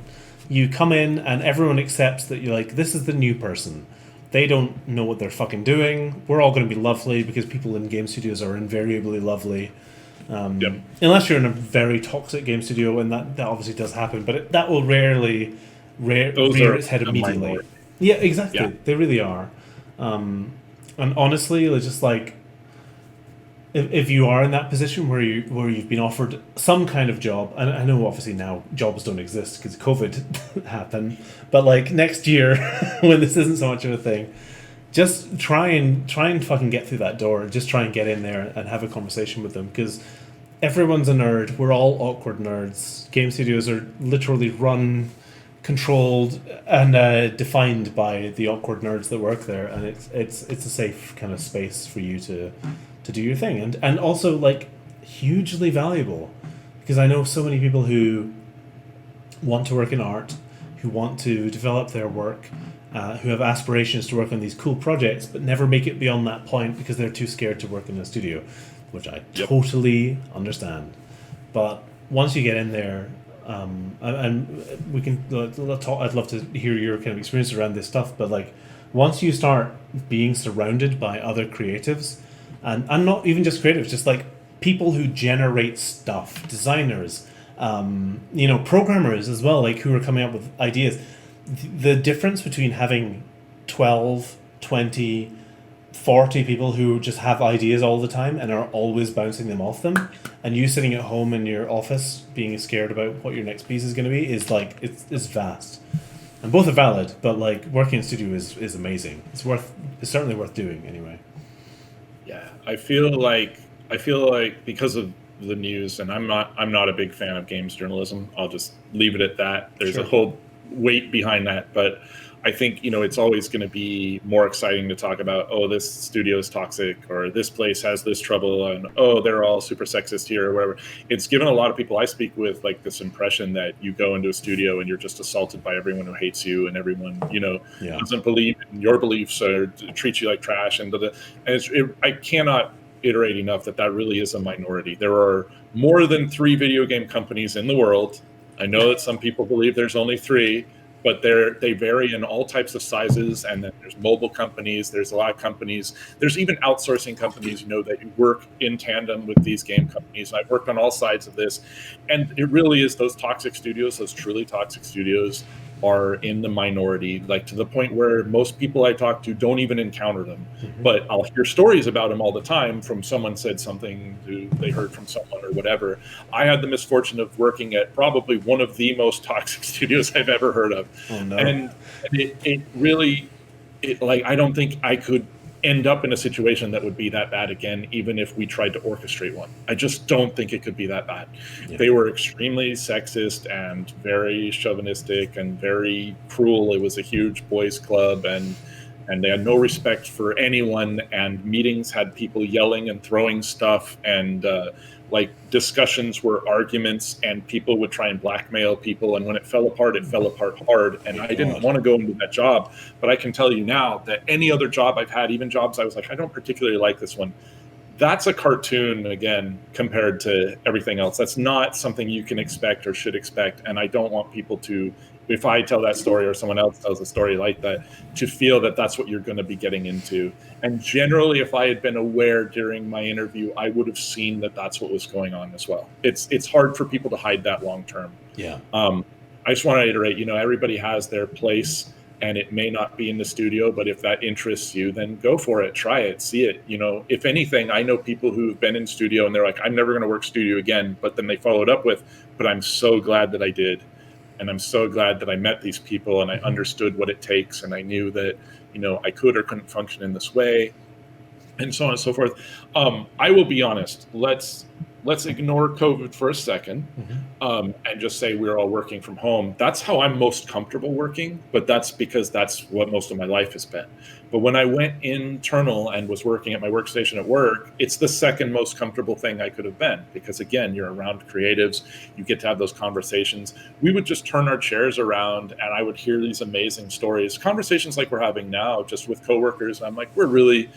You come in and everyone accepts that you're like, this is the new person. They don't know what they're fucking doing. We're all going to be lovely because people in game studios are invariably lovely. Unless you're in a very toxic game studio, and that obviously does happen, but that will rarely rear its head immediately. Minority. Yeah, exactly. Yeah. They really are. And honestly, it's just like if you are in that position where you've been offered some kind of job, and I know obviously now jobs don't exist because COVID happened, but like next year when this isn't so much of a thing, just try and fucking get through that door. Just try and get in there and have a conversation with them, because everyone's a nerd. We're all awkward nerds. Game studios are literally run, controlled, and defined by the awkward nerds that work there, and it's a safe kind of space for you to do your thing, and also like hugely valuable, because I know so many people who want to work in art, who want to develop their work, who have aspirations to work on these cool projects, but never make it beyond that point because they're too scared to work in a studio, which I totally understand. But once you get in there, and we can talk, I'd love to hear your kind of experience around this stuff, but like once you start being surrounded by other creatives, and not even just creatives, just like people who generate stuff, designers, programmers as well, like who are coming up with ideas. The difference between having 12, 20, 40 people who just have ideas all the time and are always bouncing them off them, and you sitting at home in your office being scared about what your next piece is going to be, is like it's vast. And both are valid, but like working in studio is amazing. It's certainly worth doing anyway. Yeah, I feel like because of the news, and I'm not a big fan of games journalism. I'll just leave it at that. There's a whole weight behind that, but I think it's always going to be more exciting to talk about, oh, this studio is toxic, or this place has this trouble, and oh, they're all super sexist here, or whatever. It's given a lot of people I speak with like this impression that you go into a studio and you're just assaulted by everyone who hates you, and everyone doesn't believe in your beliefs or treats you like trash, and I cannot iterate enough that really is a minority. There are more than 3 video game companies in the world. I know that some people believe there's only 3, but they vary in all types of sizes. And then there's mobile companies. There's a lot of companies. There's even outsourcing companies, that work in tandem with these game companies. I've worked on all sides of this, and it really is those toxic studios, those truly toxic studios, are in the minority, like to the point where most people I talk to don't even encounter them. Mm-hmm. But I'll hear stories about them all the time from someone said something they heard from someone or whatever. I had the misfortune of working at probably one of the most toxic studios I've ever heard of. Oh, no. And it really, I don't think I could end up in a situation that would be that bad again, even if we tried to orchestrate one. I just don't think it could be that bad. Yeah. They were extremely sexist and very chauvinistic and very cruel. It was a huge boys' club, and they had no respect for anyone, and meetings had people yelling and throwing stuff, and like discussions were arguments, and people would try and blackmail people, and when it fell apart hard, and I didn't want to go into that job. But I can tell you now that any other job I've had, even jobs I was like, I don't particularly like this one, that's a cartoon again compared to everything else. That's not something you can expect or should expect, and I don't want people to, if I tell that story or someone else tells a story like that, to feel that that's what you're going to be getting into. And generally, if I had been aware during my interview, I would have seen that that's what was going on as well. It's hard for people to hide that long term. Yeah. I just want to iterate, everybody has their place, and it may not be in the studio, but if that interests you, then go for it, try it, see it. If anything, I know people who've been in studio and they're like, I'm never going to work studio again. But then they followed up with, but I'm so glad that I did. And I'm so glad that I met these people and I understood what it takes. And I knew that, I could or couldn't function in this way, and so on and so forth. I will be honest. Let's ignore COVID for a second, and just say we're all working from home. That's how I'm most comfortable working, but that's because that's what most of my life has been. But when I went internal and was working at my workstation at work, it's the second most comfortable thing I could have been, because again, you're around creatives, you get to have those conversations. We would just turn our chairs around and I would hear these amazing stories, conversations like we're having now, just with coworkers. I'm like, we're really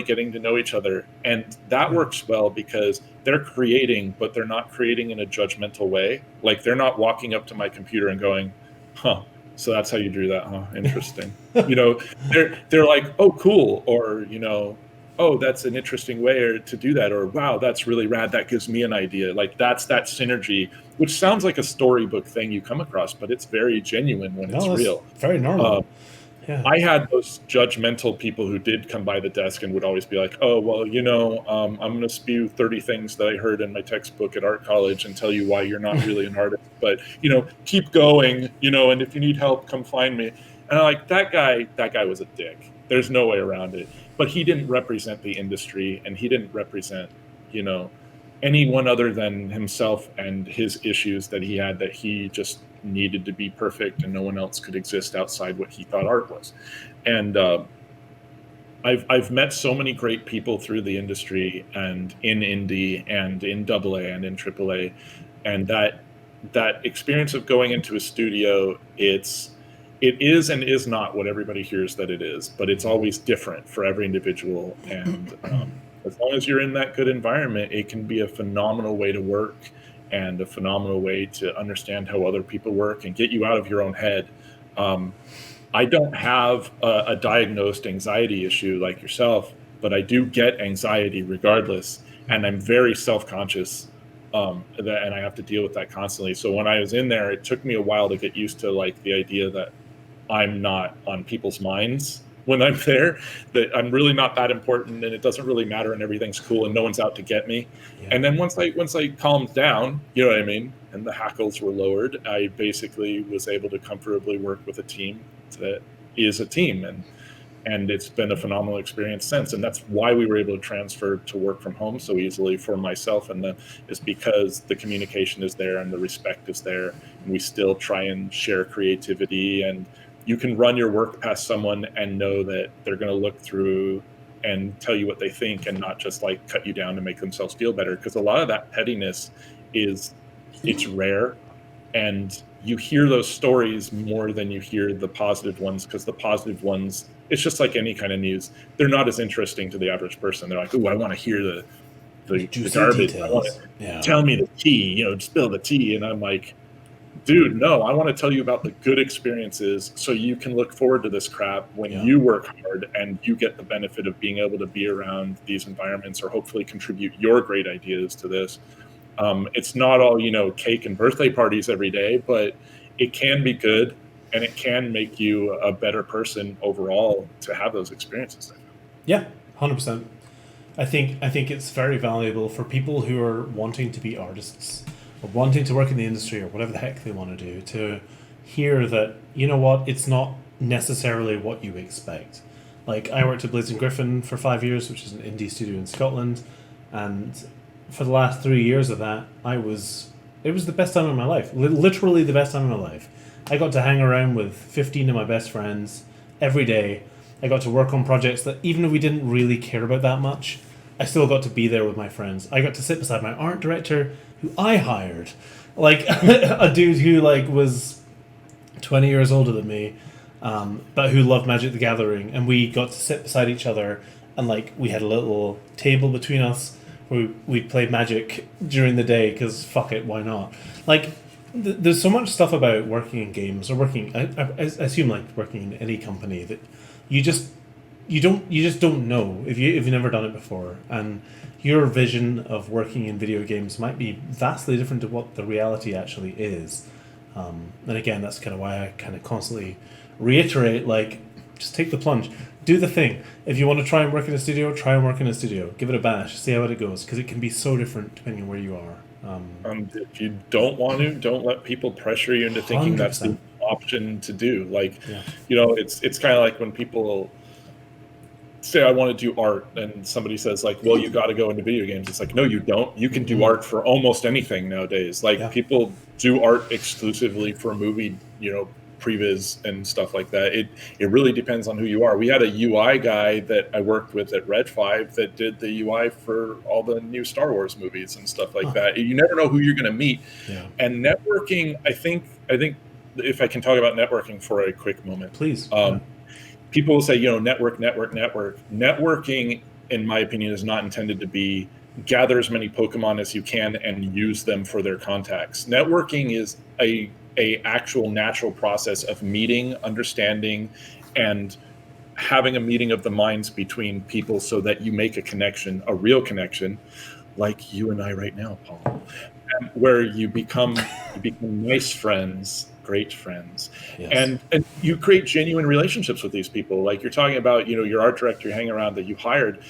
getting to know each other. And that works well because they're creating, but they're not creating in a judgmental way. Like they're not walking up to my computer and going, huh, so that's how you drew that, huh? Interesting. They're like, oh, cool. Or, oh, that's an interesting way to do that. Or, wow, that's really rad. That gives me an idea. Like that's that synergy, which sounds like a storybook thing you come across, but it's very genuine when it's real. Very normal. Yeah. I had those judgmental people who did come by the desk and would always be like, oh, well, I'm going to spew 30 things that I heard in my textbook at art college and tell you why you're not really an artist. But, keep going, and if you need help, come find me. And I'm like, that guy was a dick. There's no way around it. But he didn't represent the industry, and he didn't represent, anyone other than himself and his issues that he had, that he just needed to be perfect and no one else could exist outside what he thought art was. And I've met so many great people through the industry and in indie and in AA and in AAA, and that experience of going into a studio, it is and is not what everybody hears that it is, but it's always different for every individual. And as long as you're in that good environment, it can be a phenomenal way to work and a phenomenal way to understand how other people work and get you out of your own head. I don't have a diagnosed anxiety issue like yourself, but I do get anxiety regardless, and I'm very self-conscious, and I have to deal with that constantly. So when I was in there, it took me a while to get used to like the idea that I'm not on people's minds when I'm there, that I'm really not that important and it doesn't really matter and everything's cool and no one's out to get me. Yeah. And then once I calmed down, you know what I mean, and the hackles were lowered, I basically was able to comfortably work with a team that is a team, and it's been a phenomenal experience since. And that's why we were able to transfer to work from home so easily for myself and is because the communication is there and the respect is there, and we still try and share creativity, and you can run your work past someone and know that they're going to look through and tell you what they think and not just like cut you down to make themselves feel better. Because a lot of that pettiness it's rare, and you hear those stories more than you hear the positive ones, because the positive ones, it's just like any kind of news. They're not as interesting to the average person. They're like, oh, I want to hear the garbage. I want to tell me the tea, spill the tea. And I'm like, dude, no, I want to tell you about the good experiences so you can look forward to this crap when you work hard and you get the benefit of being able to be around these environments or hopefully contribute your great ideas to this. It's not all, cake and birthday parties every day, but it can be good, and it can make you a better person overall to have those experiences. Yeah, 100%. I think it's very valuable for people who are wanting to be artists or wanting to work in the industry or whatever the heck they want to do, to hear that, it's not necessarily what you expect. Like, I worked at Blazing Griffin for 5 years, which is an indie studio in Scotland, and for the last 3 years of that, it was the best time of my life. Literally the best time of my life. I got to hang around with 15 of my best friends every day. I got to work on projects that, even if we didn't really care about that much, I still got to be there with my friends. I got to sit beside my art director, who I hired. Like, a dude who, like, was 20 years older than me, but who loved Magic the Gathering. And we got to sit beside each other, and, like, we had a little table between us where we'd play Magic during the day, because fuck it, why not? Like, there's so much stuff about working in games, or working, I assume, like, working in any company, that you just don't know if you've never done it before, and your vision of working in video games might be vastly different to what the reality actually is. And again, that's kind of why I kind of constantly reiterate, like, just take the plunge, do the thing. If you want to try and work in a studio, try and work in a studio. Give it a bash, see how it goes, because it can be so different depending on where you are. If you don't want to, don't let people pressure you into thinking 100%. that's the option to do. Like, Yeah. you know, it's kind of like when people say, I want to do art, and somebody says, like, well, you got to go into video games. It's like, no, you don't. You can do art for almost anything nowadays. Like, people do art exclusively for movie, you know, previs and stuff like that. It really depends on who you are. We had a UI guy that I worked with at Red 5 that did the UI for all the new Star Wars movies and stuff like that. You never know who you're going to meet. Yeah. And networking, I think if I can talk about networking for a quick moment, please. People will say, you know, network. Networking, in my opinion, is not intended to be gather as many Pokemon as you can and use them for their contacts. Networking is a actual natural process of meeting, understanding, and having a meeting of the minds between people so that you make a connection, a real connection, like you and I right now, Paul, where you become nice friends, great friends. Yes. And you create genuine relationships with these people. Like you're talking about, you know, your art director you hang around that you hired.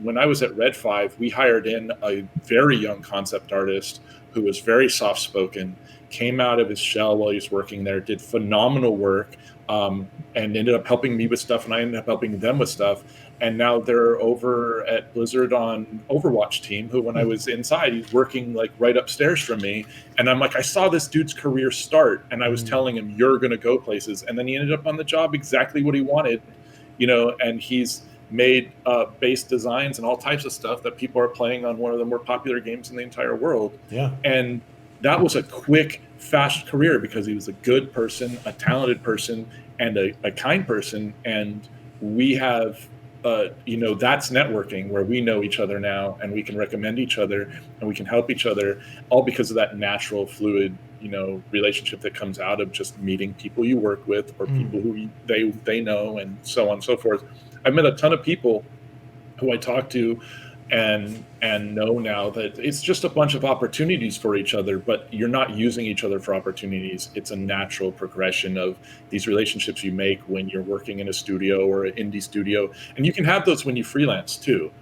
When I was at Red 5, we hired in a very young concept artist who was very soft-spoken, came out of his shell while he was working there, did phenomenal work, and ended up helping me with stuff, and I ended up helping them with stuff. And now they're over at Blizzard on Overwatch team, who when I was inside, he's working like right upstairs from me. And I'm like, I saw this dude's career start, and I was telling him, you're going to go places. And then he ended up on the job exactly what he wanted, you know, and he's made base designs and all types of stuff that people are playing on one of the more popular games in the entire world. Yeah. And that was a quick, fast career because he was a good person, a talented person, and a kind person. And we have, you know, that's networking, where we know each other now and we can recommend each other and we can help each other, all because of that natural, fluid, you know, relationship that comes out of just meeting people you work with or people who they know, and so on and so forth. I've met a ton of people who I talk to and know now that it's just a bunch of opportunities for each other, but you're not using each other for opportunities. It's a natural progression of these relationships you make when you're working in a studio or an indie studio. And you can have those when you freelance too.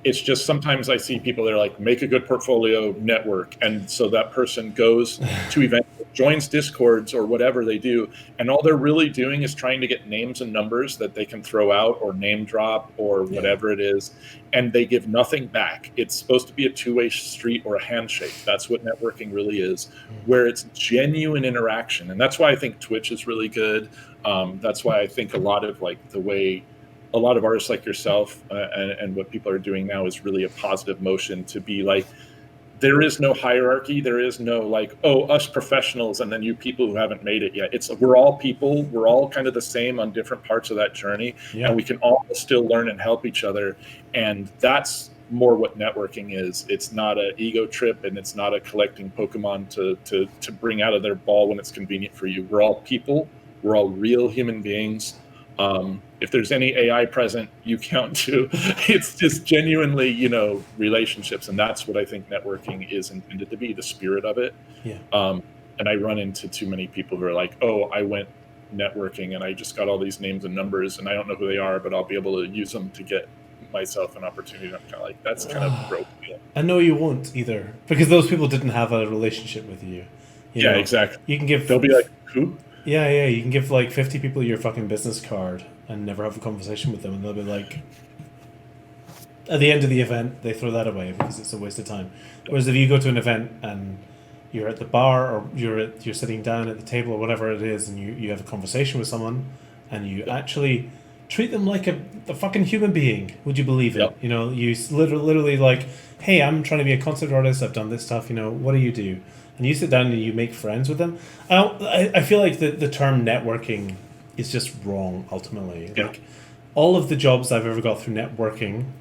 It's just sometimes I see people that are like, make a good portfolio, network. And so that person goes to events, joins Discords or whatever they do. And all they're really doing is trying to get names and numbers that they can throw out or name drop or whatever it is. And they give nothing back. It's supposed to be a two-way street or a handshake. That's what networking really is, where it's genuine interaction. And that's why I think Twitch is really good. That's why I think a lot of like the way a lot of artists like yourself and what people are doing now is really a positive motion to be like, there is no hierarchy. There is no like, oh, us professionals and then you people who haven't made it yet. It's we're all people. We're all kind of the same on different parts of that journey. And we can all still learn and help each other. And that's more what networking is. It's not an ego trip, and it's not a collecting Pokemon to bring out of their ball when it's convenient for you. We're all people. We're all real human beings. If there's any AI present, you count too. It's just genuinely, you know, relationships. And that's what I think networking is intended to be, the spirit of it. Yeah. And I run into too many people who are like, oh, I went networking and I just got all these names and numbers and I don't know who they are, but I'll be able to use them to get myself an opportunity. And I'm kind of like, that's kind of broke. I know you won't either, because those people didn't have a relationship with you. You know, exactly. You can give. They'll be like, who? Yeah, you can give like 50 people your fucking business card and never have a conversation with them, and they'll be like, at the end of the event, they throw that away because it's a waste of time. Whereas if you go to an event and you're at the bar or you're sitting down at the table or whatever it is, and you have a conversation with someone, and you actually treat them like a fucking human being, would you believe it? Yep. You know, you literally like, hey, I'm trying to be a concept artist. I've done this stuff. You know, what do you do? And you sit down and you make friends with them. I feel like the term networking is just wrong ultimately. Yeah. Like all of the jobs I've ever got through networking,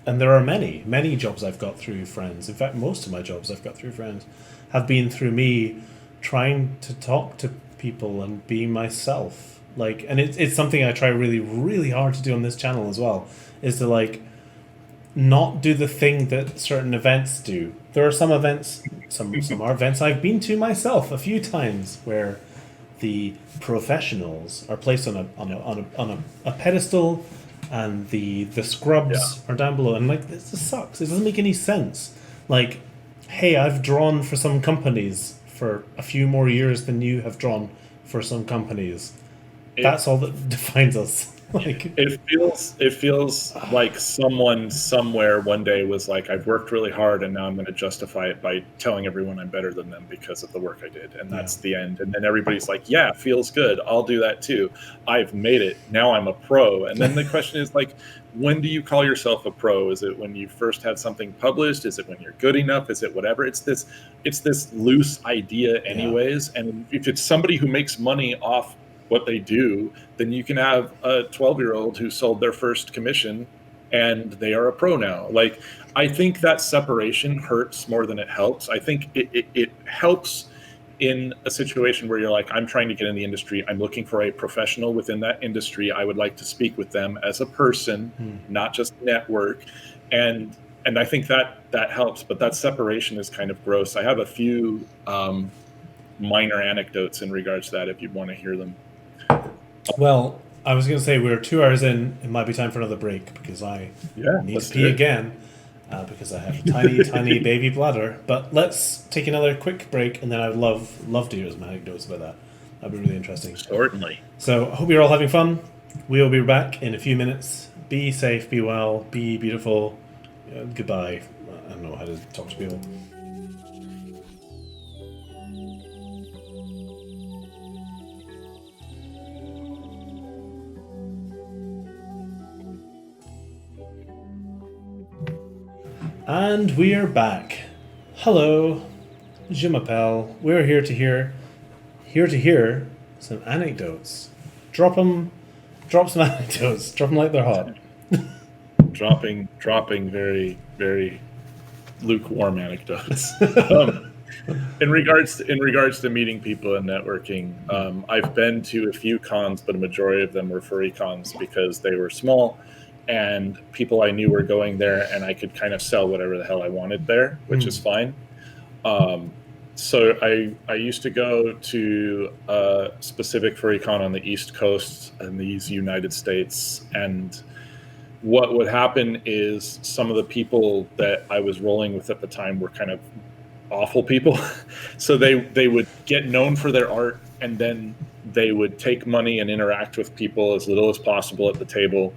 and there are many jobs I've got through friends. In fact, most of my jobs I've got through friends have been through me trying to talk to people and be myself. Like, and it's something I try really, really hard to do on this channel as well, is to like not do the thing that certain events do. There are some events, some are events I've been to myself a few times where the professionals are placed on a pedestal, and the scrubs are down below, and like this just sucks. It doesn't make any sense. Like, hey, I've drawn for some companies for a few more years than you have drawn for some companies. That's all that defines us. Like, it feels like someone somewhere one day was like, I've worked really hard and now I'm going to justify it by telling everyone I'm better than them because of the work I did, and that's the end. And then everybody's like, yeah, feels good, I'll do that too, I've made it, now I'm a pro. And then the question is like, when do you call yourself a pro? Is it when you first had something published? Is it when you're good enough? Is it whatever? It's this loose idea anyways. And if it's somebody who makes money off what they do, then you can have a 12-year-old who sold their first commission and they are a pro now. Like, I think that separation hurts more than it helps. I think it helps in a situation where you're like, I'm trying to get in the industry, I'm looking for a professional within that industry, I would like to speak with them as a person, not just network. And I think that helps, but that separation is kind of gross. I have a few minor anecdotes in regards to that if you want to hear them. well, I was going to say we're 2 hours in. It might be time for another break because I need to pee again because I have a tiny baby bladder. But let's take another quick break, and then I'd love to hear some anecdotes about that. That'd be really interesting. Certainly. So I hope you're all having fun. We'll be back in a few minutes. Be safe, be well, be beautiful. Goodbye. I don't know how to talk to people. And we are back. Hello, je m'appelle. We're here to hear some anecdotes. Drop some anecdotes. Drop them like they're hot. dropping very, very lukewarm anecdotes. In regards to meeting people and networking, I've been to a few cons, but a majority of them were furry cons because they were small and people I knew were going there, and I could kind of sell whatever the hell I wanted there, which is fine. So I used to go to a specific furry con on the East Coast in these United States, and what would happen is some of the people that I was rolling with at the time were kind of awful people. So they would get known for their art, and then they would take money and interact with people as little as possible at the table,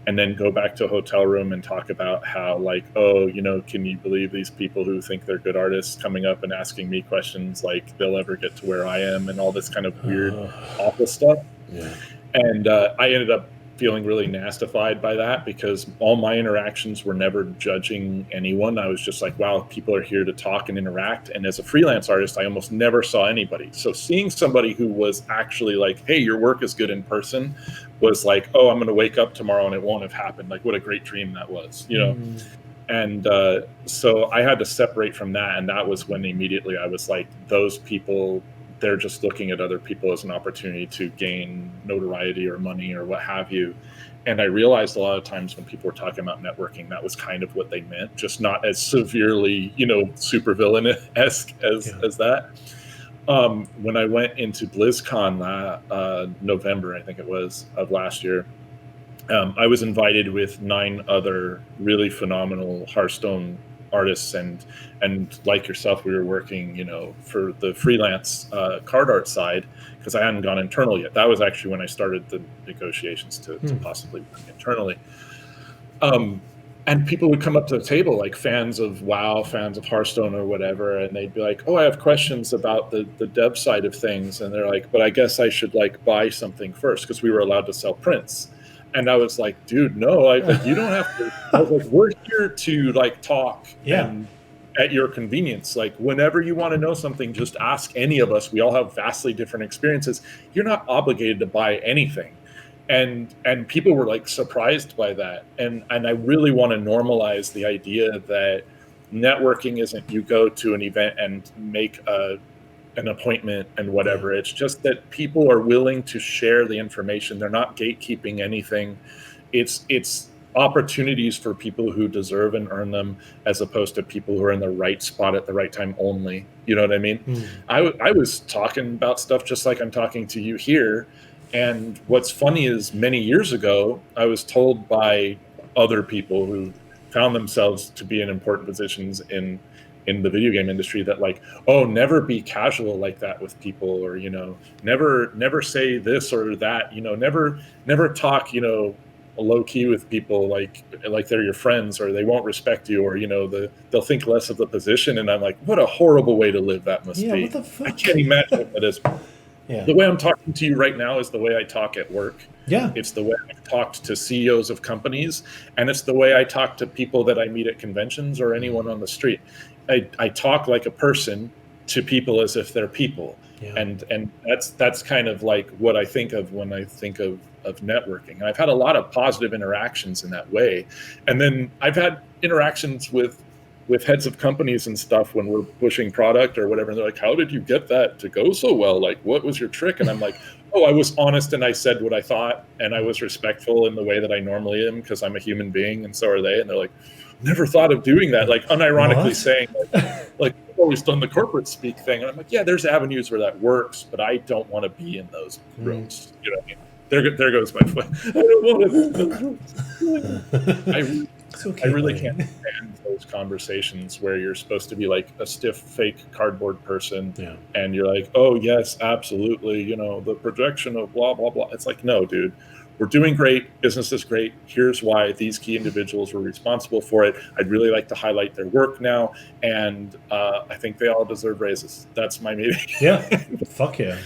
and then go back to a hotel room and talk about how, like, oh, you know, can you believe these people who think they're good artists coming up and asking me questions like they'll ever get to where I am, and all this kind of weird, awful stuff. Yeah. And I ended up feeling really nastified by that because all my interactions were never judging anyone. I was just like, wow, people are here to talk and interact. And as a freelance artist, I almost never saw anybody. So seeing somebody who was actually like, hey, your work is good in person, was like, oh, I'm going to wake up tomorrow and it won't have happened. Like, what a great dream that was, you know? And so I had to separate from that. And that was when immediately I was like, those people, they're just looking at other people as an opportunity to gain notoriety or money or what have you. And I realized a lot of times when people were talking about networking, that was kind of what they meant, just not as severely, you know, super villain-esque as that. When I went into BlizzCon November, I think it was, of last year, I was invited with 9 other really phenomenal Hearthstone artists, and like yourself, we were working, for the freelance card art side, because I hadn't gone internal yet. That was actually when I started the negotiations to possibly work internally. And people would come up to the table, like fans of WoW, fans of Hearthstone or whatever, and they'd be like, "Oh, I have questions about the dev side of things." And they're like, "But I guess I should like buy something first," because we were allowed to sell prints. And I was like, "Dude, no, like you don't have to." I was like, "We're here to like talk and at your convenience. Like whenever you want to know something, just ask any of us. We all have vastly different experiences. You're not obligated to buy anything." And people were like surprised by that. And I really want to normalize the idea that networking isn't you go to an event and make an appointment and whatever. It's just that people are willing to share the information. They're not gatekeeping anything. It's opportunities for people who deserve and earn them, as opposed to people who are in the right spot at the right time only. You know what I mean? I was talking about stuff just like I'm talking to you here. And what's funny is many years ago, I was told by other people who found themselves to be in important positions in the video game industry that like, "Oh, never be casual like that with people," or, never say this or that, never talk, low key with people like they're your friends, or they won't respect you, or, they'll think less of the position. And I'm like, what a horrible way to live that must be. What the fuck? I can't imagine what that is. Yeah. The way I'm talking to you right now is the way I talk at work. Yeah. It's the way I've talked to CEOs of companies, and it's the way I talk to people that I meet at conventions or anyone on the street. I talk like a person to people as if they're people. Yeah. And that's kind of like what I think of when I think of networking. And I've had a lot of positive interactions in that way. And then I've had interactions with heads of companies and stuff when we're pushing product or whatever. And they're like, "How did you get that to go so well? Like, what was your trick?" And I'm like, "Oh, I was honest and I said what I thought, and I was respectful in the way that I normally am, because I'm a human being and so are they." And they're like, "Never thought of doing that." Like unironically saying like I've always done the corporate speak thing. And I'm like, yeah, there's avenues where that works, but I don't want to be in those rooms. You know what I mean? There goes my foot. I don't want to be in those rooms. I really can't stand those conversations where you're supposed to be like a stiff, fake cardboard person, and you're like, "Oh yes, absolutely, the projection of blah blah blah." It's like, no, dude, we're doing great. Business is great. Here's why these key individuals were responsible for it. I'd really like to highlight their work now, and I think they all deserve raises. That's my meeting. Yeah, fuck yeah.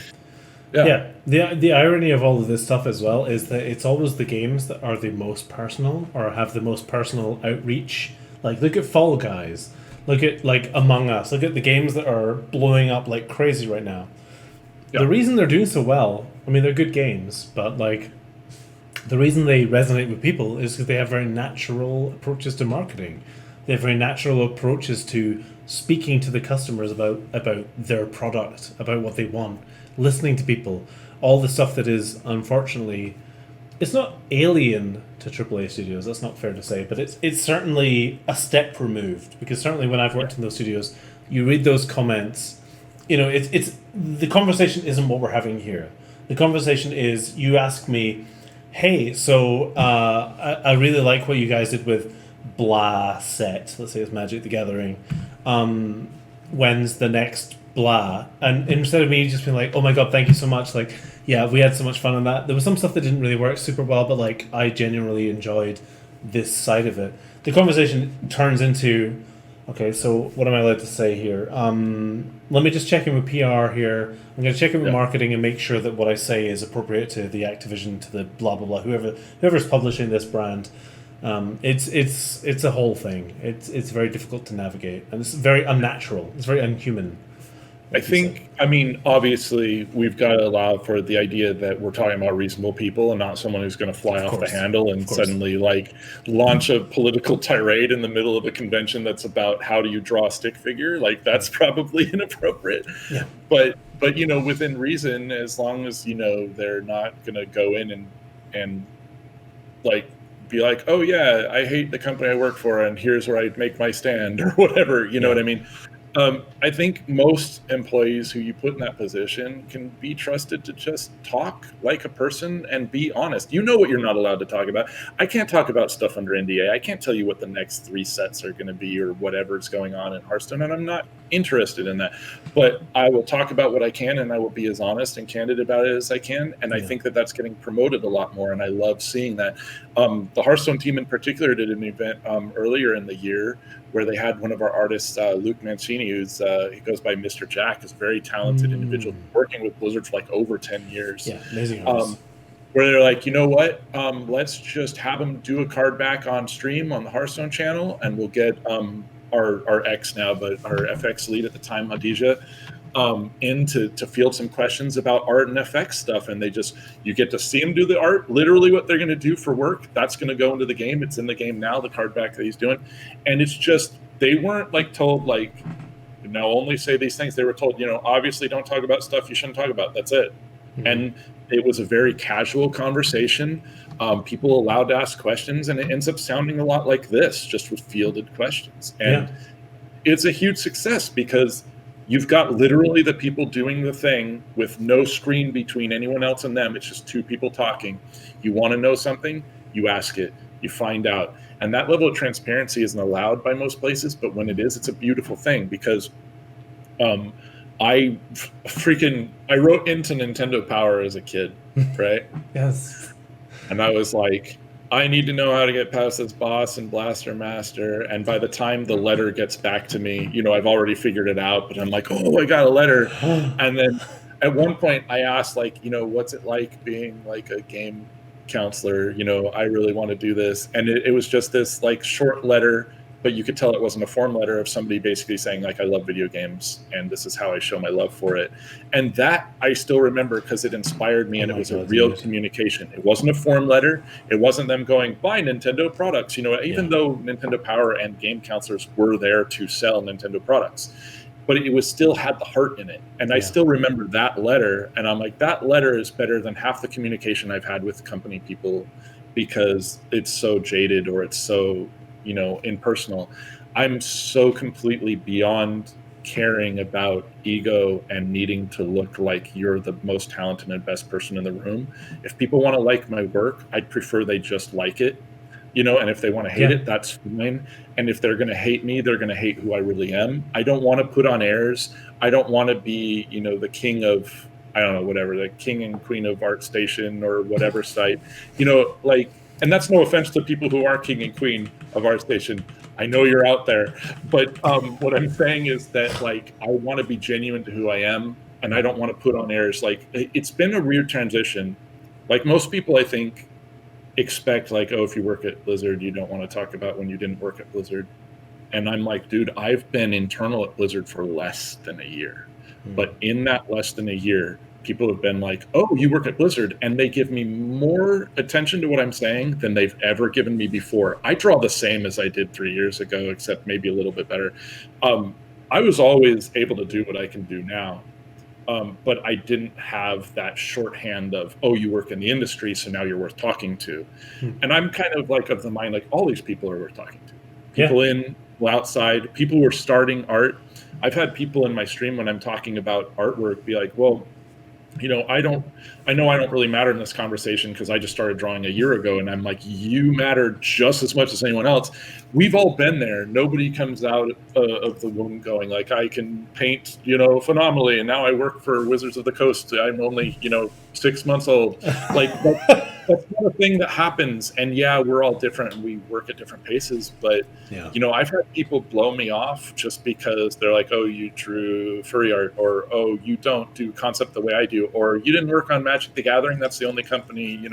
Yeah. The irony of all of this stuff as well is that it's always the games that are the most personal or have the most personal outreach. Like, look at Fall Guys. Look at, like, Among Us. Look at the games that are blowing up like crazy right now. Yeah. The reason they're doing so well, I mean, they're good games, but, like, the reason they resonate with people is because they have very natural approaches to marketing. They have very natural approaches to speaking to the customers about their product, about what they want, listening to people, all the stuff that is, unfortunately, it's not alien to AAA studios, that's not fair to say, but it's certainly a step removed, because certainly when I've worked in those studios, you read those comments, it's the conversation isn't what we're having here. The conversation is, you ask me, "Hey, so I really like what you guys did with blah set," let's say it's Magic the Gathering, when's the next blah? And instead of me just being like, "Oh my god, thank you so much, like, yeah, we had so much fun on that. There was some stuff that didn't really work super well, but like I genuinely enjoyed this side of it." The conversation turns into, okay, so what am I allowed to say here? Let me just check in with PR here. I'm going to check in with marketing and make sure that what I say is appropriate to the Activision, to the blah blah blah, whoever's publishing this brand. It's a whole thing. It's very difficult to navigate, and it's very unnatural. It's very unhuman. I mean, obviously, we've got to allow for the idea that we're talking about reasonable people and not someone who's going to fly off the handle and suddenly like launch a political tirade in the middle of a convention that's about how do you draw a stick figure. Like, that's probably inappropriate. Yeah. But within reason, as long as they're not going to go in and like be like, "Oh yeah, I hate the company I work for, and here's where I make my stand," or whatever. You know what I mean? I think most employees who you put in that position can be trusted to just talk like a person and be honest. You know what you're not allowed to talk about. I can't talk about stuff under NDA. I can't tell you what the next 3 sets are going to be or whatever's going on in Hearthstone, and I'm not interested in that. But I will talk about what I can, and I will be as honest and candid about it as I can. And I think that that's getting promoted a lot more, and I love seeing that. The Hearthstone team in particular did an event earlier in the year where they had one of our artists, Luke Mancini, he goes by Mr. Jack, is a very talented individual, working with Blizzard for like over 10 years. Yeah, amazing artist. Where they're like, you know what, let's just have him do a card back on stream on the Hearthstone channel, and we'll get our ex now, but our FX lead at the time, Hadija, in to field some questions about art and FX stuff. And you get to see him do the art, literally what they're going to do for work. That's going to go into the game. It's in the game now, the card back that he's doing. And it's just, they weren't like told like, no, only say these things. They were told, obviously don't talk about stuff you shouldn't talk about. That's it. Mm-hmm. And it was a very casual conversation. People allowed to ask questions, and it ends up sounding a lot like this, just with fielded questions. And it's a huge success because you've got literally the people doing the thing with no screen between anyone else and them. It's just 2 people talking. You want to know something, you ask it, you find out. And that level of transparency isn't allowed by most places, but when it is, it's a beautiful thing because I wrote into Nintendo Power as a kid, right? Yes. And I was like, I need to know how to get past this boss and Blaster Master. And by the time the letter gets back to me, I've already figured it out, but I'm like, oh, I got a letter. And then at one point I asked, like, what's it like being like a game counselor? I really want to do this. And it was just this like short letter, but you could tell it wasn't a form letter of somebody basically saying like, I love video games and this is how I show my love for it. And that I still remember because it inspired me, and it was a real communication. It wasn't a form letter. It wasn't them going, buy Nintendo products. Even though Nintendo Power and game counselors were there to sell Nintendo products, but it was still had the heart in it. And I still remember that letter. And I'm like, that letter is better than half the communication I've had with company people because it's so jaded or it's so, impersonal. I'm so completely beyond caring about ego and needing to look like you're the most talented and best person in the room. If people want to like my work, I'd prefer they just like it, and if they want to hate it, that's fine. And if they're going to hate me, they're going to hate who I really am. I don't want to put on airs. I don't want to be, the king of, I don't know, whatever, the king and queen of ArtStation or whatever site, and that's no offense to people who are king and queen of ArtStation. I know you're out there, but what I'm saying is that like I want to be genuine to who I am, and I don't want to put on airs. Like it's been a weird transition. Like most people, I think, expect like, oh, if you work at Blizzard, you don't want to talk about when you didn't work at Blizzard. And I'm like, dude, I've been internal at Blizzard for less than a year, but in that less than a year, people have been like, oh, you work at Blizzard, and they give me more attention to what I'm saying than they've ever given me before. I draw the same as I did 3 years ago, except maybe a little bit better. I was always able to do what I can do now, but I didn't have that shorthand of, oh, you work in the industry, so now you're worth talking to. And I'm kind of like of the mind, like all these people are worth talking to. People in, outside, people who are starting art. I've had people in my stream when I'm talking about artwork be like, well, I know I don't really matter in this conversation because I just started drawing a year ago. And I'm like, you matter just as much as anyone else. We've all been there. Nobody comes out of the womb going like, I can paint, phenomenally. And now I work for Wizards of the Coast. I'm only, 6 months old. Like that's not a thing that happens. And yeah, we're all different and we work at different paces. But, I've had people blow me off just because they're like, oh, you drew furry art, or, oh, you don't do concept the way I do, or you didn't work on Magic the Gathering. That's the only company,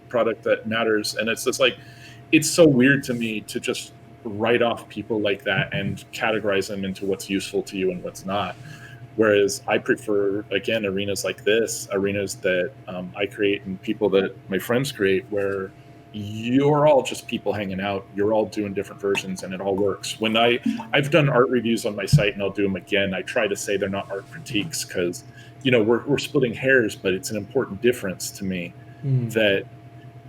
product that matters. And it's just like, it's so weird to me to just write off people like that and categorize them into what's useful to you and what's not. Whereas I prefer, again, arenas like this, arenas that I create and people that my friends create, where you're all just people hanging out. You're all doing different versions and it all works. When I've done art reviews on my site and I'll do them again, I try to say they're not art critiques because, we're splitting hairs, but it's an important difference to me that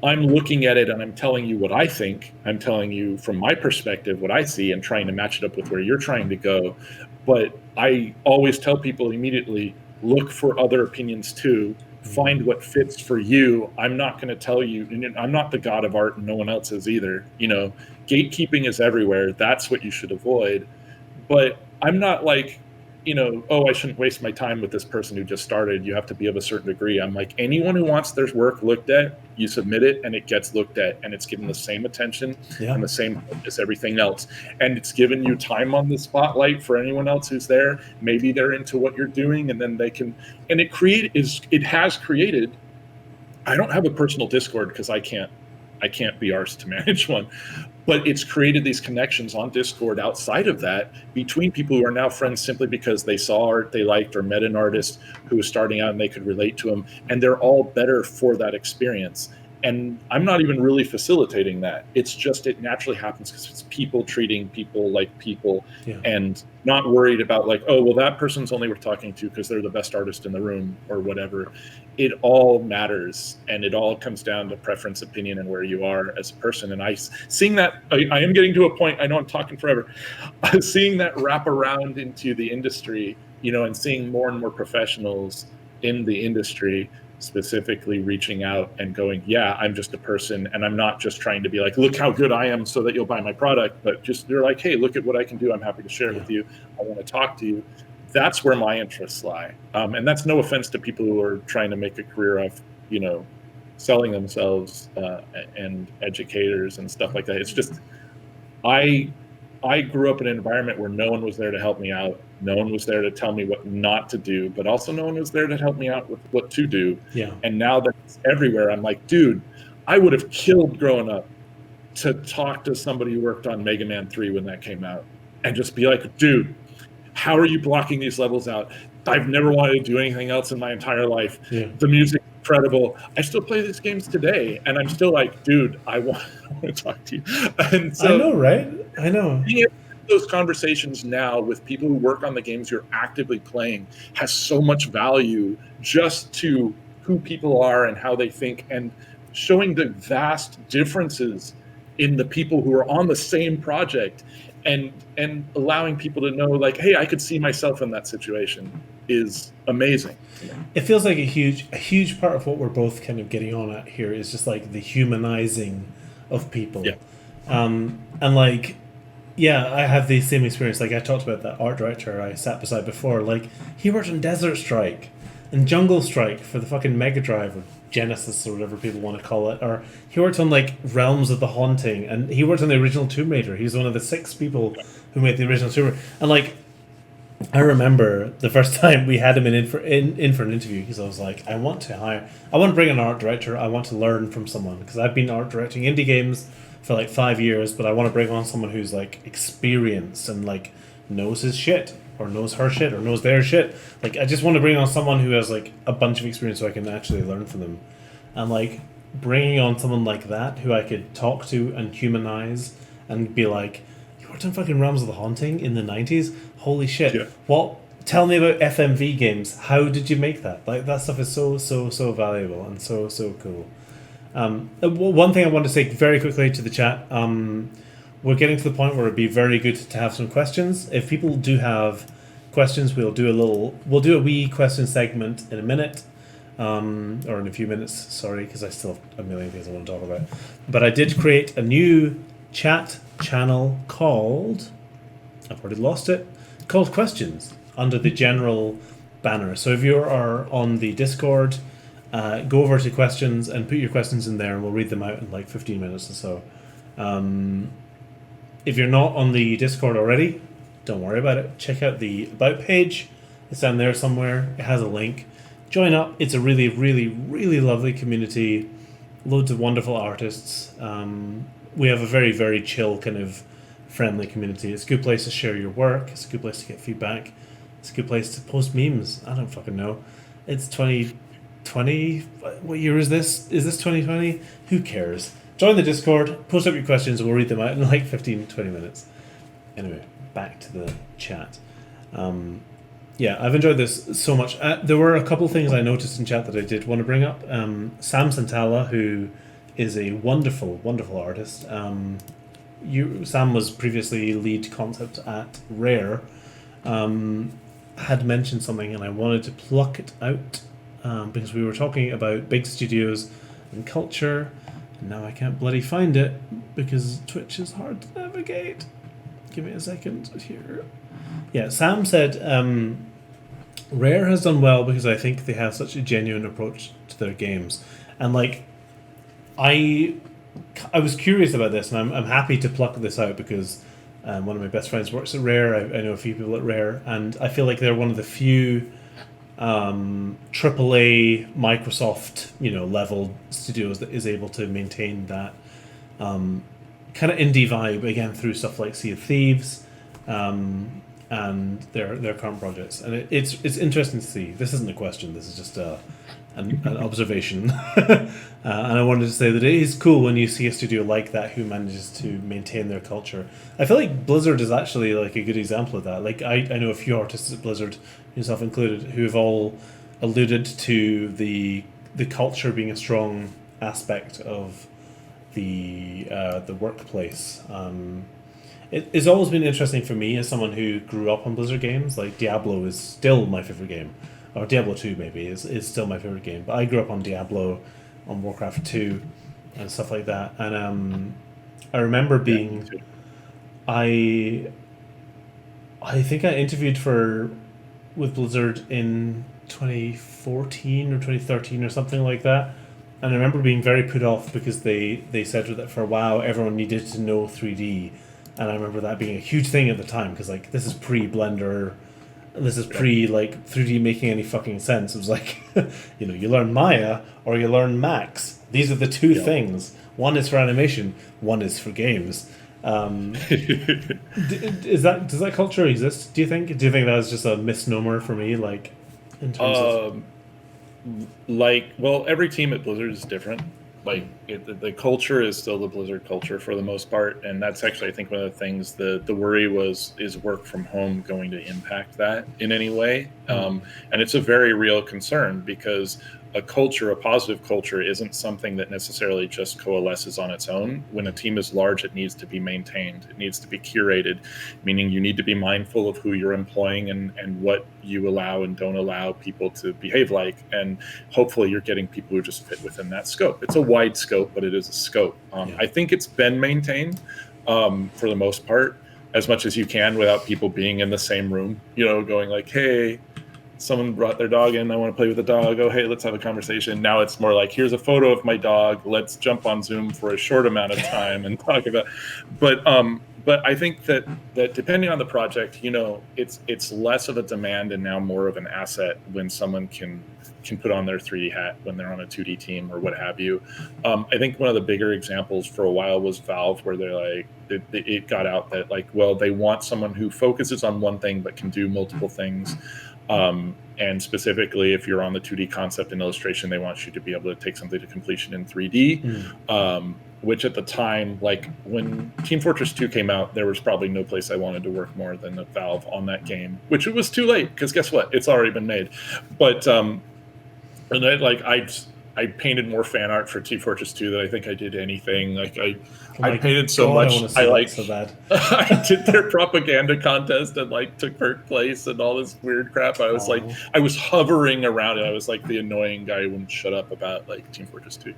I'm looking at it and I'm telling you what I think. I'm telling you from my perspective what I see and trying to match it up with where you're trying to go. But I always tell people immediately, look for other opinions too. Find what fits for you. I'm not going to tell you, and I'm not the god of art and no one else is either. You know, gatekeeping is everywhere. That's what you should avoid. But I'm not like, you know, oh, I shouldn't waste my time with this person who just started. You have to be of a certain degree. I'm like, anyone who wants their work looked at, you submit it and it gets looked at and it's given the same attention and the same as everything else. And it's given you time on the spotlight for anyone else who's there. Maybe they're into what you're doing and then they can, and it has created, I don't have a personal Discord because I can't be arsed to manage one. But it's created these connections on Discord outside of that between people who are now friends simply because they saw art they liked or met an artist who was starting out and they could relate to them. And they're all better for that experience. And I'm not even really facilitating that. It's just it naturally happens because it's people treating people like people and not worried about like, oh, well, that person's only worth talking to because they're the best artist in the room or whatever. It all matters and it all comes down to preference, opinion, and where you are as a person. And seeing that, I am getting to a point, I know I'm talking forever, seeing that wrap around into the industry, you know, and seeing more and more professionals in the industry specifically reaching out and going, yeah, I'm just a person and I'm not just trying to be like, look how good I am so that you'll buy my product, but just they're like, hey, look at what I can do. I'm happy to share it with you. I want to talk to you. That's where my interests lie. And that's no offense to people who are trying to make a career of, you know, selling themselves and educators and stuff like that. It's just, I grew up in an environment where no one was there to help me out. No one was there to tell me what not to do, but also no one was there to help me out with what to do. Yeah. And now that it's everywhere, I'm like, dude, I would have killed growing up to talk to somebody who worked on Mega Man 3 when that came out and just be like, dude, how are you blocking these levels out? I've never wanted to do anything else in my entire life. Yeah. The music incredible. I still play these games today and I'm still like, dude, I want to talk to you. And so I know, right? I know. Those conversations now with people who work on the games you're actively playing has so much value just to who people are and how they think and showing the vast differences in the people who are on the same project and allowing people to know like, hey, I could see myself in that situation is amazing. It feels like a huge part of what we're both kind of getting on at here is just like the humanizing of people. Yeah. And like, yeah, I have the same experience. Like I talked about that art director I sat beside before. Like he worked on Desert Strike and Jungle Strike for the fucking Mega Drive or Genesis or whatever people want to call it. Or he worked on like Realms of the Haunting and he worked on the original Tomb Raider. He's one of the 6 people who made the original Tomb Raider. And like, I remember the first time we had him in for an interview because I was like, I want to bring an art director. I want to learn from someone because I've been art directing indie games for like 5 years, but I want to bring on someone who's like experienced and like knows his shit or knows her shit or knows their shit. Like I just want to bring on someone who has like a bunch of experience so I can actually learn from them. And like bringing on someone like that who I could talk to and humanize and be like, you worked on fucking Realms of the Haunting in the 90s? Holy shit. Yeah. Well, tell me about FMV games. How did you make that? Like that stuff is so valuable and so cool. One thing I want to say very quickly to the chat, we're getting to the point where it'd be very good to have some questions. If people do have questions, we'll do a wee question segment in a minute, or in a few minutes, sorry, because I still have a million things I want to talk about. But I did create a new chat channel called, I've already lost it, called Questions under the general banner. So if you are on the Discord, go over to questions and put your questions in there and we'll read them out in like 15 minutes or so. If you're not on the Discord already, don't worry about it. Check out the About page. It's down there somewhere. It has a link. Join up. It's a really, really, really lovely community. Loads of wonderful artists. We have a very, very chill kind of friendly community. It's a good place to share your work. It's a good place to get feedback. It's a good place to post memes. I don't fucking know. It's 2020. What year is this? Is this 2020? Who cares? Join the Discord, post up your questions, and we'll read them out in like 15-20 minutes. Anyway, back to the chat. Yeah, I've enjoyed this so much. There were a couple things I noticed in chat that I did want to bring up. Sam Santala, who is a wonderful, wonderful artist. Sam was previously lead concept at Rare. Had mentioned something, and I wanted to pluck it out because we were talking about big studios and culture, and now I can't bloody find it because Twitch is hard to navigate. Give me a second here. Yeah, Sam said Rare has done well because I think they have such a genuine approach to their games, and like I was curious about this, and I'm happy to pluck this out because one of my best friends works at Rare. I know a few people at Rare, and I feel like they're one of the few AAA Microsoft level studios that is able to maintain that kind of indie vibe again through stuff like Sea of Thieves. And their current projects, and it's interesting to see. This isn't a question. This is just an observation, and I wanted to say that it is cool when you see a studio like that who manages to maintain their culture. I feel like Blizzard is actually like a good example of that. Like I know a few artists at Blizzard, yourself included, who have all alluded to the culture being a strong aspect of the workplace. It's always been interesting for me as someone who grew up on Blizzard games. Like Diablo is still my favorite game, or Diablo 2 maybe is still my favorite game. But I grew up on Diablo, on Warcraft 2, and stuff like that. And I remember being, I think I interviewed with Blizzard in 2014 or 2013 or something like that. And I remember being very put off because they said that for a while everyone needed to know 3D. And I remember that being a huge thing at the time because like this is pre-Blender, this is pre like 3D making any fucking sense. It was like, you learn Maya or you learn Max. These are the two things. One is for animation, one is for games. Does that culture exist? Do you think that was just a misnomer for me? Like, in terms of every team at Blizzard is different. Like the culture is still the Blizzard culture for the most part, and that's actually I think one of the things the worry is work from home going to impact that in any way, and it's a very real concern because a positive culture isn't something that necessarily just coalesces on its own. When a team is large, it needs to be maintained. It needs to be curated, meaning you need to be mindful of who you're employing and what you allow and don't allow people to behave like. And hopefully you're getting people who just fit within that scope. It's a wide scope, but it is a scope. I think it's been maintained for the most part, as much as you can without people being in the same room, going like, hey, someone brought their dog in. I want to play with the dog. Oh, hey, let's have a conversation. Now it's more like, here's a photo of my dog. Let's jump on Zoom for a short amount of time and talk about. But I think that depending on the project, it's less of a demand and now more of an asset when someone can put on their 3D hat when they're on a 2D team or what have you. I think one of the bigger examples for a while was Valve, where they're like, it got out that like, well, they want someone who focuses on one thing but can do multiple things. And specifically, if you're on the 2D concept and illustration, they want you to be able to take something to completion in 3D, which at the time, like when Team Fortress 2 came out, there was probably no place I wanted to work more than at Valve on that game, which it was too late because guess what? It's already been made. But and then, like I painted more fan art for Team Fortress 2 than I think I did anything. Like I painted so much. I so bad. I did their propaganda contest and like took third place and all this weird crap. I was I was hovering around it. I was like the annoying guy who wouldn't shut up about like Team Fortress 2.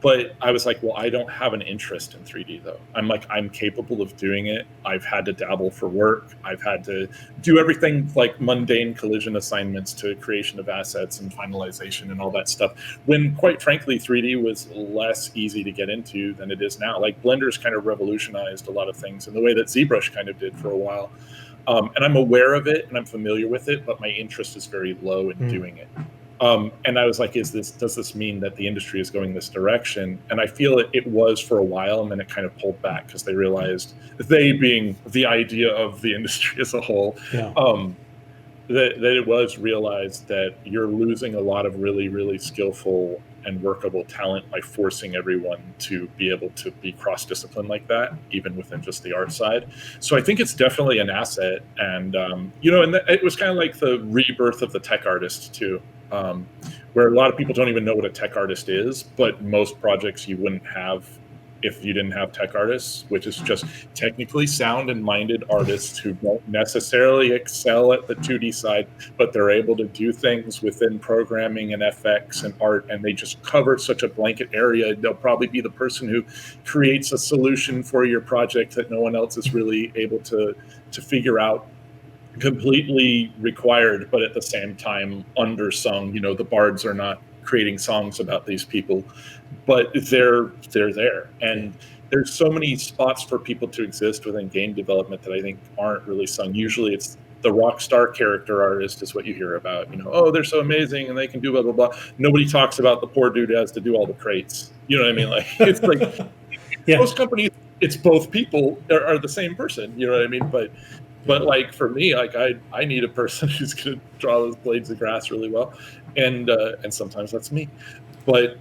But I was like, well, I don't have an interest in 3D though. I'm capable of doing it. I've had to dabble for work. I've had to do everything like mundane collision assignments to creation of assets and finalization and all that stuff. When quite frankly, 3D was less easy to get into than it is now. Like Blender's kind of revolutionized a lot of things in the way that ZBrush kind of did for a while. And I'm aware of it and I'm familiar with it, but my interest is very low in doing it. And I was like, does this mean that the industry is going this direction? And I feel it was for a while, and then it kind of pulled back because they realized, they being the idea of the industry as a whole, that it was realized that you're losing a lot of really, really skillful and workable talent by forcing everyone to be able to be cross-discipline like that, even within just the art side. So I think it's definitely an asset. And, and it was kind of like the rebirth of the tech artist too, where a lot of people don't even know what a tech artist is, but most projects you wouldn't have if you didn't have tech artists, which is just technically sound and minded artists who don't necessarily excel at the 2D side, but they're able to do things within programming and FX and art, and they just cover such a blanket area. They'll probably be the person who creates a solution for your project that no one else is really able to figure out. Completely required, but at the same time undersung. The bards are not creating songs about these people, but they're there, and there's so many spots for people to exist within game development that I think aren't really sung. Usually it's the rock star character artist is what you hear about. Oh, they're so amazing and they can do blah blah blah. Nobody talks about the poor dude who has to do all the crates. You know what I mean? Like, it's like most companies, it's both people are the same person. You know what I mean? But like for me, like I need a person who's going to draw those blades of grass really well, and sometimes that's me. But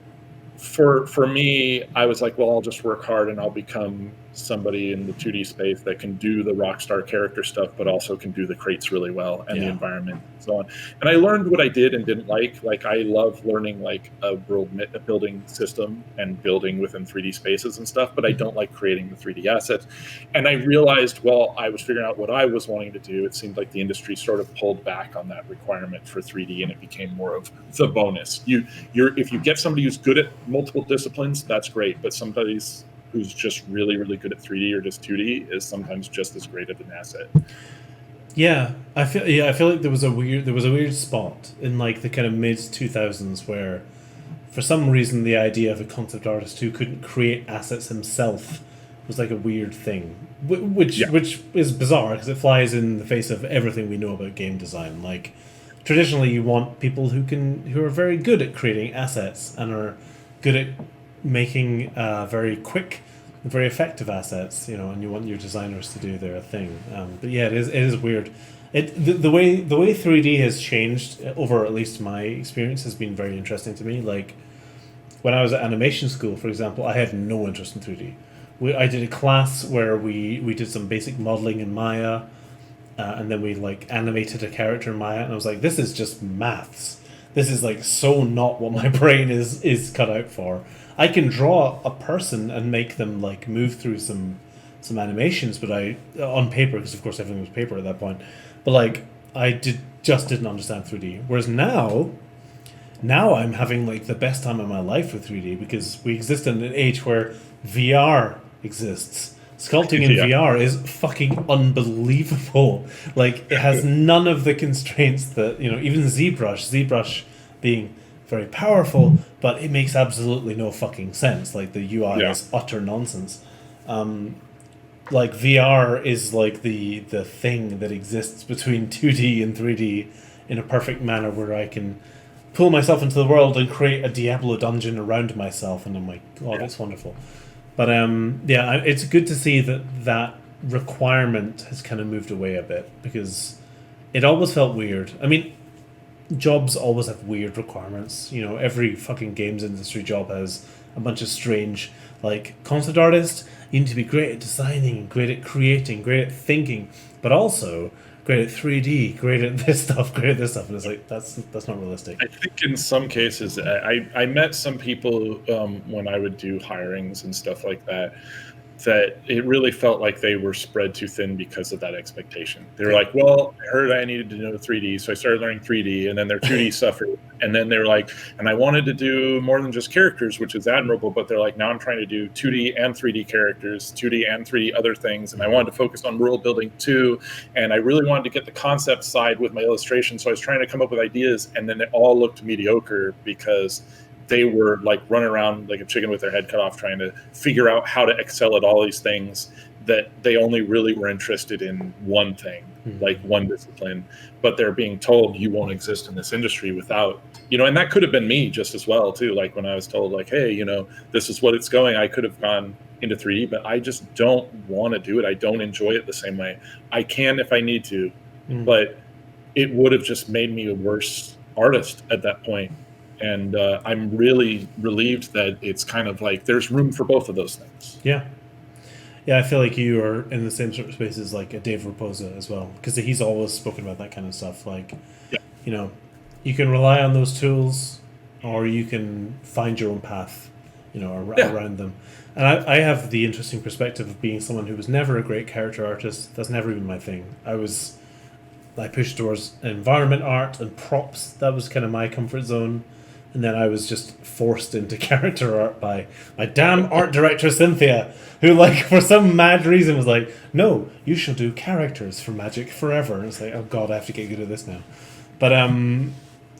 for me, I was like, well, I'll just work hard and I'll become somebody in the 2D space that can do the rockstar character stuff, but also can do the crates really well and the environment and so on. And I learned what I did and didn't like. Like, I love learning like a building system and building within 3D spaces and stuff, but I don't like creating the 3D assets. And I realized, well, I was figuring out what I was wanting to do. It seemed like the industry sort of pulled back on that requirement for 3D, and it became more of the bonus. If you get somebody who's good at multiple disciplines, that's great, but somebody's who's just really, really good at 3D or just 2D is sometimes just as great of an asset. I feel like there was a weird spot in like the kind of mid 2000s where, for some reason, the idea of a concept artist who couldn't create assets himself was like a weird thing, which is bizarre because it flies in the face of everything we know about game design. Like, traditionally, you want people who are very good at creating assets and are good at making very quick, very effective assets, and you want your designers to do their thing. But yeah, it is weird. The way 3D has changed over at least my experience has been very interesting to me. Like, when I was at animation school, for example, I had no interest in 3D. I did a class where we did some basic modeling in Maya, and then we like animated a character in Maya, and I was like, this is just maths. This is like so not what my brain is cut out for. I can draw a person and make them like move through some animations, but on paper, because of course everything was paper at that point. But like I didn't understand 3D. Whereas now I'm having like the best time of my life with 3D because we exist in an age where VR exists. Sculpting in VR is fucking unbelievable. Like, it has none of the constraints that, even ZBrush being very powerful, but it makes absolutely no fucking sense. Like, the UI is utter nonsense. Like, VR is like the thing that exists between 2D and 3D in a perfect manner where I can pull myself into the world and create a Diablo dungeon around myself, and I'm like, oh, that's wonderful. But it's good to see that requirement has kind of moved away a bit, because it always felt weird. I mean, jobs always have weird requirements. Every fucking games industry job has a bunch of strange, like, concept artist, you need to be great at designing, great at creating, great at thinking, but also great at 3D, great at this stuff, great at this stuff. And it's like, that's not realistic. I think in some cases, I met some people when I would do hirings and stuff like that it really felt like they were spread too thin because of that expectation. They were like, well, I heard I needed to know 3D, so I started learning 3D, and then their 2D suffered. And then they're like, and I wanted to do more than just characters, which is admirable, but they're like, now I'm trying to do 2D and 3D characters, 2D and 3D other things, and I wanted to focus on world building too, and I really wanted to get the concept side with my illustration, so I was trying to come up with ideas, and then it all looked mediocre because they were like running around like a chicken with their head cut off trying to figure out how to excel at all these things that they only really were interested in one thing, like one discipline, but they're being told you won't exist in this industry without, and that could have been me just as well too. Like, when I was told like, hey, this is what it's going, I could have gone into 3D, but I just don't want to do it. I don't enjoy it the same way. I can if I need to, but it would have just made me a worse artist at that point. And I'm really relieved that it's kind of like there's room for both of those things. Yeah, I feel like you are in the same sort of space as like a Dave Raposa as well, because he's always spoken about that kind of stuff. Like, you can rely on those tools, or you can find your own path, around them. And I have the interesting perspective of being someone who was never a great character artist. That's never been my thing. I pushed towards environment art and props. That was kind of my comfort zone. And then I was just forced into character art by my damn art director, Cynthia, who, like, for some mad reason was like, no, you shall do characters for Magic forever. And it's like, oh God, I have to get good at this now. But,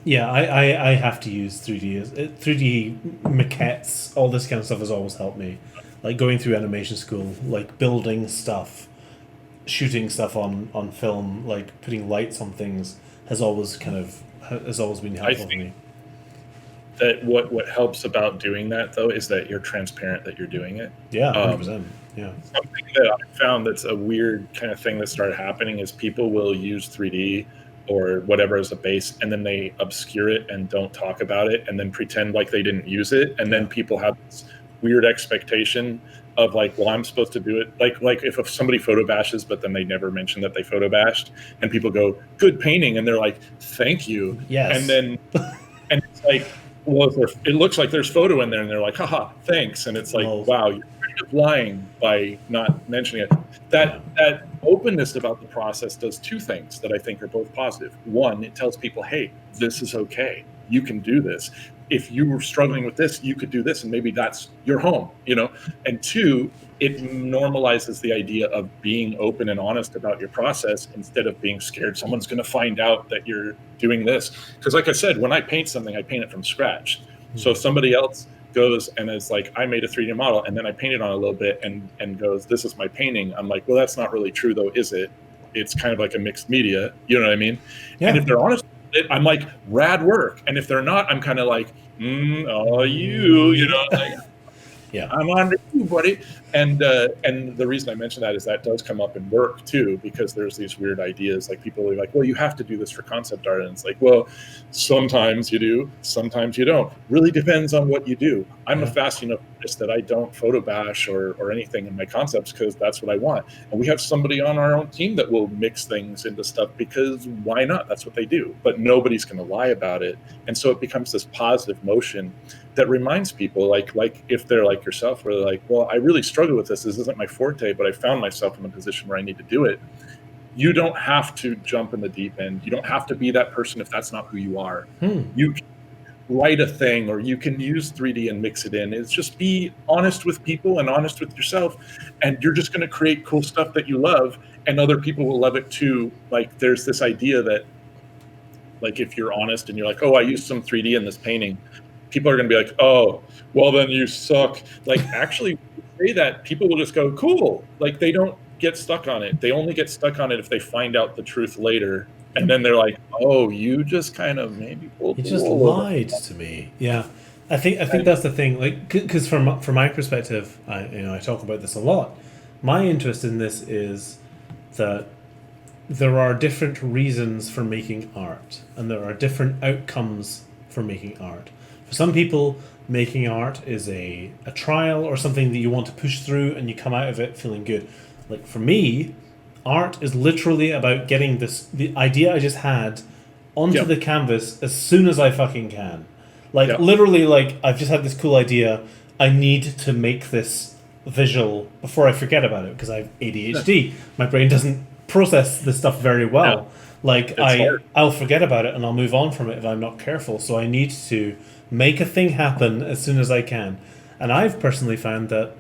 yeah, I have to use 3D. 3D maquettes, all this kind of stuff has always helped me. Like, going through animation school, like, building stuff, shooting stuff on film, like, putting lights on things has always been helpful for me. That what helps about doing that, though, is that you're transparent that you're doing it. Yeah, 100%. Yeah. Something that I found that's a weird kind of thing that started happening is people will use 3D or whatever as a base, and then they obscure it and don't talk about it, and then pretend like they didn't use it, and then people have this weird expectation of like, well, I'm supposed to do it. Like if somebody photo bashes, but then they never mention that they photo bashed, and people go, good painting, and they're like, thank you. Yes. And then, and it's like, well, it looks like there's photo in there, and they're like, haha, thanks. And it's like, wow, you're kind of lying by not mentioning it. That openness about the process does two things that I think are both positive. One, it tells people, hey, this is okay. You can do this. If you were struggling with this, you could do this, and maybe that's your home, And two, it normalizes the idea of being open and honest about your process instead of being scared someone's going to find out that you're doing this. Because like I said, when I paint something, I paint it from scratch. So if somebody else goes and is like, I made a 3D model and then I painted on it a little bit and goes, this is my painting. I'm like, well, that's not really true though, is it? It's kind of like a mixed media. You know what I mean? Yeah. And if they're honest with it, I'm like, rad work. And if they're not, I'm kind of like, like, yeah, I'm on to you, buddy. And the reason I mention that is that does come up in work too, because there's these weird ideas. Like people are like, well, you have to do this for concept art. And it's like, well, sometimes you do, sometimes you don't. Really depends on what you do. I'm a fast enough artist that I don't photo bash or anything in my concepts because that's what I want. And we have somebody on our own team that will mix things into stuff because why not? That's what they do. But nobody's going to lie about it. And so it becomes this positive motion that reminds people, like if they're like yourself, where they're like, well, I really struggle with this. This isn't my forte, but I found myself in a position where I need to do it. You don't have to jump in the deep end. You don't have to be that person if that's not who you are. You can write a thing, or you can use 3D and mix it in. It's just be honest with people and honest with yourself, and you're just going to create cool stuff that you love, and other people will love it too. Like there's this idea that, like, if you're honest and you're like, oh, I used some 3D in this painting, people are going to be like, oh, well, then you suck. Like, actually, say that, people will just go, cool. Like, they don't get stuck on it. They only get stuck on it if they find out the truth later. And then they're like, oh, you just kind of maybe pulled you just lied to me. Yeah. I think that's the thing. Like, because from my perspective, I talk about this a lot. My interest in this is that there are different reasons for making art, and there are different outcomes for making art. For some people, making art is a trial or something that you want to push through and you come out of it feeling good. Like for me, art is literally about getting the idea I just had onto the canvas as soon as I fucking can. Like literally, like I've just had this cool idea. I need to make this visual before I forget about it because I have ADHD. My brain doesn't process this stuff very well. No. Like I'll forget about it and I'll move on from it if I'm not careful. So I need to make a thing happen as soon as I can. And I've personally found that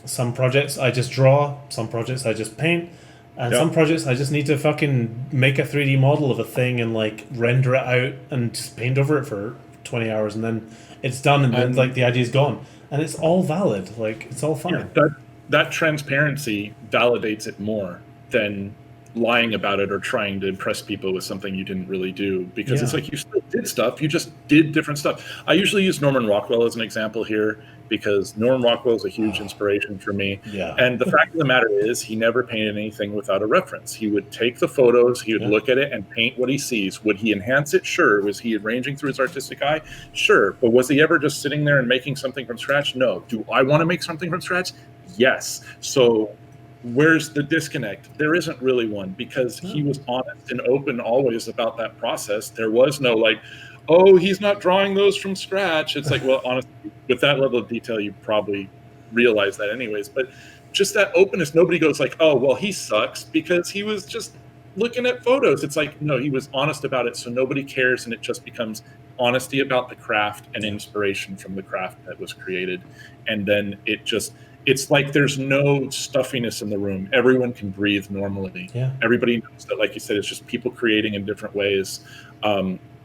some projects I just draw, some projects I just paint, and some projects I just need to fucking make a 3D model of a thing and like render it out and just paint over it for 20 hours and then it's done and then like the idea's gone. And it's all valid. Like it's all fine. Yeah, that transparency validates it more than lying about it or trying to impress people with something you didn't really do, because it's like you still did stuff, you just did different stuff. I usually use Norman Rockwell as an example here because Norman Rockwell is a huge inspiration for me. And the fact of the matter is he never painted anything without a reference. He would take the photos, he would look at it and paint what he sees. Would he enhance it? Sure. Was he arranging through his artistic eye? Sure. But was he ever just sitting there and making something from scratch? No. Do I want to make something from scratch? Yes. So where's the disconnect? There isn't really one, because he was honest and open always about that process. There was no like, oh, he's not drawing those from scratch. It's like, well, honestly, with that level of detail, you probably realize that anyways. But just that openness, nobody goes like, oh, well, he sucks because he was just looking at photos. It's like, no, he was honest about it, so nobody cares, and it just becomes honesty about the craft and inspiration from the craft that was created. And then it's like there's no stuffiness in the room. Everyone can breathe normally. Yeah. Everybody knows that, like you said, it's just people creating in different ways.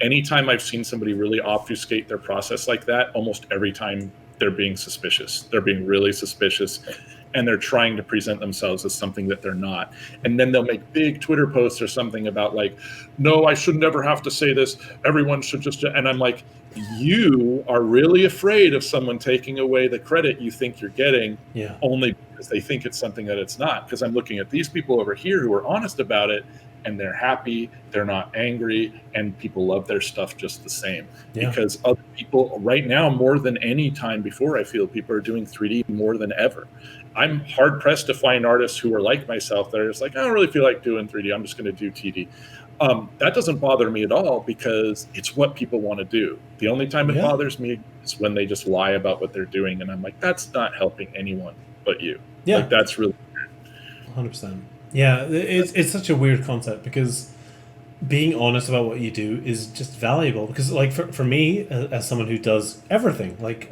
Anytime I've seen somebody really obfuscate their process like that, almost every time they're being suspicious. They're being really suspicious, and they're trying to present themselves as something that they're not. And then they'll make big Twitter posts or something about like, no, I should never have to say this. Everyone should just, and I'm like, you are really afraid of someone taking away the credit you think you're getting only because they think it's something that it's not. Because I'm looking at these people over here who are honest about it, and they're happy, they're not angry, and people love their stuff just the same. Because other people right now, more than any time before, I feel people are doing 3D more than ever. I'm hard pressed to find artists who are like myself that are just like, I don't really feel like doing 3D, I'm just going to do TD. That doesn't bother me at all because it's what people want to do. The only time it bothers me is when they just lie about what they're doing, and I'm like, that's not helping anyone but you. Like, that's really weird. 100%. Yeah, it's such a weird concept because being honest about what you do is just valuable. Because like for me, as someone who does everything, like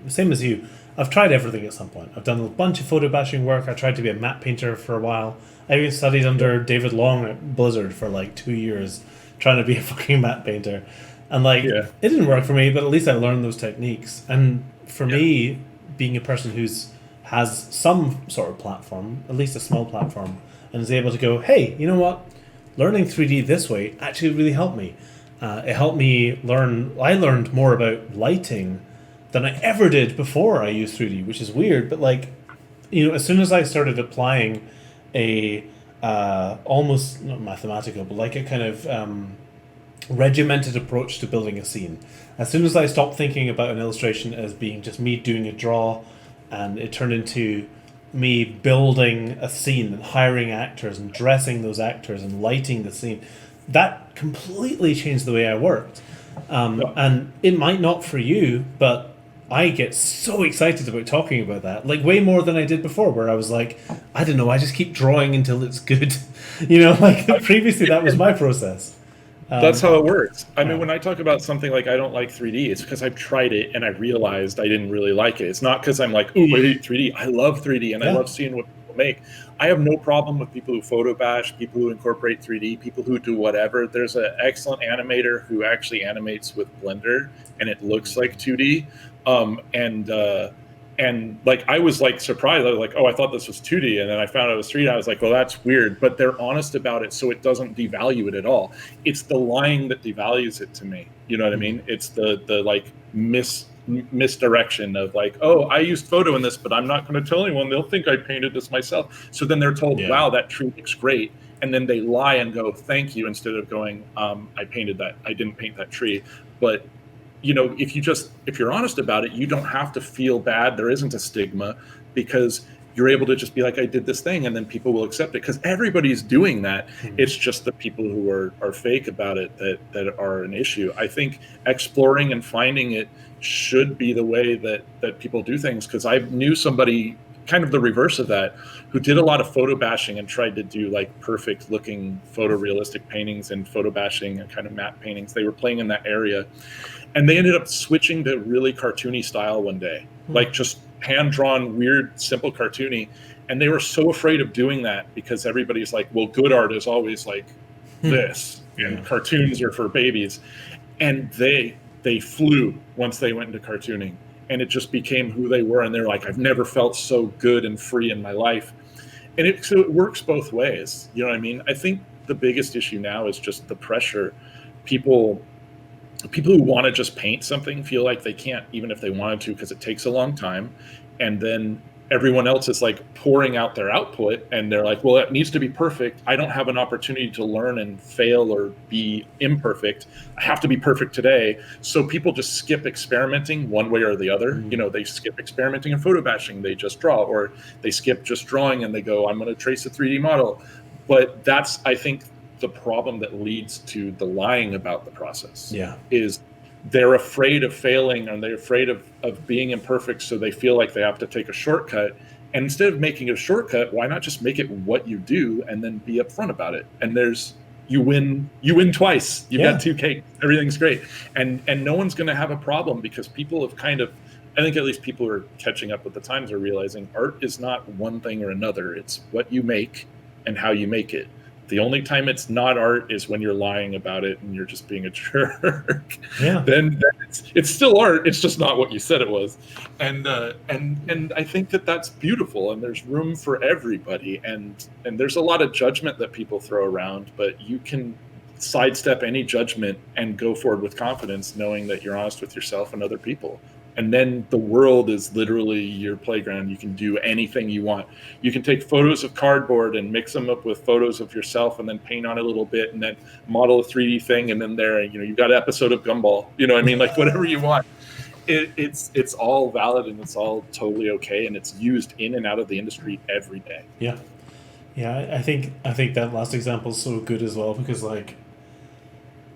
same as you, I've tried everything at some point. I've done a bunch of photo bashing work. I tried to be a matte painter for a while. I even studied under David Long at Blizzard for like 2 years, trying to be a fucking matte painter. And like, it didn't work for me, but at least I learned those techniques. And for me, being a person has some sort of platform, at least a small platform, and is able to go, hey, you know what? Learning 3D this way actually really helped me. It helped me learn. I learned more about lighting than I ever did before I used 3D, which is weird. But like, you know, as soon as I started applying a almost not mathematical, but like a kind of regimented approach to building a scene, as soon as I stopped thinking about an illustration as being just me doing a draw, and it turned into me building a scene and hiring actors and dressing those actors and lighting the scene, that completely changed the way I worked. And it might not for you, but I get so excited about talking about that, like way more than I did before, where I was like, I don't know, I just keep drawing until it's good. You know, like previously that was my process. That's how it works. I mean, when I talk about something like I don't like 3D, it's because I've tried it and I realized I didn't really like it. It's not because I'm like, ooh, I hate 3D. I love 3D and I love seeing what people make. I have no problem with people who photo bash, people who incorporate 3D, people who do whatever. There's an excellent animator who actually animates with Blender and it looks like 2D. And like, I was like surprised. I was like, oh, I thought this was 2D. And then I found out it was 3D. I was like, well, that's weird. But they're honest about it, so it doesn't devalue it at all. It's the lying that devalues it to me. You know what I mean? It's the like misdirection of like, oh, I used photo in this, but I'm not going to tell anyone. They'll think I painted this myself. So then they're told, wow, that tree looks great. And then they lie and go, thank you, instead of going, I painted that. I didn't paint that tree. But you know, if you're honest about it, you don't have to feel bad. There isn't a stigma because you're able to just be like, I did this thing, and then people will accept it because everybody's doing that. It's just the people who are fake about it that are an issue. I think exploring and finding it should be the way that people do things, because I knew somebody kind of the reverse of that who did a lot of photo bashing and tried to do like perfect looking photorealistic paintings and photo bashing and kind of matte paintings. They were playing in that area. And they ended up switching to really cartoony style one day, like just hand-drawn, weird, simple cartoony. And they were so afraid of doing that because everybody's like, well, good art is always like this, and cartoons are for babies. And they flew once they went into cartooning, and it just became who they were. And they're like, I've never felt so good and free in my life. And so it works both ways. You know what I mean? I think the biggest issue now is just the pressure. People who want to just paint something feel like they can't, even if they wanted to, because it takes a long time. And then everyone else is like pouring out their output and they're like, well, it needs to be perfect. I don't have an opportunity to learn and fail or be imperfect. I have to be perfect today. So people just skip experimenting one way or the other. You know, they skip experimenting and photo bashing. They just draw, or they skip just drawing and they go, I'm going to trace a 3D model. But that's, I think, the problem that leads to the lying about the process. Yeah. Is they're afraid of failing, and they're afraid of being imperfect, so they feel like they have to take a shortcut. And instead of making a shortcut, why not just make it what you do and then be upfront about it? And you win twice. You've got two cakes. Everything's great. And no one's going to have a problem, because people have kind of, I think at least people who are catching up with the times are realizing art is not one thing or another. It's what you make and how you make it. The only time it's not art is when you're lying about it and you're just being a jerk. Yeah. Then it's still art. It's just not what you said it was. And I think that's beautiful, and there's room for everybody. And there's a lot of judgment that people throw around, but you can sidestep any judgment and go forward with confidence, knowing that you're honest with yourself and other people. And then the world is literally your playground. You can do anything you want. You can take photos of cardboard and mix them up with photos of yourself, and then paint on it a little bit, and then model a 3D thing, and then you've got an episode of Gumball. You know what I mean? Like, whatever you want. It's all valid, and it's all totally okay, and it's used in and out of the industry every day. Yeah. I think that last example is so good as well, because like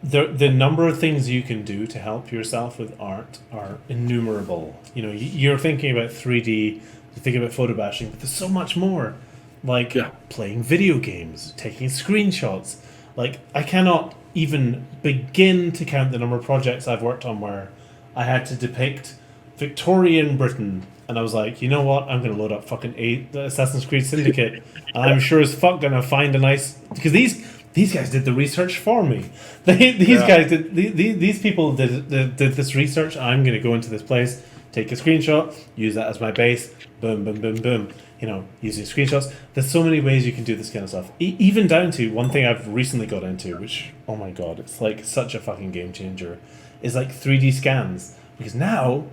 the number of things you can do to help yourself with art are innumerable. You know, you're thinking about 3D, you're thinking about photo bashing, but there's so much more. Like playing video games, taking screenshots. Like, I cannot even begin to count the number of projects I've worked on where I had to depict Victorian Britain, and I was like, you know what? I'm going to load up fucking Assassin's Creed Syndicate, and I'm sure as fuck going to find a nice... Because these guys did the research for me. These people did this research. I'm going to go into this place, take a screenshot, use that as my base, boom, boom, boom, boom. You know, using screenshots. There's so many ways you can do this kind of stuff. Even down to one thing I've recently got into, which, oh my god, it's like such a fucking game changer, is like 3D scans. Because now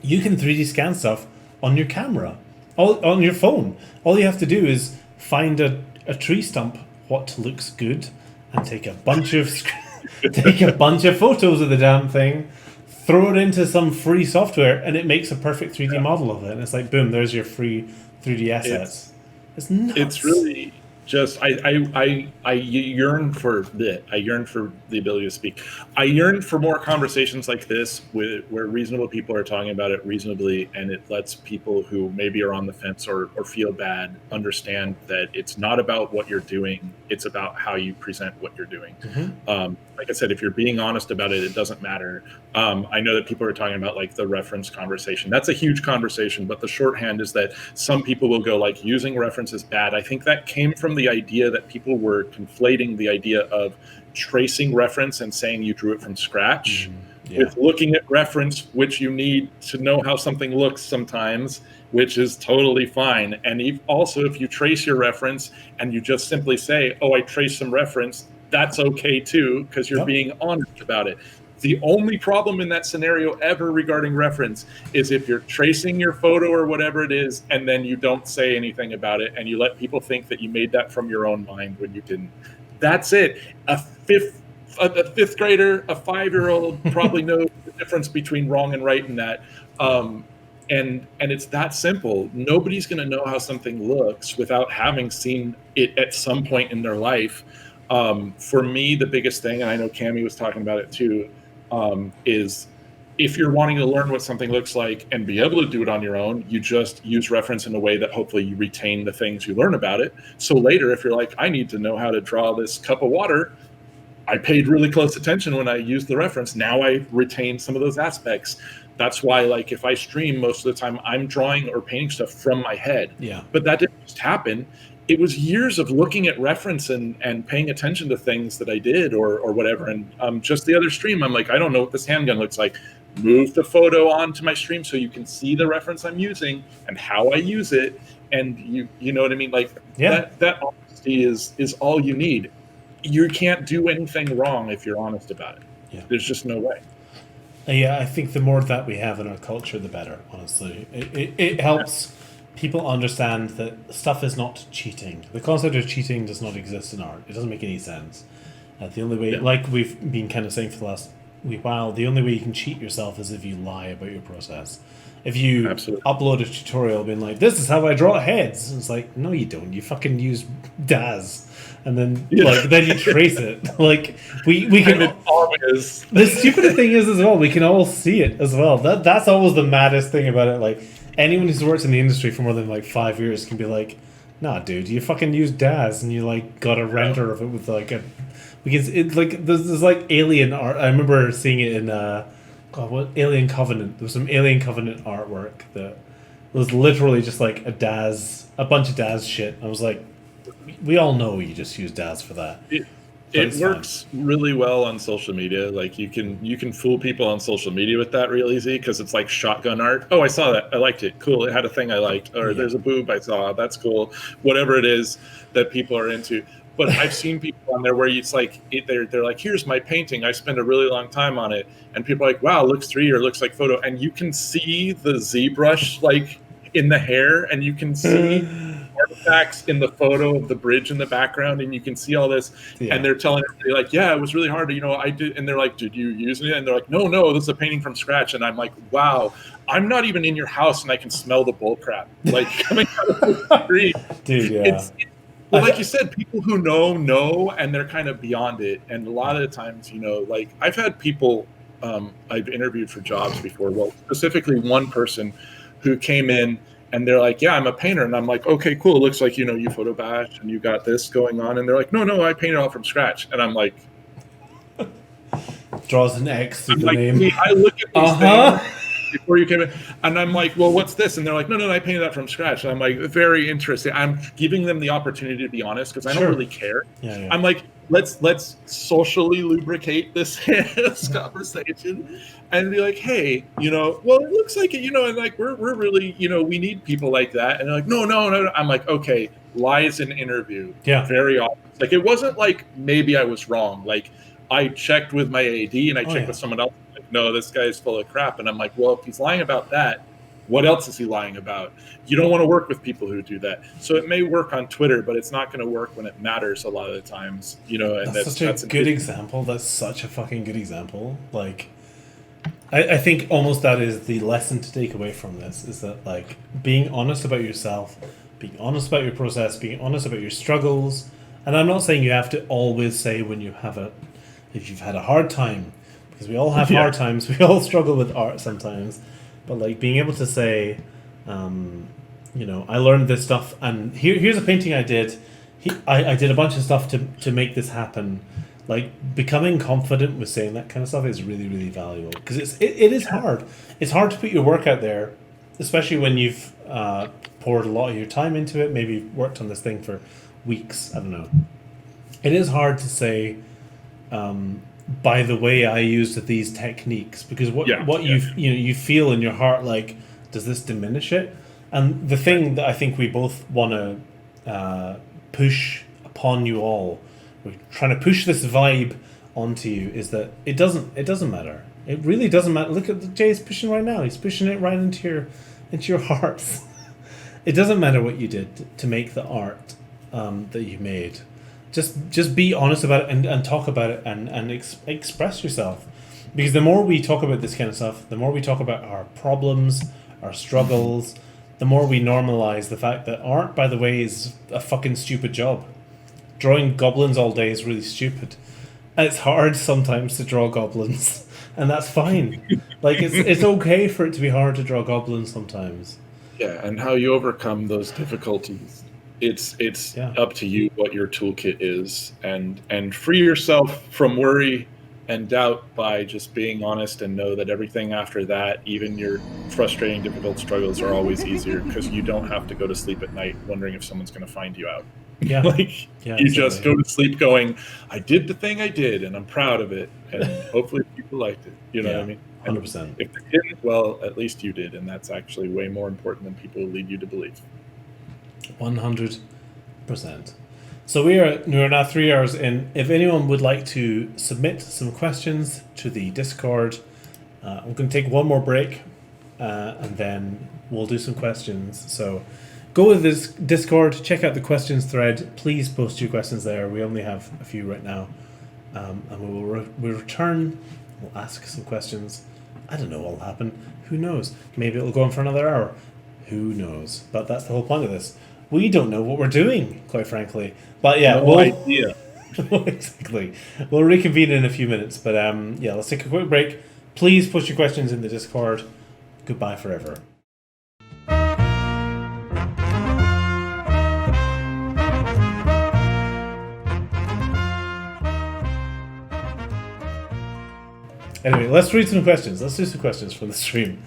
you can 3D scan stuff on your camera, on your phone. All you have to do is find a tree stump, what looks good, and take a bunch of photos of the damn thing, throw it into some free software, and it makes a perfect 3D model of it. And it's like, boom, there's your free 3D assets. It's nuts. It's really just I yearn for the ability to speak. I yearn for more conversations like this where reasonable people are talking about it reasonably, and it lets people who maybe are on the fence or feel bad understand that it's not about what you're doing, it's about how you present what you're doing. Mm-hmm. Like I said, if you're being honest about it, it doesn't matter. I know that people are talking about like the reference conversation. That's a huge conversation, but the shorthand is that some people will go like, using reference is bad. I think that came from the idea that people were conflating the idea of tracing reference and saying you drew it from scratch with looking at reference, which you need to know how something looks sometimes, which is totally fine. And also, if you trace your reference and you just simply say, oh, I traced some reference, that's okay too, because you're being honest about it. The only problem in that scenario ever regarding reference is if you're tracing your photo or whatever it is, and then you don't say anything about it, and you let people think that you made that from your own mind when you didn't. That's it. A fifth grader, a 5-year-old probably knows the difference between wrong and right in that. And it's that simple. Nobody's going to know how something looks without having seen it at some point in their life. For me, the biggest thing, and I know Cammie was talking about it too, is if you're wanting to learn what something looks like and be able to do it on your own, you just use reference in a way that hopefully you retain the things you learn about it. So later, if you're like, I need to know how to draw this cup of water, I paid really close attention when I used the reference. Now I retain some of those aspects. That's why, like, if I stream, most of the time I'm drawing or painting stuff from my head. Yeah. But that didn't just happen. It was years of looking at reference and paying attention to things that I did or whatever. And just the other stream, I'm like, I don't know what this handgun looks like. Move the photo onto my stream so you can see the reference I'm using and how I use it. And you know what I mean? Like, that honesty is all you need. You can't do anything wrong if you're honest about it. Yeah. There's just no way. Yeah, I think the more that we have in our culture, the better, honestly. It helps people understand that stuff is not cheating. The concept of cheating does not exist in art. It doesn't make any sense. The only way, like we've been kind of saying for the last wee while, the only way you can cheat yourself is if you lie about your process. If you Absolutely. upload a tutorial being like, this is how I draw heads, it's like, no, you don't. You fucking use DAZ, and then then you trace it. Like we can. And it always. The stupid thing is as well, we can all see it as well. That's always the maddest thing about it. Like anyone who's worked in the industry for more than like 5 years can be like, nah, dude, you fucking use DAZ and you like got a render of it with like a. Because it's like there's like alien art. I remember seeing it in God, what Alien Covenant. There was some Alien Covenant artwork that was literally just like a bunch of DAZ shit. I was like, we all know you just use DAZ for that. It works really well on social media. Like you can fool people on social media with that real easy because it's like shotgun art. Oh, I saw that. I liked it. Cool. It had a thing I liked. Or there's a boob I saw. That's cool. Whatever it is that people are into. But I've seen people on there where it's like they're like, here's my painting. I spent a really long time on it, and people are like, wow, looks 3D or looks like photo, and you can see the ZBrush like in the hair, and you can see artifacts in the photo of the bridge in the background, and you can see all this. And they're telling everybody like, yeah, it was really hard. I did, and they're like, did you use it? And they're like, no, this is a painting from scratch. And I'm like, wow, I'm not even in your house, and I can smell the bull crap like coming out of the street, dude. Yeah. Well, like you said, people who know, and they're kind of beyond it. And a lot of the times, like I've had people I've interviewed for jobs before. Well, specifically one person who came in and they're like, yeah, I'm a painter. And I'm like, okay, cool. It looks like, you photo bash and you got this going on. And they're like, no, I painted all from scratch. And I'm like, draws an X through the name. I look at these things before you came in, and I'm like, well, what's this? And they're like, no, I painted that from scratch. And I'm like, very interesting. I'm giving them the opportunity to be honest because I don't really care. Yeah. I'm like, let's socially lubricate this conversation and be like, hey, well, it looks like it, and like we're really, we need people like that. And they're like, no. I'm like, okay, lies in interview. Yeah. Very often. Like it wasn't like maybe I was wrong. Like I checked with my AD and I checked with someone else. No, this guy is full of crap. And I'm like, well, if he's lying about that, what else is he lying about? You don't want to work with people who do that. So it may work on Twitter, but it's not going to work when it matters a lot of the times, and that's such a good example. That's such a fucking good example. Like, I think almost that is the lesson to take away from this is that like being honest about yourself, being honest about your process, being honest about your struggles. And I'm not saying you have to always say when if you've had a hard time, because we all have hard times. We all struggle with art sometimes. But like being able to say, I learned this stuff, and here's a painting I did. I did a bunch of stuff to make this happen. Like becoming confident with saying that kind of stuff is really, really valuable because it is hard. It's hard to put your work out there, especially when you've poured a lot of your time into it. Maybe worked on this thing for weeks. I don't know. It is hard to say. By the way, I used these techniques because you feel in your heart like, does this diminish it? And the thing that I think we both want to push upon you all, we're trying to push this vibe onto you, is that it doesn't matter. It really doesn't matter. Look at Jay's pushing right now. He's pushing it right into your hearts. It doesn't matter what you did to make the art that you made. Just be honest about it and talk about it and express yourself. Because the more we talk about this kind of stuff, the more we talk about our problems, our struggles, the more we normalize the fact that art, by the way, is a fucking stupid job. Drawing goblins all day is really stupid. And it's hard sometimes to draw goblins. And that's fine. Like it's okay for it to be hard to draw goblins sometimes. Yeah, and how you overcome those difficulties. It's up to you what your toolkit is, and free yourself from worry and doubt by just being honest and know that everything after that, even your frustrating, difficult struggles, are always easier because you don't have to go to sleep at night wondering if someone's going to find you out. Yeah, You just go to sleep going, I did the thing I did, and I'm proud of it, and hopefully people liked it. You know what I mean? 100%. If they didn't, well, at least you did, and that's actually way more important than people lead you to believe. 100%. So we're now 3 hours in. If anyone would like to submit some questions to the Discord, I'm going to take one more break, and then we'll do some questions. So go with this Discord, check out the questions thread. Please post your questions there. We only have a few right now, and we'll return. We'll ask some questions, I don't know what'll happen. Who knows? Maybe it'll go on for another hour. Who knows? But that's the whole point of this. We don't know what we're doing, quite frankly. But yeah, No idea. Exactly. We'll reconvene in a few minutes. But yeah, let's take a quick break. Please put your questions in the Discord. Goodbye forever. Anyway, let's read some questions. Let's do some questions from the stream.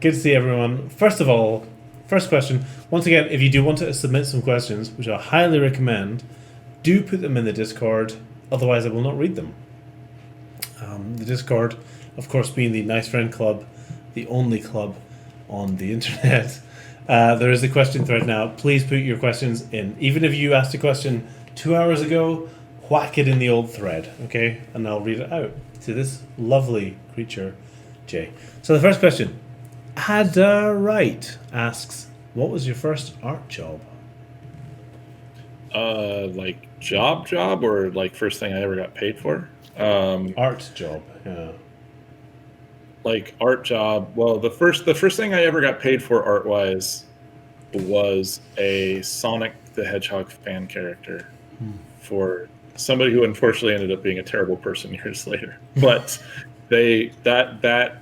Good to see everyone. First of all, first question. Once again, if you do want to submit some questions, which I highly recommend, do put them in the Discord. Otherwise, I will not read them. The Discord, of course, being the Nice Friend Club, the only club on the internet. There is a question thread now. Please put your questions in. Even if you asked a question 2 hours ago, whack it in the old thread, okay? And I'll read it out to this lovely creature, Jay. So the first question, Wright asks, what was your first art job? Like job, or like first thing I ever got paid for? Art job, yeah. Like art job. Well, the first thing I ever got paid for art wise was a Sonic the Hedgehog fan character for somebody who unfortunately ended up being a terrible person years later. But that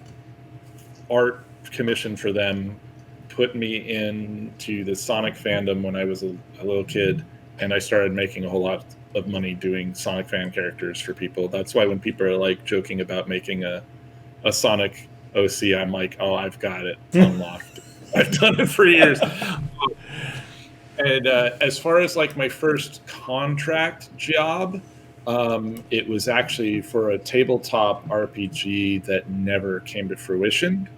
art commission for them put me into the Sonic fandom when I was a little kid, and I started making a whole lot of money doing Sonic fan characters for people. That's why when people are like joking about making a Sonic OC, I'm like, oh, I've got it unlocked. I've done it for years. And as far as like my first contract job, it was actually for a tabletop RPG that never came to fruition.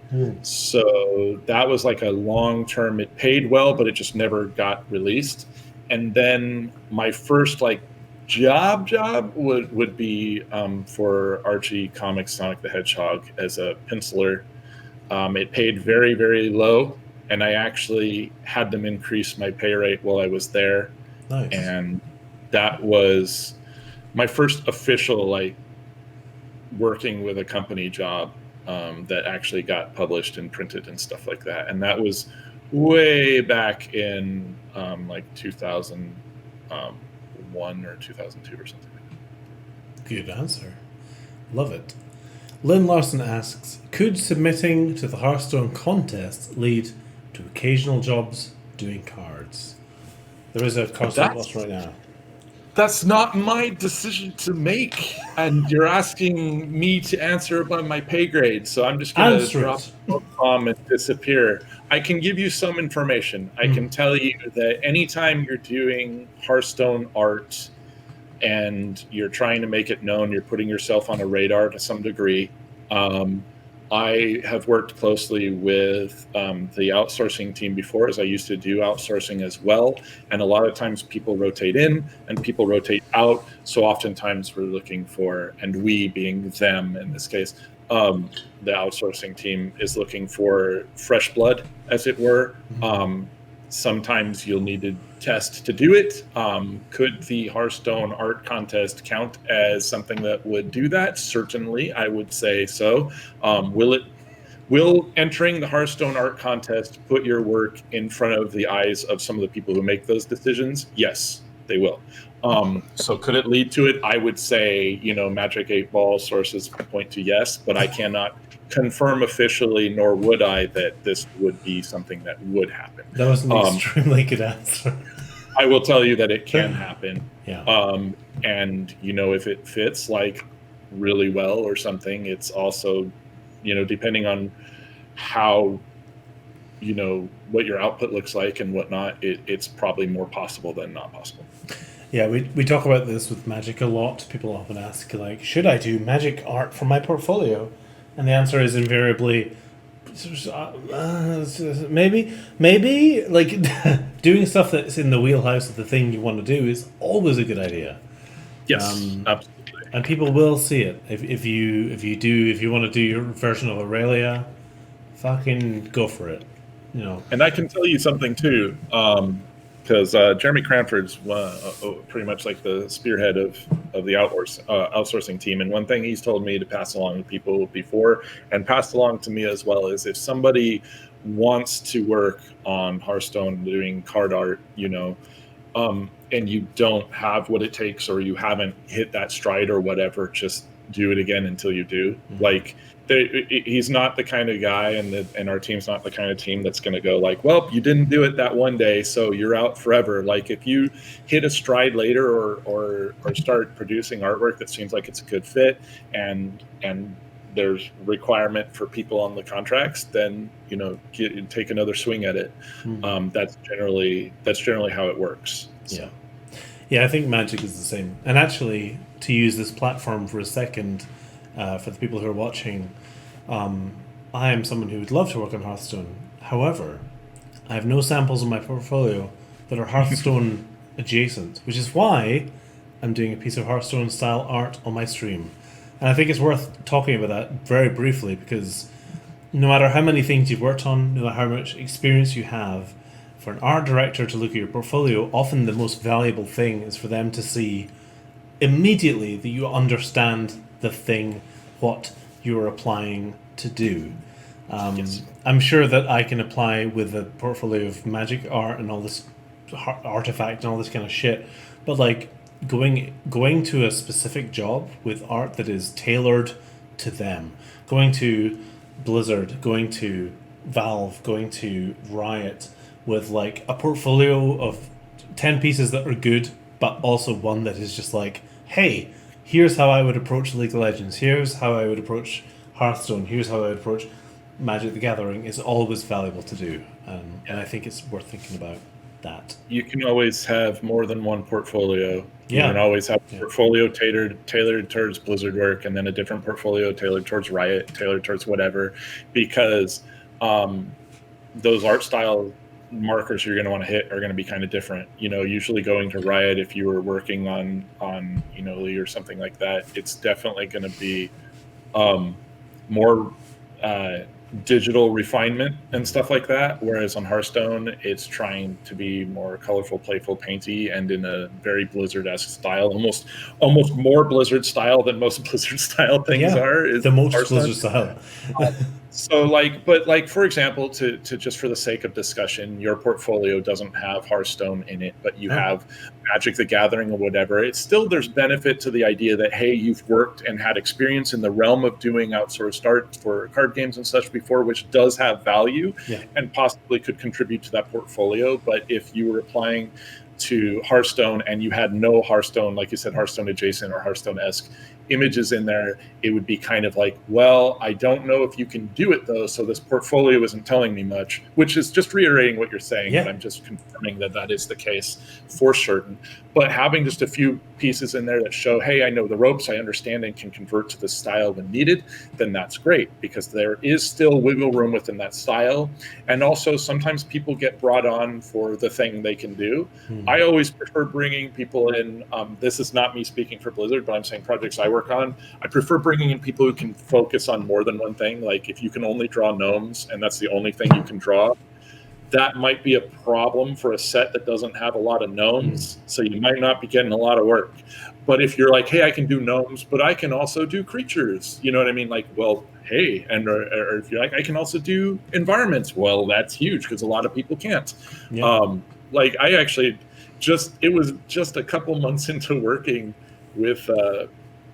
So that was like a long term. It paid well, but it just never got released. And then my first like job would be for Archie Comics Sonic the Hedgehog as a penciler. It paid very, very low. And I actually had them increase my pay rate while I was there. Nice. And that was my first official, like, working with a company job that actually got published and printed and stuff like that. And that was way back in like 2001 or 2002 or something like that. Good answer. Love it. Lynn Larson asks, could submitting to the Hearthstone contest lead to occasional jobs doing cards? There is a concept lost right now. That's not my decision to make, and you're asking me to answer about my pay grade, so I'm just going to drop the bomb and disappear. I can give you some information. I can tell you that anytime you're doing Hearthstone art and you're trying to make it known, you're putting yourself on a radar to some degree. I have worked closely with the outsourcing team before, as I used to do outsourcing as well. And a lot of times people rotate in and people rotate out. So oftentimes we're looking for, and we being them in this case, the outsourcing team is looking for fresh blood, as it were. Sometimes you'll need to test to do it. Could the Hearthstone art contest count as something that would do that? Certainly, I would say so. Will entering the Hearthstone art contest put your work in front of the eyes of some of the people who make those decisions? Yes, they will. So could it lead to it? I would say, Magic 8 Ball sources point to yes, but I cannot confirm officially, nor would I, that this would be something that would happen. That was an extremely good answer. I will tell you that it can happen. Yeah. And, if it fits like really well or something, it's also, depending on how, what your output looks like and whatnot, it's probably more possible than not possible. Yeah, we talk about this with Magic a lot. People often ask, like, should I do Magic art for my portfolio? And the answer is invariably, maybe, like, doing stuff that's in the wheelhouse of the thing you want to do is always a good idea. Yes, absolutely. And people will see it. If you want to do your version of Aurelia, fucking go for it. And I can tell you something too. because Jeremy Cranford's pretty much like the spearhead of the outsourcing team. And one thing he's told me to pass along to people before, and passed along to me as well, is if somebody wants to work on Hearthstone doing card art, and you don't have what it takes, or you haven't hit that stride or whatever, just do it again until you do. Like, he's not the kind of guy, and our team's not the kind of team that's going to go like, well, you didn't do it that one day, so you're out forever. Like, if you hit a stride later or start producing artwork that seems like it's a good fit, and there's requirement for people on the contracts, then take another swing at it. That's generally how it works. So. Yeah, I think Magic is the same. And actually, to use this platform for a second, for the people who are watching, I am someone who would love to work on Hearthstone. However, I have no samples in my portfolio that are Hearthstone adjacent, which is why I'm doing a piece of Hearthstone style art on my stream. And I think it's worth talking about that very briefly, because no matter how many things you've worked on, no matter how much experience you have, for an art director to look at your portfolio, often the most valuable thing is for them to see immediately that you understand the thing, what you're applying to do. Yes. I'm sure that I can apply with a portfolio of magic art and all this artifact and all this kind of shit, but like going to a specific job with art that is tailored to them, going to Blizzard, going to Valve, going to Riot with like a portfolio of 10 pieces that are good, but also one that is just like, hey, here's how I would approach League of Legends, here's how I would approach Hearthstone, here's how I would approach Magic the Gathering, is always valuable to do. And I think it's worth thinking about that. You can always have more than one portfolio. You Yeah. can always have a portfolio tailored towards Blizzard work, and then a different portfolio tailored towards Riot, tailored towards whatever, because those art style markers you're going to want to hit are going to be kind of different. Usually going to Riot, if you were working on League or something like that, it's definitely going to be more digital refinement and stuff like that, whereas on Hearthstone it's trying to be more colorful, playful, painty, and in a very Blizzard-esque style, almost more Blizzard style than most Blizzard style things are. Is the most Blizzard style. So for example, to just for the sake of discussion, your portfolio doesn't have Hearthstone in it, but you have Magic the Gathering or whatever. It's still, there's benefit to the idea that, hey, you've worked and had experience in the realm of doing outsourced art for card games and such before, which does have value and possibly could contribute to that portfolio. But if you were applying to Hearthstone and you had no Hearthstone, like you said, Hearthstone adjacent or Hearthstone-esque images in there, it would be kind of like, well, I don't know if you can do it though, so this portfolio isn't telling me much, which is just reiterating what you're saying, but I'm just confirming that is the case for certain. But having just a few pieces in there that show, hey, I know the ropes, I understand and can convert to this style when needed, then that's great, because there is still wiggle room within that style. And also sometimes people get brought on for the thing they can do. I always prefer bringing people in, this is not me speaking for Blizzard, but I'm saying projects I work on, I prefer bringing in people who can focus on more than one thing. Like if you can only draw gnomes and that's the only thing you can draw, that might be a problem for a set that doesn't have a lot of gnomes, so you might not be getting a lot of work. But if you're like, hey, I can do gnomes, but I can also do creatures, you know what I mean? Like, well, hey, or if you're like, I can also do environments, well, that's huge because a lot of people can't. Like I actually it was just a couple months into working with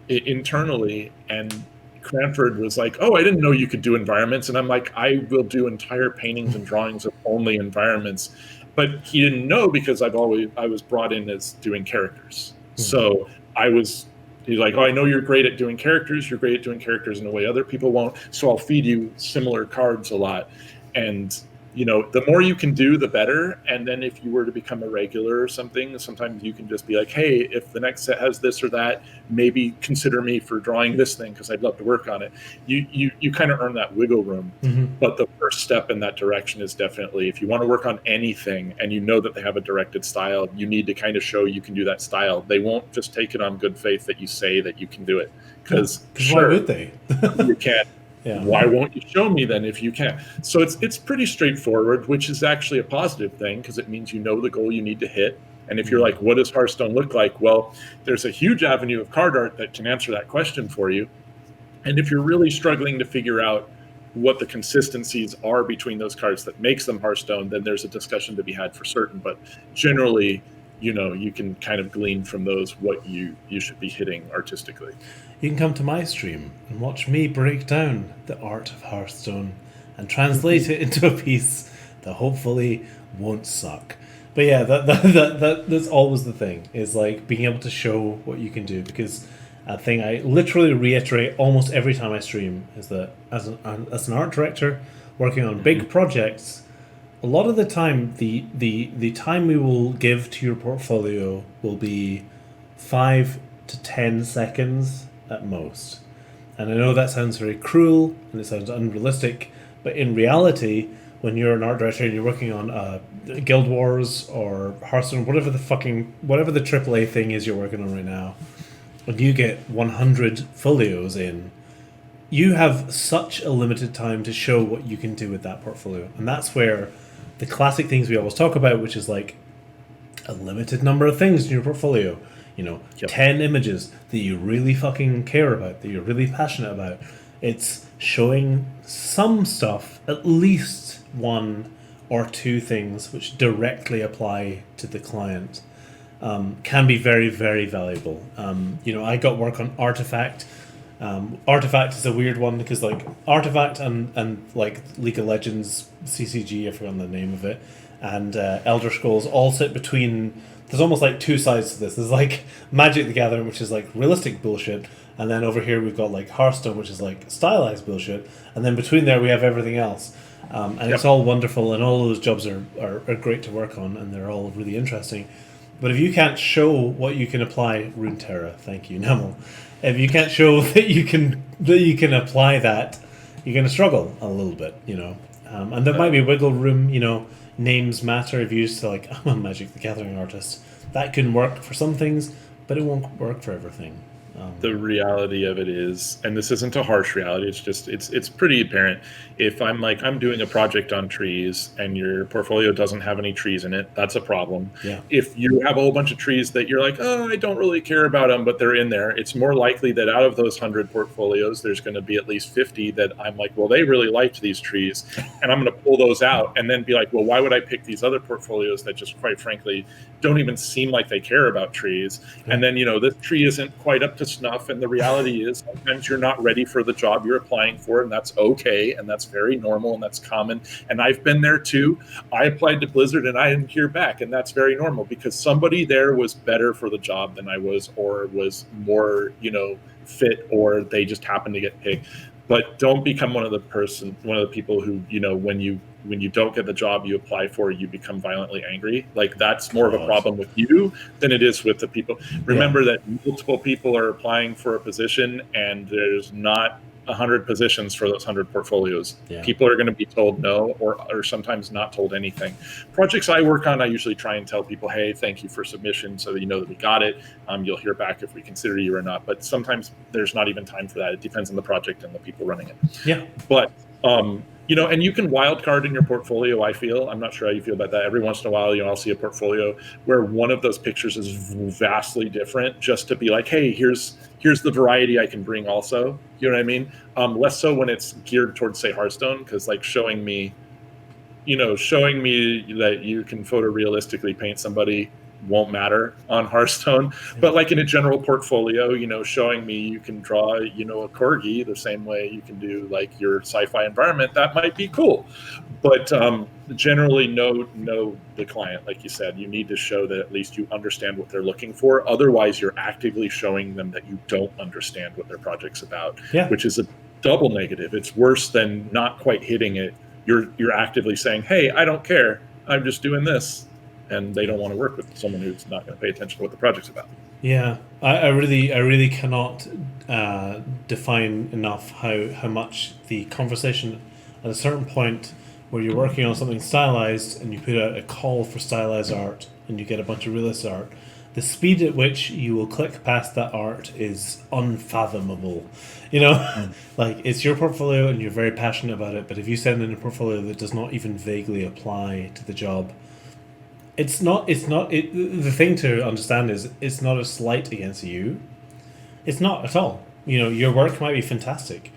internally, and Cranford was like, oh, I didn't know you could do environments. And I'm like, I will do entire paintings and drawings of only environments. But he didn't know because I was brought in as doing characters. So he's like, oh, I know you're great at doing characters. You're great at doing characters in a way other people won't. So I'll feed you similar cards a lot. And the more you can do, the better. And then if you were to become a regular or something, sometimes you can just be like, hey, if the next set has this or that, maybe consider me for drawing this thing because I'd love to work on it. You kind of earn that wiggle room. But the first step in that direction is definitely, if you want to work on anything and you know that they have a directed style, you need to kind of show you can do that style. They won't just take it on good faith that you say that you can do it. Because why would they? You can't. Yeah. Why won't you show me then if you can? So it's pretty straightforward, which is actually a positive thing because it means you know the goal you need to hit. And if you're like, what does Hearthstone look like? Well, there's a huge avenue of card art that can answer that question for you. And if you're really struggling to figure out what the consistencies are between those cards that makes them Hearthstone, then there's a discussion to be had for certain. But generally, you can kind of glean from those what you should be hitting artistically. You can come to my stream and watch me break down the art of Hearthstone and translate it into a piece that hopefully won't suck. But yeah, that's always the thing, is like being able to show what you can do, because a thing I literally reiterate almost every time I stream is that as an art director working on big projects, a lot of the time the time we will give to your portfolio will be 5 to 10 seconds at most. And I know that sounds very cruel and it sounds unrealistic, but in reality, when you're an art director and you're working on Guild Wars or Hearthstone, whatever the AAA thing is you're working on right now, when you get 100 folios in, you have such a limited time to show what you can do with that portfolio. And that's where the classic things we always talk about, which is like a limited number of things in your portfolio, 10 images that you really fucking care about, that you're really passionate about. It's showing some stuff, at least one or two things which directly apply to the client. Can be very, very valuable. I got work on Artifact. Artifact is a weird one because like Artifact and like League of Legends CCG, I forgot the name of it, and Elder Scrolls all sit between. There's almost like two sides to this. There's like Magic the Gathering, which is like realistic bullshit, and then over here we've got like Hearthstone, which is like stylized bullshit, and then between there we have everything else. And It's all wonderful, and all those jobs are great to work on, and they're all really interesting. But if you can't show what you can apply, Runeterra, thank you, Namel. If you can't show that you can apply that, you're going to struggle a little bit, And there might be wiggle room, names matter. If you used to like, I'm a Magic the Gathering artist, that can work for some things, but it won't work for everything. The reality of it is, and this isn't a harsh reality, it's just it's pretty apparent. If I'm doing a project on trees and your portfolio doesn't have any trees in it, that's a problem. Yeah. If you have a whole bunch of trees that you're like, oh, I don't really care about them, but they're in there, it's more likely that out of those 100 portfolios, there's going to be at least 50 that I'm like, well, they really liked these trees, and I'm going to pull those out and then be like, well, why would I pick these other portfolios that just quite frankly don't even seem like they care about trees? Yeah. And then, this tree isn't quite up to snuff, and the reality is sometimes you're not ready for the job you're applying for, and that's okay, and that's very normal, and that's common, and I've been there too. I applied to Blizzard and I didn't hear back, and that's very normal because somebody there was better for the job than I was, or was more fit, or they just happened to get picked. But don't become one of the people who, when you don't get the job you apply for, you become violently angry. Like, that's more of a problem with you than it is with the people. Remember that multiple people are applying for a position, and there's not 100 positions for those 100 portfolios. Yeah. People are going to be told no, or sometimes not told anything. Projects I work on, I usually try and tell people, hey, thank you for submission, so that you know that we got it. You'll hear back if we consider you or not. But sometimes there's not even time for that. It depends on the project and the people running it. Yeah. But and you can wild card in your portfolio, I feel. I'm not sure how you feel about that. Every once in a while, I'll see a portfolio where one of those pictures is vastly different, just to be like, hey, here's the variety I can bring also. You know what I mean? Less so when it's geared towards, say, Hearthstone, because like showing me that you can photorealistically paint somebody won't matter on Hearthstone. But like in a general portfolio, showing me you can draw, a corgi the same way you can do like your sci-fi environment, that might be cool. But generally know the client, like you said. You need to show that at least you understand what they're looking for. Otherwise, you're actively showing them that you don't understand what their project's about, which is a double negative. It's worse than not quite hitting it. You're actively saying, hey, I don't care. I'm just doing this. And they don't want to work with someone who's not going to pay attention to what the project's about. Yeah, I really cannot define enough how much the conversation at a certain point where you're working on something stylized and you put out a call for stylized art and you get a bunch of realist art, the speed at which you will click past that art is unfathomable. You know, like it's your portfolio and you're very passionate about it, but if you send in a portfolio that does not even vaguely apply to the job, the thing to understand is it's not a slight against you. It's not at all. You know, your work might be fantastic.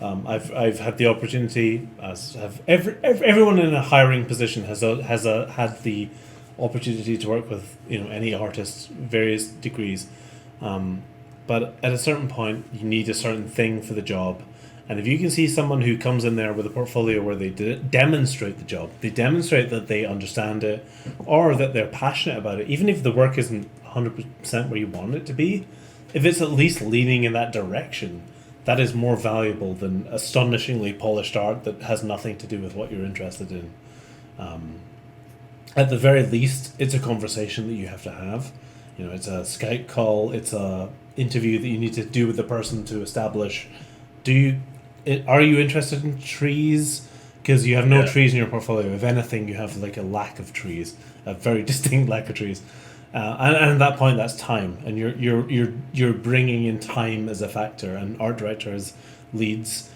I've had the opportunity, as have everyone in a hiring position had the opportunity to work with any artists, various degrees, but at a certain point you need a certain thing for the job, and if you can see someone who comes in there with a portfolio where they demonstrate the job, they demonstrate that they understand it, or that they're passionate about it, even if the work isn't 100% where you want it to be, if it's at least leaning in that direction, that is more valuable than astonishingly polished art that has nothing to do with what you're interested in. At the very least, it's a conversation that you have to have. It's a Skype call, it's a interview that you need to do with the person to establish, are you interested in trees? Because you have no trees in your portfolio. If anything, you have like a lack of trees, a very distinct lack of trees. And at that point, that's time, and you're bringing in time as a factor. And art directors, leads,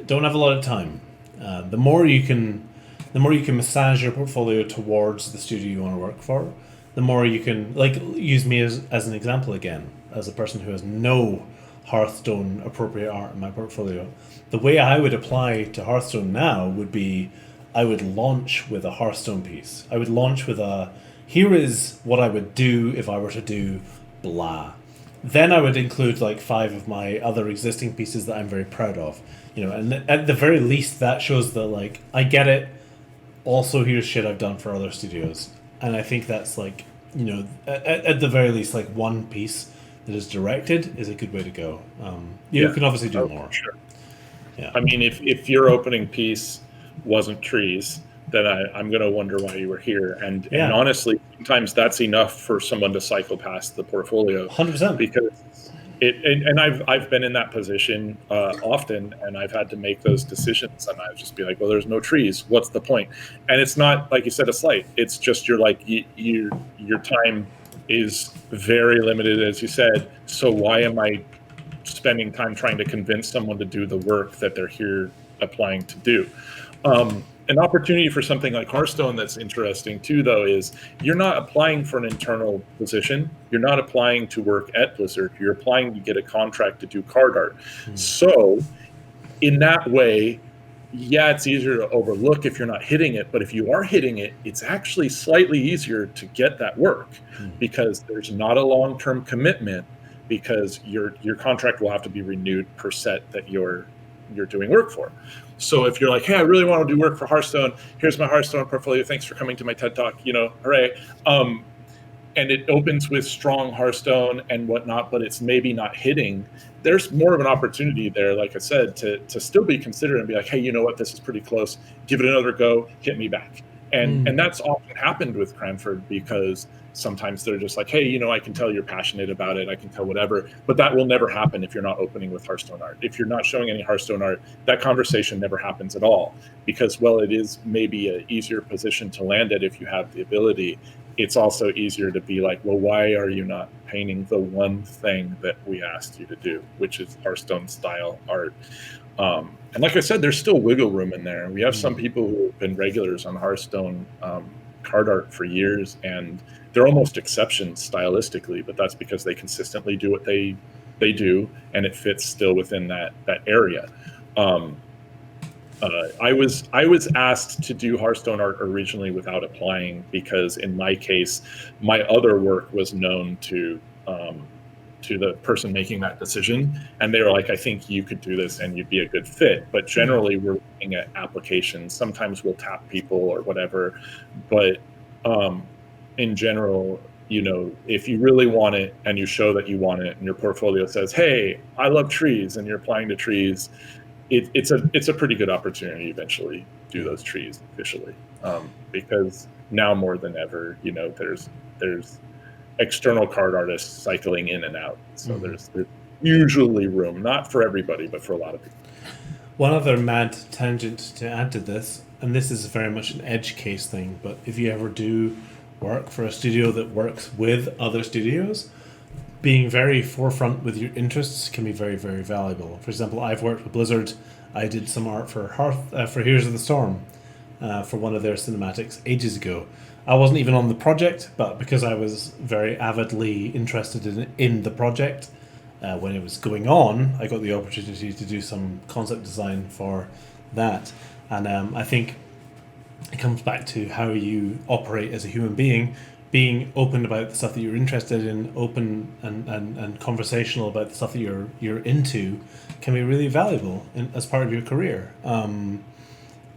don't have a lot of time. The more you can massage your portfolio towards the studio you want to work for, the more you can use me as an example again, as a person who has no Hearthstone appropriate art in my portfolio. The way I would apply to Hearthstone now would be, I would launch with a Hearthstone piece. I would launch with here is what I would do if I were to do blah. Then I would include 5 of my other existing pieces that I'm very proud of. And at the very least that shows that I get it. Also, here's shit I've done for other studios. And I think that's at the very least one piece that is directed is a good way to go. You can obviously do more. Sure. Yeah. I mean, if your opening piece wasn't trees, then I'm going to wonder why you were here. And honestly, sometimes that's enough for someone to cycle past the portfolio. 100%. Because I've been in that position often, and I've had to make those decisions, and I'd just be like, well, there's no trees. What's the point? And it's not, like you said, a slight. It's just your time is very limited, as you said. So why am I spending time trying to convince someone to do the work that they're here applying to do? An opportunity for something like Hearthstone that's interesting too, though, is you're not applying for an internal position. You're not applying to work at Blizzard. You're applying to get a contract to do card art. So in that way, it's easier to overlook if you're not hitting it. But if you are hitting it, it's actually slightly easier to get that work because there's not a long-term commitment, because your contract will have to be renewed per set that you're doing work for. So if you're like, hey, I really want to do work for Hearthstone, here's my Hearthstone portfolio, thanks for coming to my TED Talk, hooray. And it opens with strong Hearthstone and whatnot, but it's maybe not hitting. There's more of an opportunity there, like I said, to still be considered and be like, hey, you know what, this is pretty close, give it another go, hit me back. And that's often happened with Cranford, because sometimes they're just like, hey, I can tell you're passionate about it, I can tell whatever, but that will never happen if you're not opening with Hearthstone art. If you're not showing any Hearthstone art, that conversation never happens at all, because while it is maybe an easier position to land at if you have the ability, it's also easier to be like, well, why are you not painting the one thing that we asked you to do, which is Hearthstone style art? And like I said, there's still wiggle room in there. We have some people who have been regulars on Hearthstone card art for years, and they're almost exceptions stylistically, but that's because they consistently do what they do, and it fits still within that area. I was asked to do Hearthstone art originally without applying, because in my case, my other work was known to the person making that decision, and they were like, I think you could do this and you'd be a good fit. But generally we're looking at applications. Sometimes we'll tap people or whatever, but in general, if you really want it and you show that you want it and your portfolio says, hey, I love trees, and you're applying to trees, it's a pretty good opportunity to eventually do those trees officially, because now more than ever, there's external card artists cycling in and out, so there's usually room, not for everybody, but for a lot of people. One other mad tangent to add to this, and this is very much an edge case thing, but if you ever do work for a studio that works with other studios, being very forefront with your interests can be very, very valuable. For example, I've worked with Blizzard. I did some art for for Heroes of the Storm, for one of their cinematics ages ago. I wasn't even on the project, but because I was very avidly interested in the project when it was going on, I got the opportunity to do some concept design for that. And I think it comes back to how you operate as a human being open about the stuff that you're interested in, open and conversational about the stuff that you're into, can be really valuable as part of your career.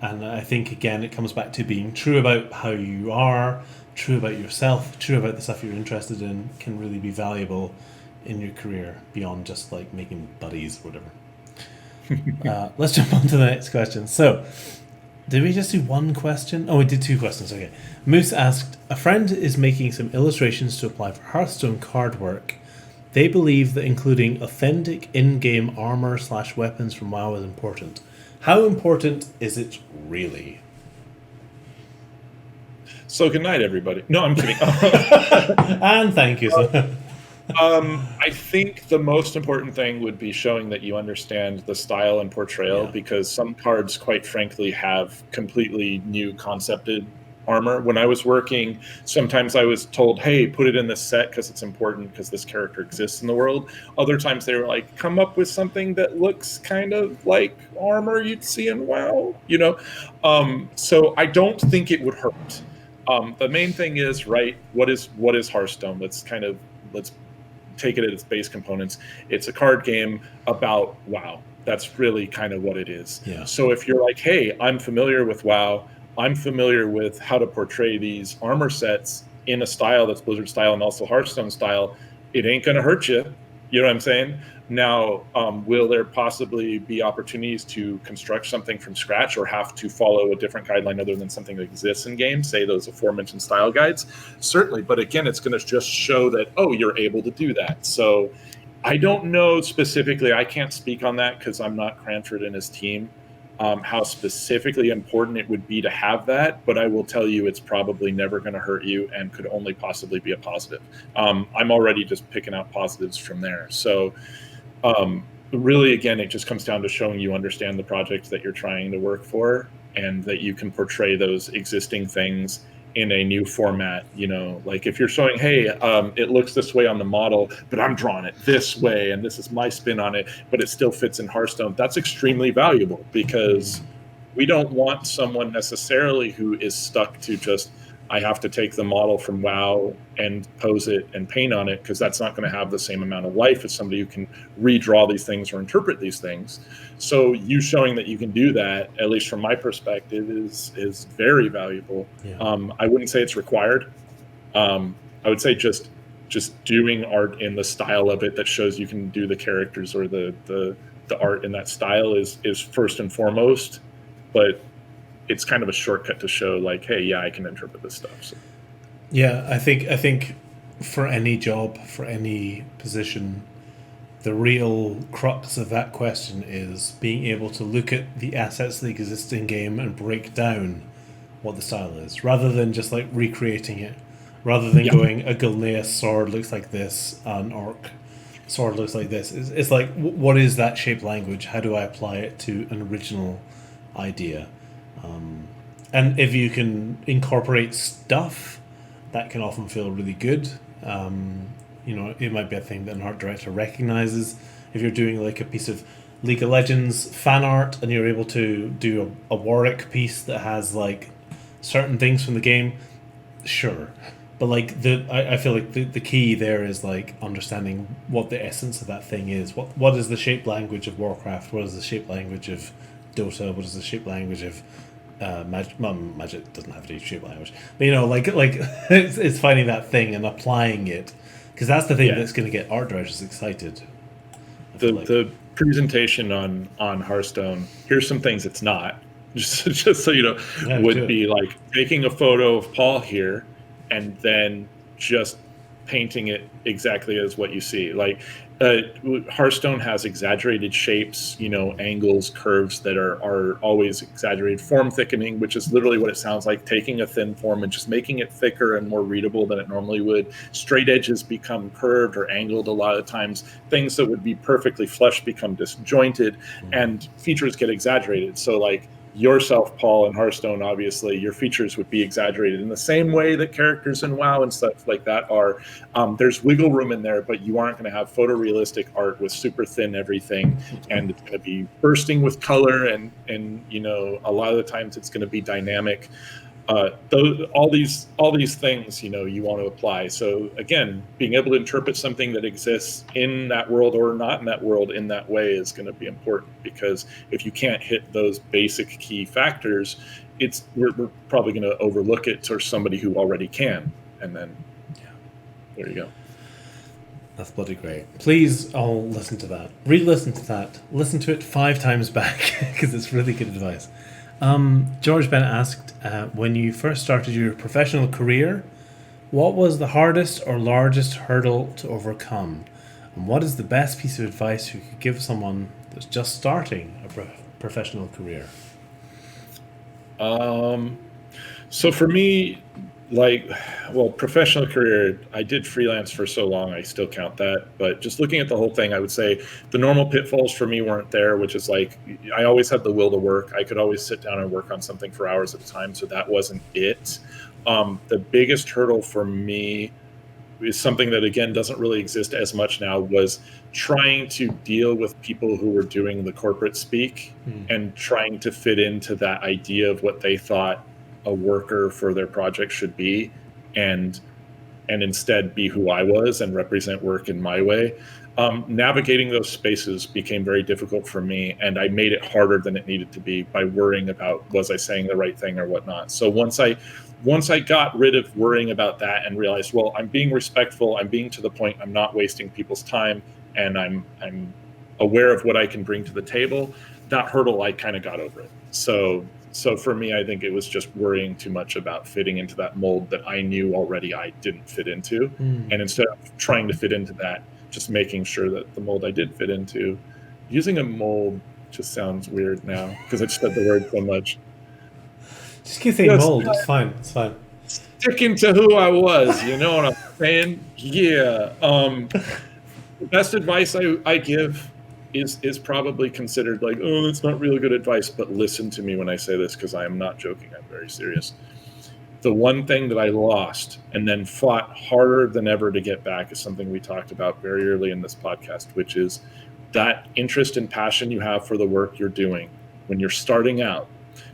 And I think, again, it comes back to being true about how you are, true about yourself, true about the stuff you're interested in, can really be valuable in your career beyond just like making buddies or whatever. Let's jump on to the next question. So, did we just do one question? Oh, we did two questions. Okay. Moose asked, a friend is making some illustrations to apply for Hearthstone card work. They believe that including authentic in-game armor/weapons from WoW is important. How important is it really? So good night, everybody. No, I'm kidding. And thank you. I think the most important thing would be showing that you understand the style and portrayal, because some cards, quite frankly, have completely new concepted armor. When I was working, sometimes I was told, hey, put it in this set because it's important because this character exists in the world. Other times they were like, come up with something that looks kind of like armor you'd see in WoW, you know? So I don't think it would hurt. The main thing is, right, what is Hearthstone? Let's take it at its base components. It's a card game about WoW. That's really kind of what it is. Yeah. So if you're like, hey, I'm familiar with WoW, I'm familiar with how to portray these armor sets in a style that's Blizzard style and also Hearthstone style, it ain't going to hurt you. You know what I'm saying? Now, will there possibly be opportunities to construct something from scratch or have to follow a different guideline other than something that exists in games, say those aforementioned style guides? Certainly, but again, it's going to just show that, oh, you're able to do that. So I don't know specifically, I can't speak on that because I'm not Cranford and his team, how specifically important it would be to have that, but I will tell you it's probably never going to hurt you and could only possibly be a positive. I'm already just picking out positives from there. So really, again, it just comes down to showing you understand the project that you're trying to work for and that you can portray those existing things in a new format. You know, like if you're showing, hey, it looks this way on the model, but I'm drawing it this way and this is my spin on it, but it still fits in Hearthstone. That's extremely valuable because we don't want someone necessarily who is stuck to just, I have to take the model from WoW and pose it and paint on it, because that's not going to have the same amount of life as somebody who can redraw these things or interpret these things. So you showing that you can do that, at least from my perspective, is very valuable. Yeah. I wouldn't say it's required. I would say just doing art in the style of it that shows you can do the characters or the art in that style is first and foremost, but it's kind of a shortcut to show like, hey, yeah, I can interpret this stuff. So. Yeah, I think for any job, for any position, the real crux of that question is being able to look at the assets that exist in game and break down what the style is, rather than just like recreating it, rather than going, a Gilneas sword looks like this, an orc sword looks like this. It's like, what is that shape language? How do I apply it to an original idea? And if you can incorporate stuff, that can often feel really good. You know, it might be a thing that an art director recognizes. If you're doing like a piece of League of Legends fan art and you're able to do a Warwick piece that has like certain things from the game, sure. But like I feel like the key there is like understanding what the essence of that thing is. What is the shape language of Warcraft? What is the shape language of Dota? What is the shape language of Magic doesn't have any shape language, but you know, like it's finding that thing and applying it, because that's the thing that's going to get art directors excited. The presentation on Hearthstone, here's some things it's not, just so you know, would be like taking a photo of Paul here and then just painting it exactly as what you see. Like Hearthstone has exaggerated shapes, angles, curves that are always exaggerated. Form thickening, which is literally what it sounds like, taking a thin form and just making it thicker and more readable than it normally would. Straight edges become curved or angled a lot of times. Things that would be perfectly flush become disjointed, and features get exaggerated. So like yourself, Paul, in Hearthstone, obviously, your features would be exaggerated in the same way that characters in WoW and stuff like that are. There's wiggle room in there, but you aren't going to have photorealistic art with super thin everything, and it's going to be bursting with color, and a lot of the times it's going to be dynamic. All these things you want to apply. So again, being able to interpret something that exists in that world or not in that world in that way is going to be important, because if you can't hit those basic key factors, we're probably going to overlook it to somebody who already can, and then there you go. That's bloody great. Please all listen to that. Re-listen to that. Listen to it 5 times back, because it's really good advice. George Bennett asked, when you first started your professional career, what was the hardest or largest hurdle to overcome? And what is the best piece of advice you could give someone that's just starting a professional career? So for me, professional career, I did freelance for so long, I still count that. But just looking at the whole thing, I would say the normal pitfalls for me weren't there, which is like, I always had the will to work. I could always sit down and work on something for hours at a time. So that wasn't it. The biggest hurdle for me is something that, again, doesn't really exist as much now, was trying to deal with people who were doing the corporate speak and trying to fit into that idea of what they thought a worker for their project should be, and instead be who I was and represent work in my way. Navigating those spaces became very difficult for me, and I made it harder than it needed to be by worrying about, was I saying the right thing or whatnot. So once I got rid of worrying about that and realized, well, I'm being respectful, I'm being to the point, I'm not wasting people's time, and I'm aware of what I can bring to the table, that hurdle, I kind of got over it. So for me, I think it was just worrying too much about fitting into that mold that I knew already I didn't fit into. And instead of trying to fit into that, just making sure that the mold I did fit into, using a mold just sounds weird now because I've said the word so much. Just keep saying mold, it's fine. Sticking to who I was, you know what I'm saying? Yeah. The best advice I give is probably considered like, oh, that's not really good advice, but listen to me when I say this, because I am not joking. I'm very serious. The one thing that I lost and then fought harder than ever to get back is something we talked about very early in this podcast, which is that interest and passion you have for the work you're doing when you're starting out.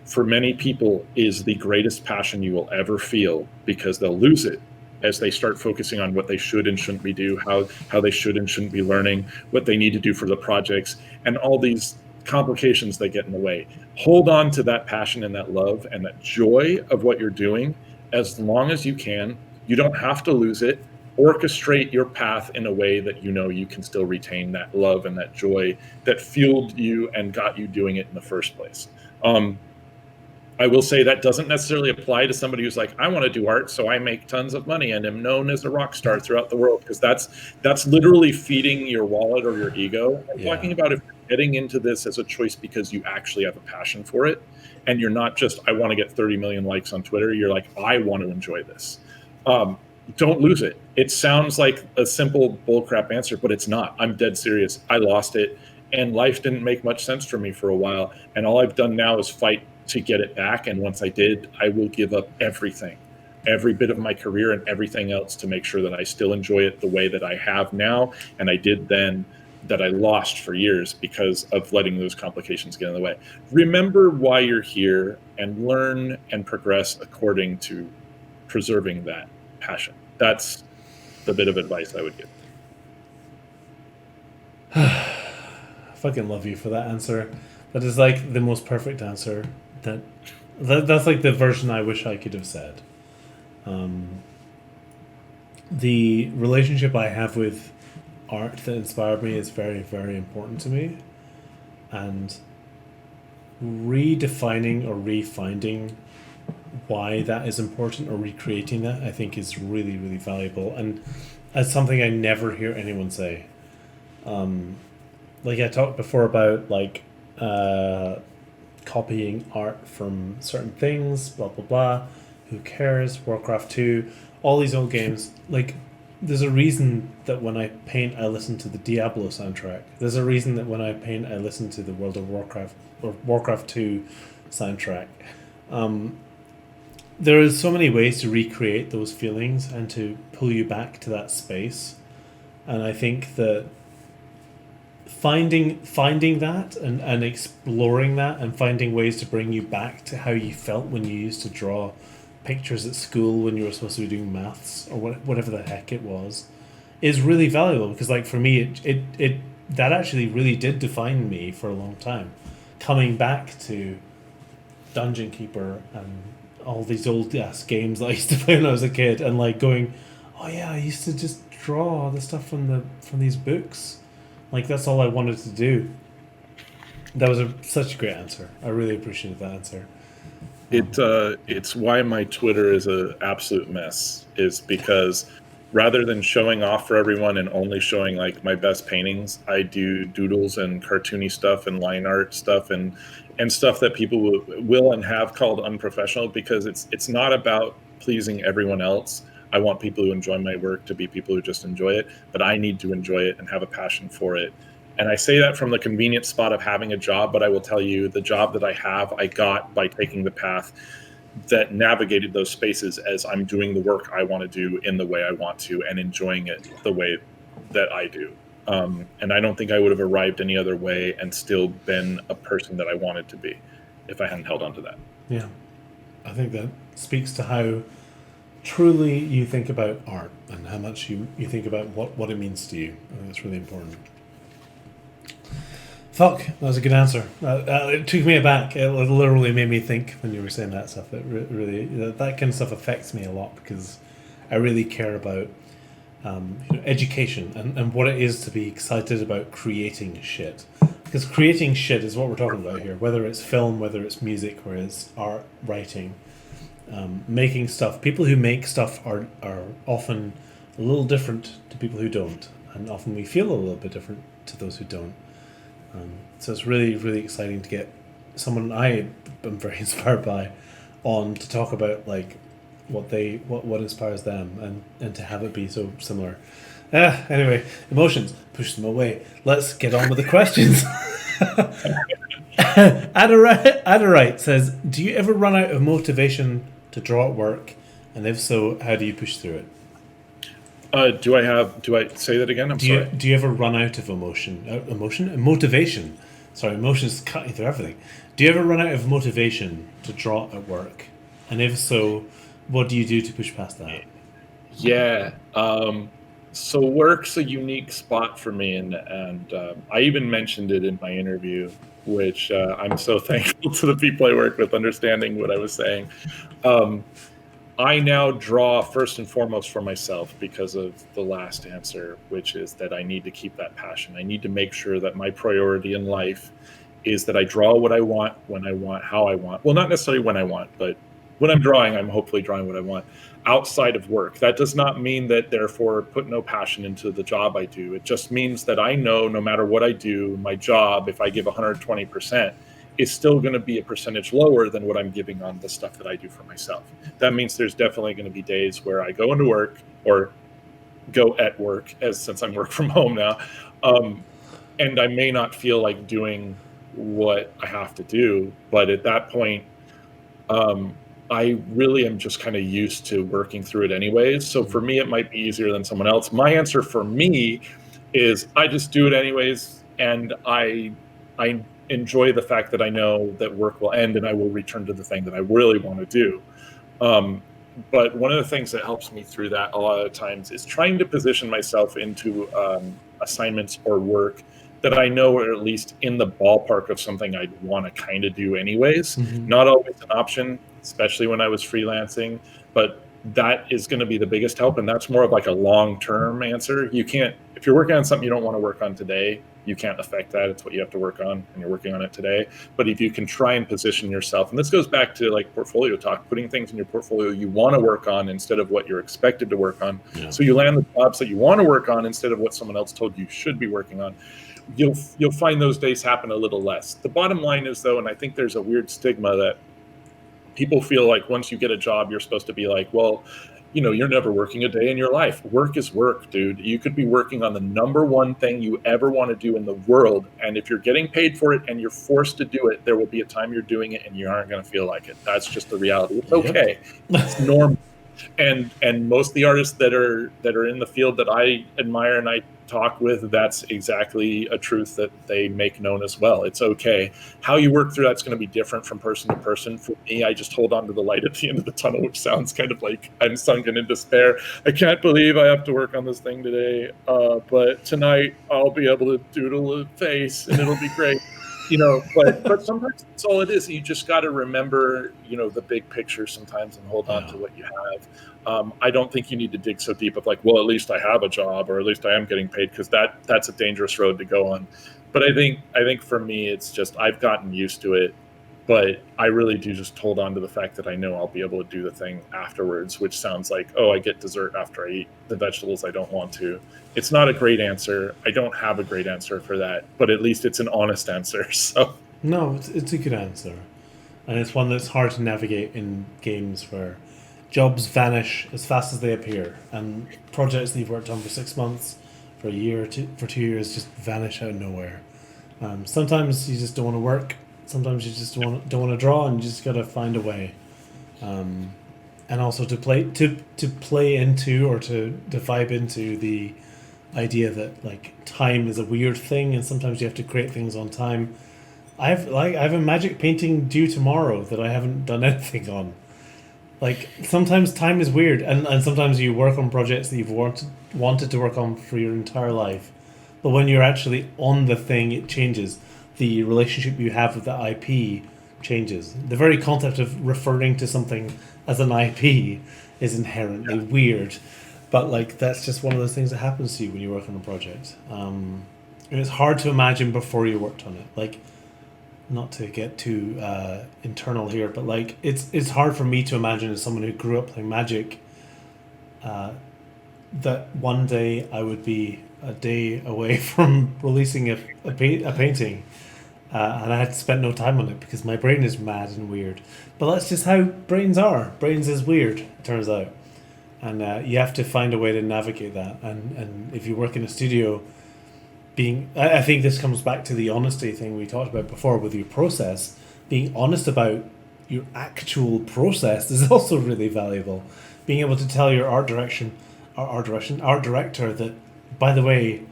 For many people, is the greatest passion you will ever feel, because they'll lose it as they start focusing on what they should and shouldn't be do, how they should and shouldn't be learning, what they need to do for the projects, and all these complications that get in the way. Hold on to that passion and that love and that joy of what you're doing as long as you can. You don't have to lose it. Orchestrate your path in a way that you can still retain that love and that joy that fueled you and got you doing it in the first place. I will say that doesn't necessarily apply to somebody who's like, I want to do art, so I make tons of money and am known as a rock star throughout the world, because that's literally feeding your wallet or your ego. I'm talking about if you're getting into this as a choice because you actually have a passion for it, and you're not just, I want to get 30 million likes on Twitter. You're like, I want to enjoy this. Don't lose it. It sounds like a simple bullcrap answer, but it's not. I'm dead serious. I lost it, and life didn't make much sense for me for a while, and all I've done now is fight to get it back. And once I did, I will give up everything, every bit of my career and everything else, to make sure that I still enjoy it the way that I have now and I did then, that I lost for years because of letting those complications get in the way. Remember why you're here and learn and progress according to preserving that passion. That's the bit of advice I would give. I fucking love you for that answer. That is like the most perfect answer. That's like the version I wish I could have said. The relationship I have with art that inspired me is very, very important to me, and redefining or refinding why that is important or recreating that, I think is really, really valuable. And that's something I never hear anyone say. Like I talked before about like copying art from certain things, blah blah blah. Who cares? Warcraft 2, all these old games. Like, there's a reason that when I paint, I listen to the Diablo soundtrack. There's a reason that when I paint, I listen to the World of Warcraft or Warcraft 2 soundtrack. There is so many ways to recreate those feelings and to pull you back to that space. And I think that finding that and exploring that and finding ways to bring you back to how you felt when you used to draw pictures at school when you were supposed to be doing maths or whatever the heck it was is really valuable, because like for me it that actually really did define me for a long time, coming back to Dungeon Keeper and all these old ass games that I used to play when I was a kid, and like going, oh yeah, I used to just draw the stuff from these books. Like, that's all I wanted to do. That was such a great answer. I really appreciated that answer. It's why my Twitter is an absolute mess, is because rather than showing off for everyone and only showing like my best paintings, I do doodles and cartoony stuff and line art stuff and stuff that people will and have called unprofessional, because it's not about pleasing everyone else. I want people who enjoy my work to be people who just enjoy it, but I need to enjoy it and have a passion for it. And I say that from the convenient spot of having a job, but I will tell you, the job that I have, I got by taking the path that navigated those spaces as I'm doing the work I want to do in the way I want to and enjoying it the way that I do. And I don't think I would have arrived any other way and still been a person that I wanted to be if I hadn't held on to that. Yeah. I think that speaks to how truly you think about art and how much you think about what it means to you. I think that's really important. Fuck, that was a good answer. It took me aback. It literally made me think when you were saying that stuff. It really, that kind of stuff affects me a lot, because I really care about education and what it is to be excited about creating shit. Because creating shit is what we're talking about here, whether it's film, whether it's music, whether it's art, writing. Making stuff. People who make stuff are often a little different to people who don't, and often we feel a little bit different to those who don't. So it's really, really exciting to get someone I am very inspired by on to talk about like what inspires them and to have it be so similar. Anyway, emotions, push them away. Let's get on with the questions. Adderite says, do you ever run out of motivation to draw at work? And if so, how do you push through it? Do I say that again? Sorry. Do you ever run out of motivation? Sorry, emotion's cutting through everything. Do you ever run out of motivation to draw at work? And if so, what do you do to push past that? Yeah. So work's a unique spot for me, and I even mentioned it in my interview, which I'm so thankful to the people I work with understanding what I was saying. I now draw first and foremost for myself because of the last answer, which is that I need to keep that passion. I need to make sure that my priority in life is that I draw what I want, when I want, how I want. Well, not necessarily when I want, but when I'm drawing, I'm hopefully drawing what I want outside of work. That does not mean that therefore put no passion into the job I do. It just means that I know no matter what I do, my job, if I give 120%, is still going to be a percentage lower than what I'm giving on the stuff that I do for myself. That means there's definitely going to be days where I go into work or go at work, since I'm work from home now, and I may not feel like doing what I have to do. But at that point, I really am just kind of used to working through it anyways. So for me, it might be easier than someone else. My answer for me is I just do it anyways, and I enjoy the fact that I know that work will end and I will return to the thing that I really want to do. But one of the things that helps me through that a lot of times is trying to position myself into assignments or work that I know are at least in the ballpark of something I'd want to kind of do anyways. Mm-hmm. Not always an option, especially when I was freelancing, but that is going to be the biggest help. And that's more of like a long-term answer. You can't, if you're working on something you don't want to work on today, you can't affect that. It's what you have to work on, and you're working on it today. But if you can try and position yourself, and this goes back to like portfolio talk, putting things in your portfolio you want to work on instead of what you're expected to work on. Yeah. So you land the jobs that you want to work on instead of what someone else told you should be working on. You'll find those days happen a little less. The bottom line is, though, and I think there's a weird stigma that people feel like once you get a job, you're supposed to be like, well, you know, you're never working a day in your life. Work is work, dude. You could be working on the number one thing you ever want to do in the world. And if you're getting paid for it and you're forced to do it, there will be a time you're doing it and you aren't going to feel like it. That's just the reality. It's okay. It's normal. And most of the artists that are in the field that I admire and I talk with, that's exactly a truth that they make known as well. It's okay. How you work through that's going to be different from person to person. For me, I just hold on to the light at the end of the tunnel, which sounds kind of like I'm sunken in despair. I can't believe I have to work on this thing today, but tonight I'll be able to doodle a face and it'll be great. You know, but sometimes that's all it is. You just got to remember, you know, the big picture sometimes and hold on to what you have. I don't think you need to dig so deep of like, well, at least I have a job or at least I am getting paid, because that's a dangerous road to go on. But I think for me, it's just I've gotten used to it. But I really do just hold on to the fact that I know I'll be able to do the thing afterwards, which sounds like, oh, I get dessert after I eat the vegetables I don't want to. It's not a great answer. I don't have a great answer for that, but at least it's an honest answer. So no, it's a good answer. And it's one that's hard to navigate in games where jobs vanish as fast as they appear, and projects that you've worked on for 6 months, for a year, for 2 years, just vanish out of nowhere. Sometimes you just don't want to work. Sometimes you just don't want to draw, and you just got to find a way. And also to play into or to vibe into the idea that like time is a weird thing, and sometimes you have to create things on time. I have a magic painting due tomorrow that I haven't done anything on. Like sometimes time is weird, and sometimes you work on projects that you've wanted to work on for your entire life, but when you're actually on the thing, it changes. The relationship you have with the IP changes. The very concept of referring to something as an IP is inherently weird, but like that's just one of those things that happens to you when you work on a project. And it's hard to imagine before you worked on it. Like, not to get too internal here, but like it's hard for me to imagine as someone who grew up playing Magic that one day I would be a day away from releasing a painting. And I had spent no time on it because my brain is mad and weird. But that's just how brains are. Brains is weird, it turns out. And you have to find a way to navigate that. And if you work in a studio, I think this comes back to the honesty thing we talked about before with your process. Being honest about your actual process is also really valuable. Being able to tell your art director that, by the way,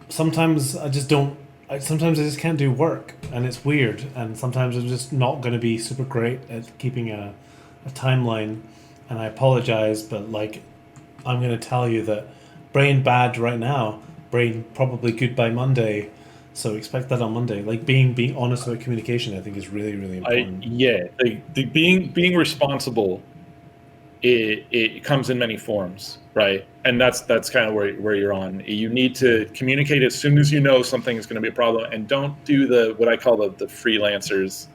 sometimes I just can't do work, and it's weird, and sometimes I'm just not going to be super great at keeping a timeline, and I apologize, but like I'm going to tell you that brain bad right now, brain probably good by Monday, so expect that on Monday. Like being honest about communication, I think is really, really important. The being responsible, it comes in many forms, right? And that's kind of where you're on. You need to communicate as soon as you know something is going to be a problem, and don't do what I call the freelancers.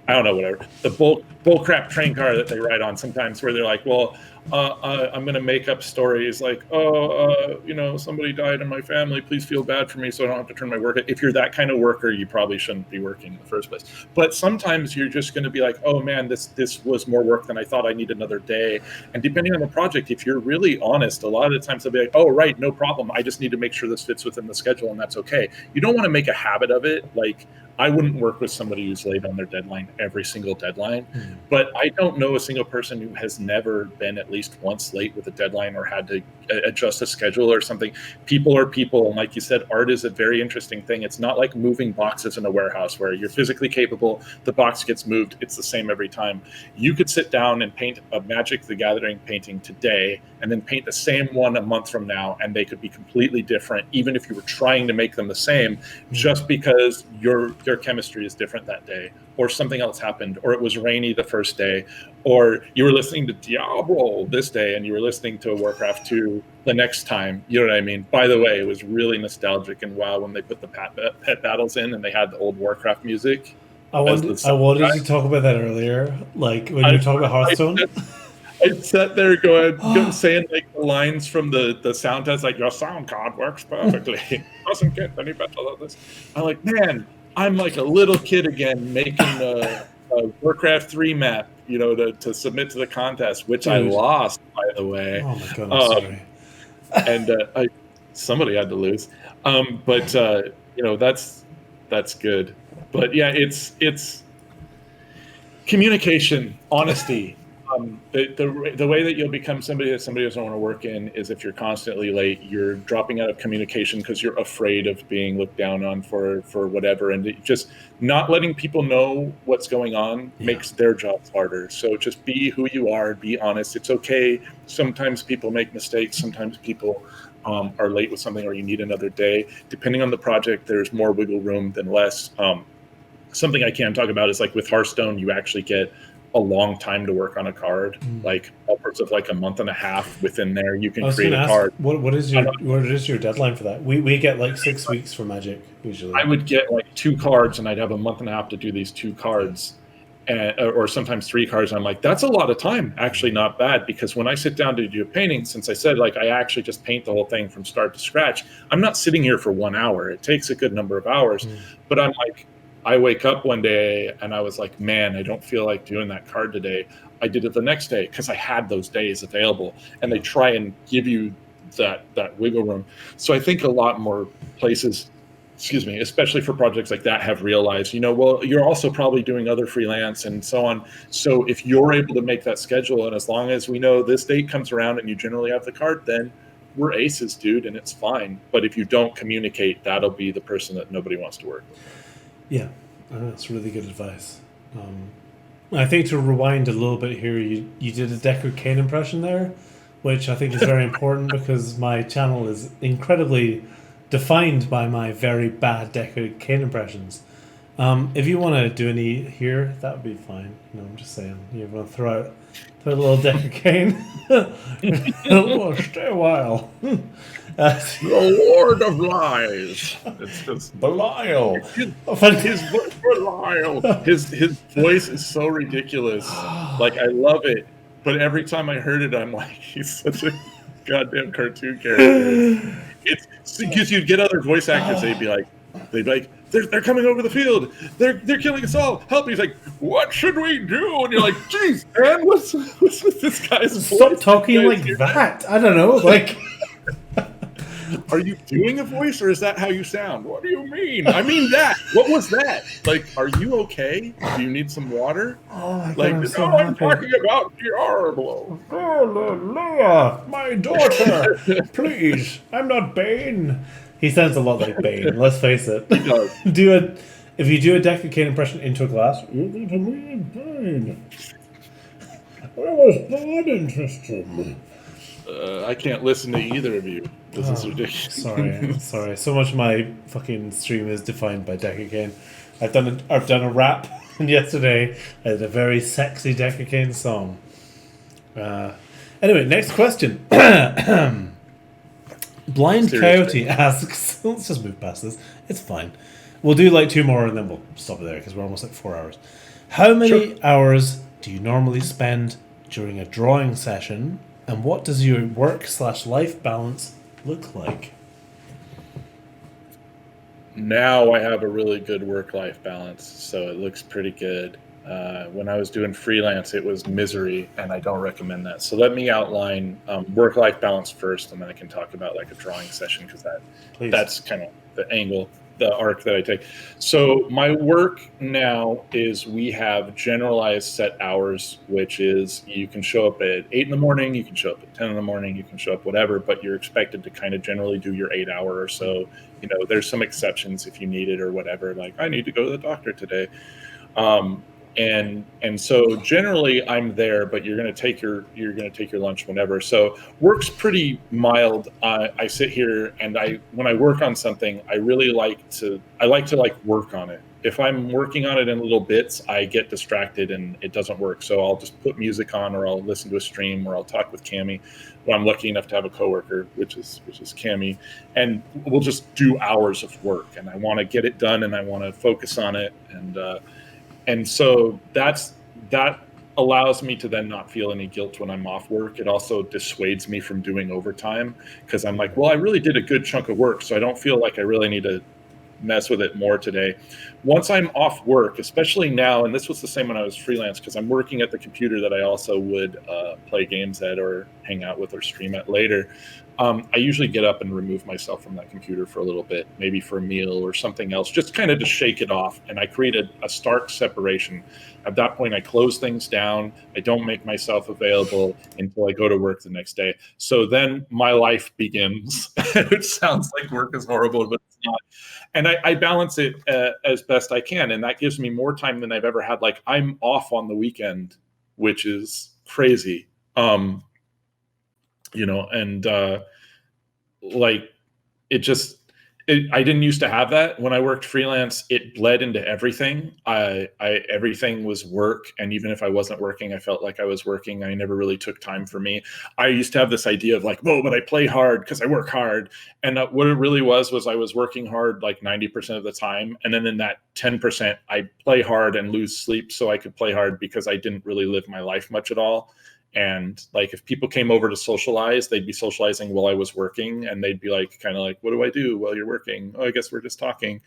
I don't know, whatever. The bull crap train car that they ride on sometimes, where they're like, well, I'm going to make up stories like, somebody died in my family. Please feel bad for me so I don't have to turn my work in. If you're that kind of worker, you probably shouldn't be working in the first place. But sometimes you're just going to be like, oh man, this was more work than I thought. I need another day. And depending on the project, if you're really honest, a lot of the times they'll be like, oh, right, no problem. I just need to make sure this fits within the schedule, and that's okay. You don't want to make a habit of it. Like, I wouldn't work with somebody who's late on their deadline every single deadline, but I don't know a single person who has never been at least once late with a deadline or had to adjust a schedule or something. People are people, and like you said, art is a very interesting thing. It's not like moving boxes in a warehouse where you're physically capable, the box gets moved, it's the same every time. You could sit down and paint a Magic the Gathering painting today and then paint the same one a month from now, and they could be completely different, even if you were trying to make them the same, just because you're your chemistry is different that day, or something else happened, or it was rainy the first day, or you were listening to Diablo this day and you were listening to Warcraft 2 the next time. You know what I mean? By the way, it was really nostalgic and WoW when they put the pet battles in and they had the old Warcraft music. I wanted to talk about that earlier, like when you were talking about Hearthstone. I sat there saying like the lines from the sound test, like, your sound card works perfectly. It doesn't get any better than this. I'm like, man, I'm like a little kid again making a Warcraft 3 map, to submit to the contest, which I lost, by the way. Oh my god, I'm sorry. And somebody had to lose. But that's good. But yeah, it's communication, honesty. The way that you'll become somebody that somebody doesn't want to work in is if you're constantly late, you're dropping out of communication because you're afraid of being looked down on for whatever, and just not letting people know what's going on makes their jobs harder. So just be who you are, be honest. It's okay. Sometimes people make mistakes. Sometimes people are late with something, or you need another day. Depending on the project, there's more wiggle room than less. Something I can talk about is like with Hearthstone, you actually get a long time to work on a card, like upwards of like a month and a half within there. You can create a card. What is your deadline for that? We get like 6 weeks for Magic usually. I would get like 2 cards, and I'd have a month and a half to do these 2 cards, or sometimes 3 cards. I'm like, that's a lot of time. Actually, not bad, because when I sit down to do a painting, since I said like I actually just paint the whole thing from start to scratch, I'm not sitting here for 1 hour. It takes a good number of hours, but I'm like, I wake up one day and I was like, man, I don't feel like doing that card today. I did it the next day because I had those days available, and they try and give you that wiggle room. So I think a lot more places, especially for projects like that, have realized, well, you're also probably doing other freelance and so on. So if you're able to make that schedule, and as long as we know this date comes around and you generally have the card, then we're aces, dude, and it's fine. But if you don't communicate, that'll be the person that nobody wants to work with. Yeah, that's really good advice. I think to rewind a little bit here, you did a Deckard Cain impression there, which I think is very important because my channel is incredibly defined by my very bad Deckard Cain impressions. If you want to do any here, that would be fine. I'm just saying. You want to throw a little Deckard Cain? Stay a while. The Lord of Lies. It's just Belial. Belial. His voice is so ridiculous. Like, I love it, but every time I heard it, I'm like, he's such a goddamn cartoon character. It's because you'd get other voice actors, they'd be like, they're coming over the field. They're killing us all. Help me. He's like, what should we do? And you're like, geez, man, what's with this guy's voice? Stop talking like that. I don't know. Like, are you doing a voice, or is that how you sound? What do you mean? I mean that. What was that? Like, are you okay? Do you need some water? Oh my God, like, I'm so I'm happy. talking about Diablo. Leah, my daughter, please. I'm not Bane. He sounds a lot like Bane. Let's face it. He does. If you do a Deckard Cain impression into a glass, you're going to need Bane. I was not interested. I can't listen to either of you. This is ridiculous. Sorry. So much of my fucking stream is defined by Deckard Cain. I've done a rap, and yesterday I did a very sexy Deckard Cain song. Anyway, next question. Blind Coyote asks, let's just move past this. It's fine. We'll do like 2 more and then we'll stop it there because we're almost at 4 hours. How many hours do you normally spend during a drawing session, and what does your work/life balance look like? Now I have a really good work-life balance, so it looks pretty good. When I was doing freelance, it was misery, and I don't recommend that. So let me outline work-life balance first, and then I can talk about like a drawing session, because that's kind of the arc that I take. So my work now is we have generalized set hours, which is you can show up at 8 in the morning, you can show up at 10 in the morning, you can show up whatever, but you're expected to kind of generally do your 8 hour or so. There's some exceptions if you need it or whatever, like I need to go to the doctor today. And so generally I'm there, but you're going to take your lunch whenever. So work's pretty mild. I sit here and when I work on something, I like to work on it. if I'm working on it in little bits, I get distracted and it doesn't work. So I'll just put music on, or I'll listen to a stream, or I'll talk with Cami. Well, I'm lucky enough to have a coworker, which is Cami, and we'll just do hours of work. And I want to get it done, and I want to focus on it, and so that allows me to then not feel any guilt when I'm off work. It also dissuades me from doing overtime, because I'm like, well, I really did a good chunk of work, so I don't feel like I really need to mess with it more today. Once I'm off work, especially now, and this was the same when I was freelance, because I'm working at the computer that I also would play games at or hang out with or stream at later. I usually get up and remove myself from that computer for a little bit, maybe for a meal or something else, just kind of to shake it off. And I create a stark separation. At that point, I close things down. I don't make myself available until I go to work the next day. So then my life begins. It sounds like work is horrible, but it's not. And I balance it as best I can. And that gives me more time than I've ever had. Like, I'm off on the weekend, which is crazy. And like, I didn't used to have that. When I worked freelance, it bled into everything. Everything was work. And even if I wasn't working, I felt like I was working. I never really took time for me. I used to have this idea of like, whoa, but I play hard because I work hard. And what it really was I was working hard like 90% of the time. And then in that 10%, I play hard and lose sleep so I could play hard, because I didn't really live my life much at all. And like, if people came over to socialize, they'd be socializing while I was working, and they'd be like, kind of like, what do I do while you're working? Oh, I guess we're just talking.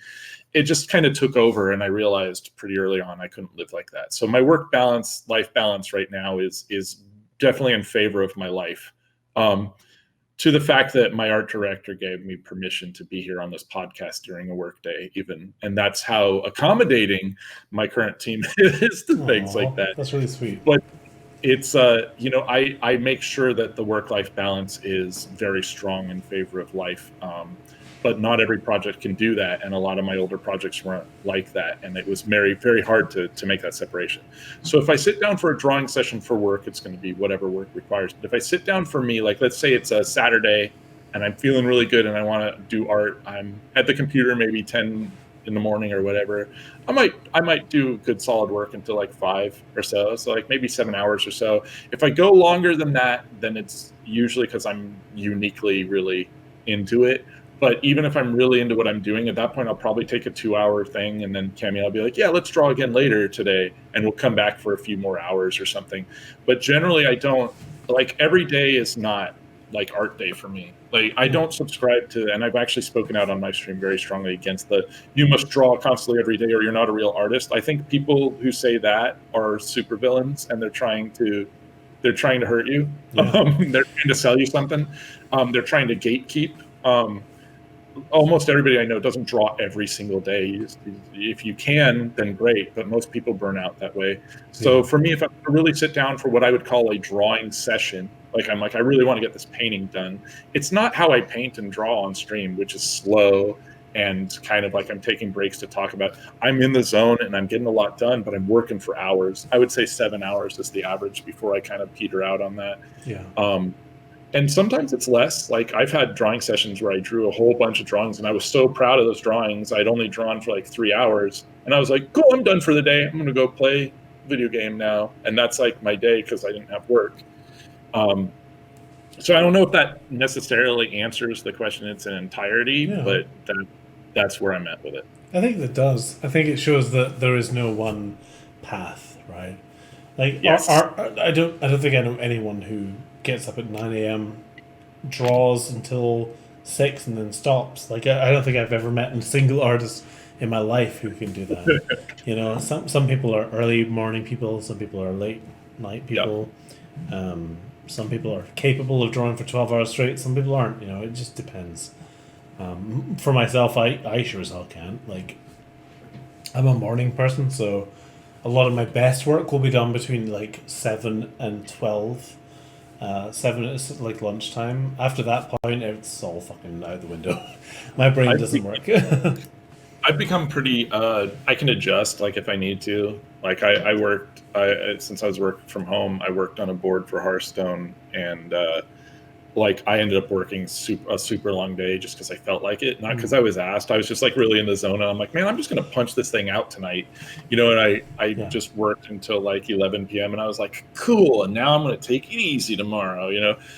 It just kind of took over. And I realized pretty early on, I couldn't live like that. So my work balance, life balance right now is definitely in favor of my life. To the fact that my art director gave me permission to be here on this podcast during a work day even. And that's how accommodating my current team is to things like that. That's really sweet. But it's I make sure that the work-life balance is very strong in favor of life, but not every project can do that, and a lot of my older projects weren't like that, and it was very, very hard to make that separation. So if I sit down for a drawing session for work, it's going to be whatever work requires. But if I sit down for me, like let's say it's a Saturday and I'm feeling really good and I want to do art, I'm at the computer maybe 10 in the morning or whatever, I might do good solid work until like 5 or so like maybe 7 hours or so. If I go longer than that, then it's usually because I'm uniquely really into it. But even if I'm really into what I'm doing, at that point I'll probably take a 2-hour thing, and then Cami, I'll be like, yeah, let's draw again later today, and we'll come back for a few more hours or something. But generally I don't, like, every day is not like art day for me. Like, I don't subscribe to, and I've actually spoken out on my stream very strongly against the, you must draw constantly every day or you're not a real artist. I think people who say that are supervillains, and they're trying to hurt you. Yeah. They're trying to sell you something. They're trying to gatekeep. Almost everybody I know doesn't draw every single day. If you can, then great, but most people burn out that way. So for me, if I really sit down for what I would call a drawing session, I'm like, I really want to get this painting done. It's not how I paint and draw on stream, which is slow and kind of like I'm taking breaks to talk about. I'm in the zone and I'm getting a lot done, but I'm working for hours. I would say 7 hours is the average before I kind of peter out on that. Yeah. And sometimes it's less. Like, I've had drawing sessions where I drew a whole bunch of drawings and I was so proud of those drawings. I'd only drawn for like 3 hours and I was like, cool, I'm done for the day. I'm going to go play video game now. And that's like my day because I didn't have work. So I don't know if that necessarily answers the question in its entirety, but that's where I'm at with it. I think that does. I think it shows that there is no one path, right? Like, yes. I don't think I know anyone who gets up at 9 a.m., draws until 6 and then stops. Like, I don't think I've ever met a single artist in my life who can do that. Some people are early morning people, some people are late night people. Yep. Some people are capable of drawing for 12 hours straight, some people aren't. It just depends. For myself, I sure as hell can't. Like, I'm a morning person, so a lot of my best work will be done between like 7 and 12. 7 is like lunchtime. After that point, it's all fucking out the window. My brain doesn't work. I've become pretty, I can adjust, like, if I need to. Like, I worked, since I was working from home, I worked on a board for Hearthstone, and like I ended up working a super long day just because I felt like it, not because I was asked. I was just like really in the zone, and I'm like, man, I'm just gonna punch this thing out tonight, And I just worked until like 11 p.m. and I was like, cool. And now I'm gonna take it easy tomorrow,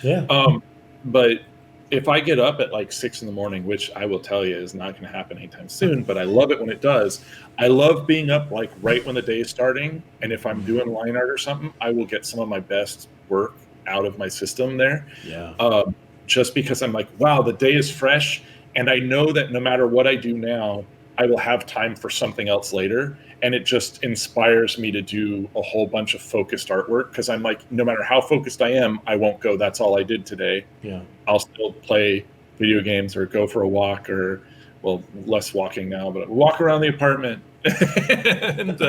Yeah. But if I get up at like 6 a.m, which I will tell you is not going to happen anytime soon, but I love it when it does. I love being up like right when the day is starting, and if I'm doing line art or something, I will get some of my best work out of my system there. Yeah. Just because I'm like, wow, the day is fresh, and I know that no matter what I do now, I will have time for something else later, and it just inspires me to do a whole bunch of focused artwork, because I'm like, no matter how focused I am, I won't go, that's all I did today. Yeah. I'll still play video games or go for a walk, or, well, less walking now, but walk around the apartment and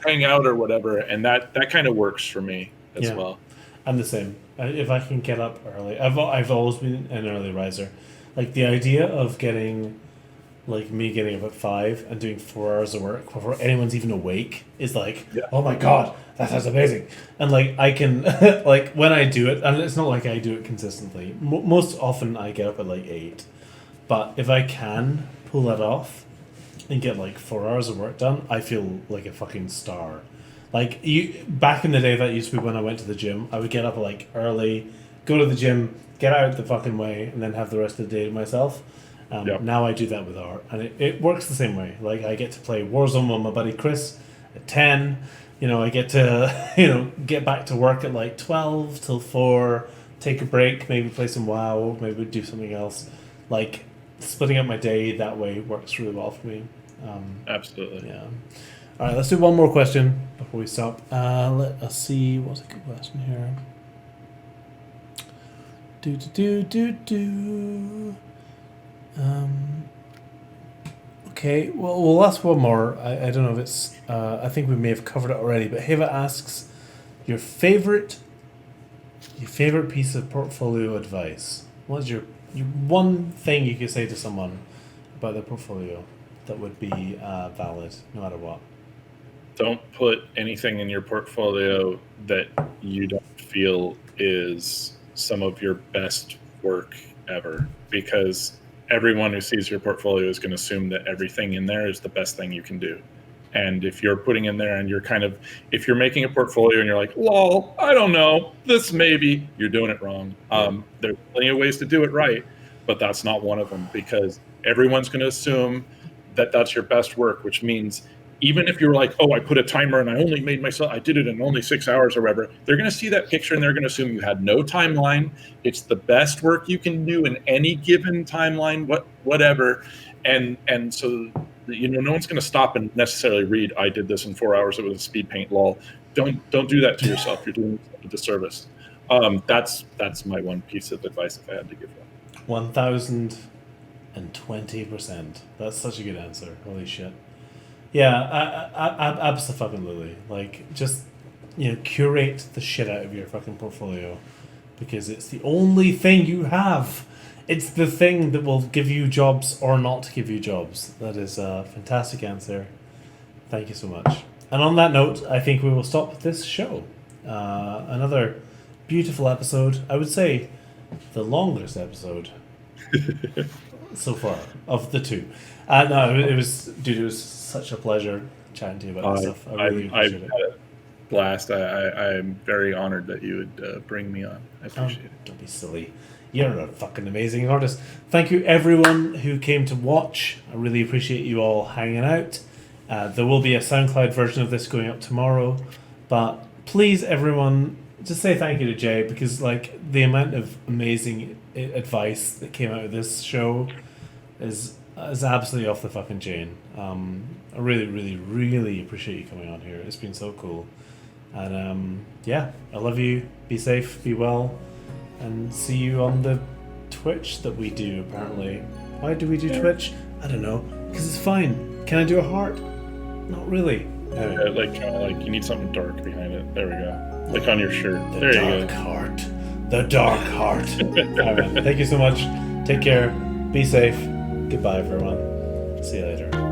hang out or whatever, and that kind of works for me as well. I'm the same. If I can get up early, I've always been an early riser. Like the idea of getting up at 5 and doing 4 hours of work before anyone's even awake is like, oh my god, that sounds amazing. And like I can like when I do it, and it's not like I do it consistently. Most often I get up at like 8, but if I can pull that off and get like 4 hours of work done, I feel like a fucking star. Like back in the day, that used to be when I went to the gym. I would get up like early, go to the gym, get out the fucking way, and then have the rest of the day to myself. Now I do that with art, and it works the same way. Like I get to play Warzone with my buddy Chris at 10. I get to get back to work at like 12 till 4, take a break, maybe play some WoW, maybe do something else. Like splitting up my day that way works really well for me. Absolutely. Yeah. All right, let's do one more question before we stop. Let us see. What's a good question here? Okay, well, we'll ask one more. I don't know if it's... I think we may have covered it already, but Heva asks, your favorite piece of portfolio advice. What's your one thing you could say to someone about their portfolio that would be valid no matter what? Don't put anything in your portfolio that you don't feel is some of your best work ever, because everyone who sees your portfolio is going to assume that everything in there is the best thing you can do. And if you're putting in there and you're if you're making a portfolio and you're like, lol, I don't know, this maybe, you're doing it wrong. There's plenty of ways to do it right, but that's not one of them, because everyone's going to assume that that's your best work, which means even if you're like, oh, I put a timer and I did it in only 6 hours or whatever, they're going to see that picture and they're going to assume you had no timeline. It's the best work you can do in any given timeline, whatever. And so, no one's going to stop and necessarily read, I did this in 4 hours. It was a speed paint, lol. Don't do that to yourself. You're doing a disservice. That's my one piece of advice if I had to give one. 1020%. That's such a good answer. Holy shit. Yeah, absolutely. Like, just, curate the shit out of your fucking portfolio, because it's the only thing you have. It's the thing that will give you jobs or not give you jobs. That is a fantastic answer. Thank you so much. And on that note, I think we will stop this show. Another beautiful episode. I would say the longest episode so far of the two. No, it was such a pleasure chatting to you about this stuff. I really appreciate it. Had a blast. I'm very honored that you would bring me on. I appreciate it. Don't be silly. You're a fucking amazing artist. Thank you, everyone who came to watch. I really appreciate you all hanging out. There will be a SoundCloud version of this going up tomorrow. But please, everyone, just say thank you to Jay, because the amount of amazing advice that came out of this show is absolutely off the fucking chain. I really, really, really appreciate you coming on here. It's been so cool. And I love you. Be safe, be well, and see you on the Twitch that we do, apparently. Why do we do Twitch? I don't know. Because it's fine. Can I do a heart? Not really. Anyway. You need something dark behind it. There we go. Like on your shirt. There you go. Heart. The dark heart. All right. Thank you so much. Take care. Be safe. Goodbye, everyone. See you later.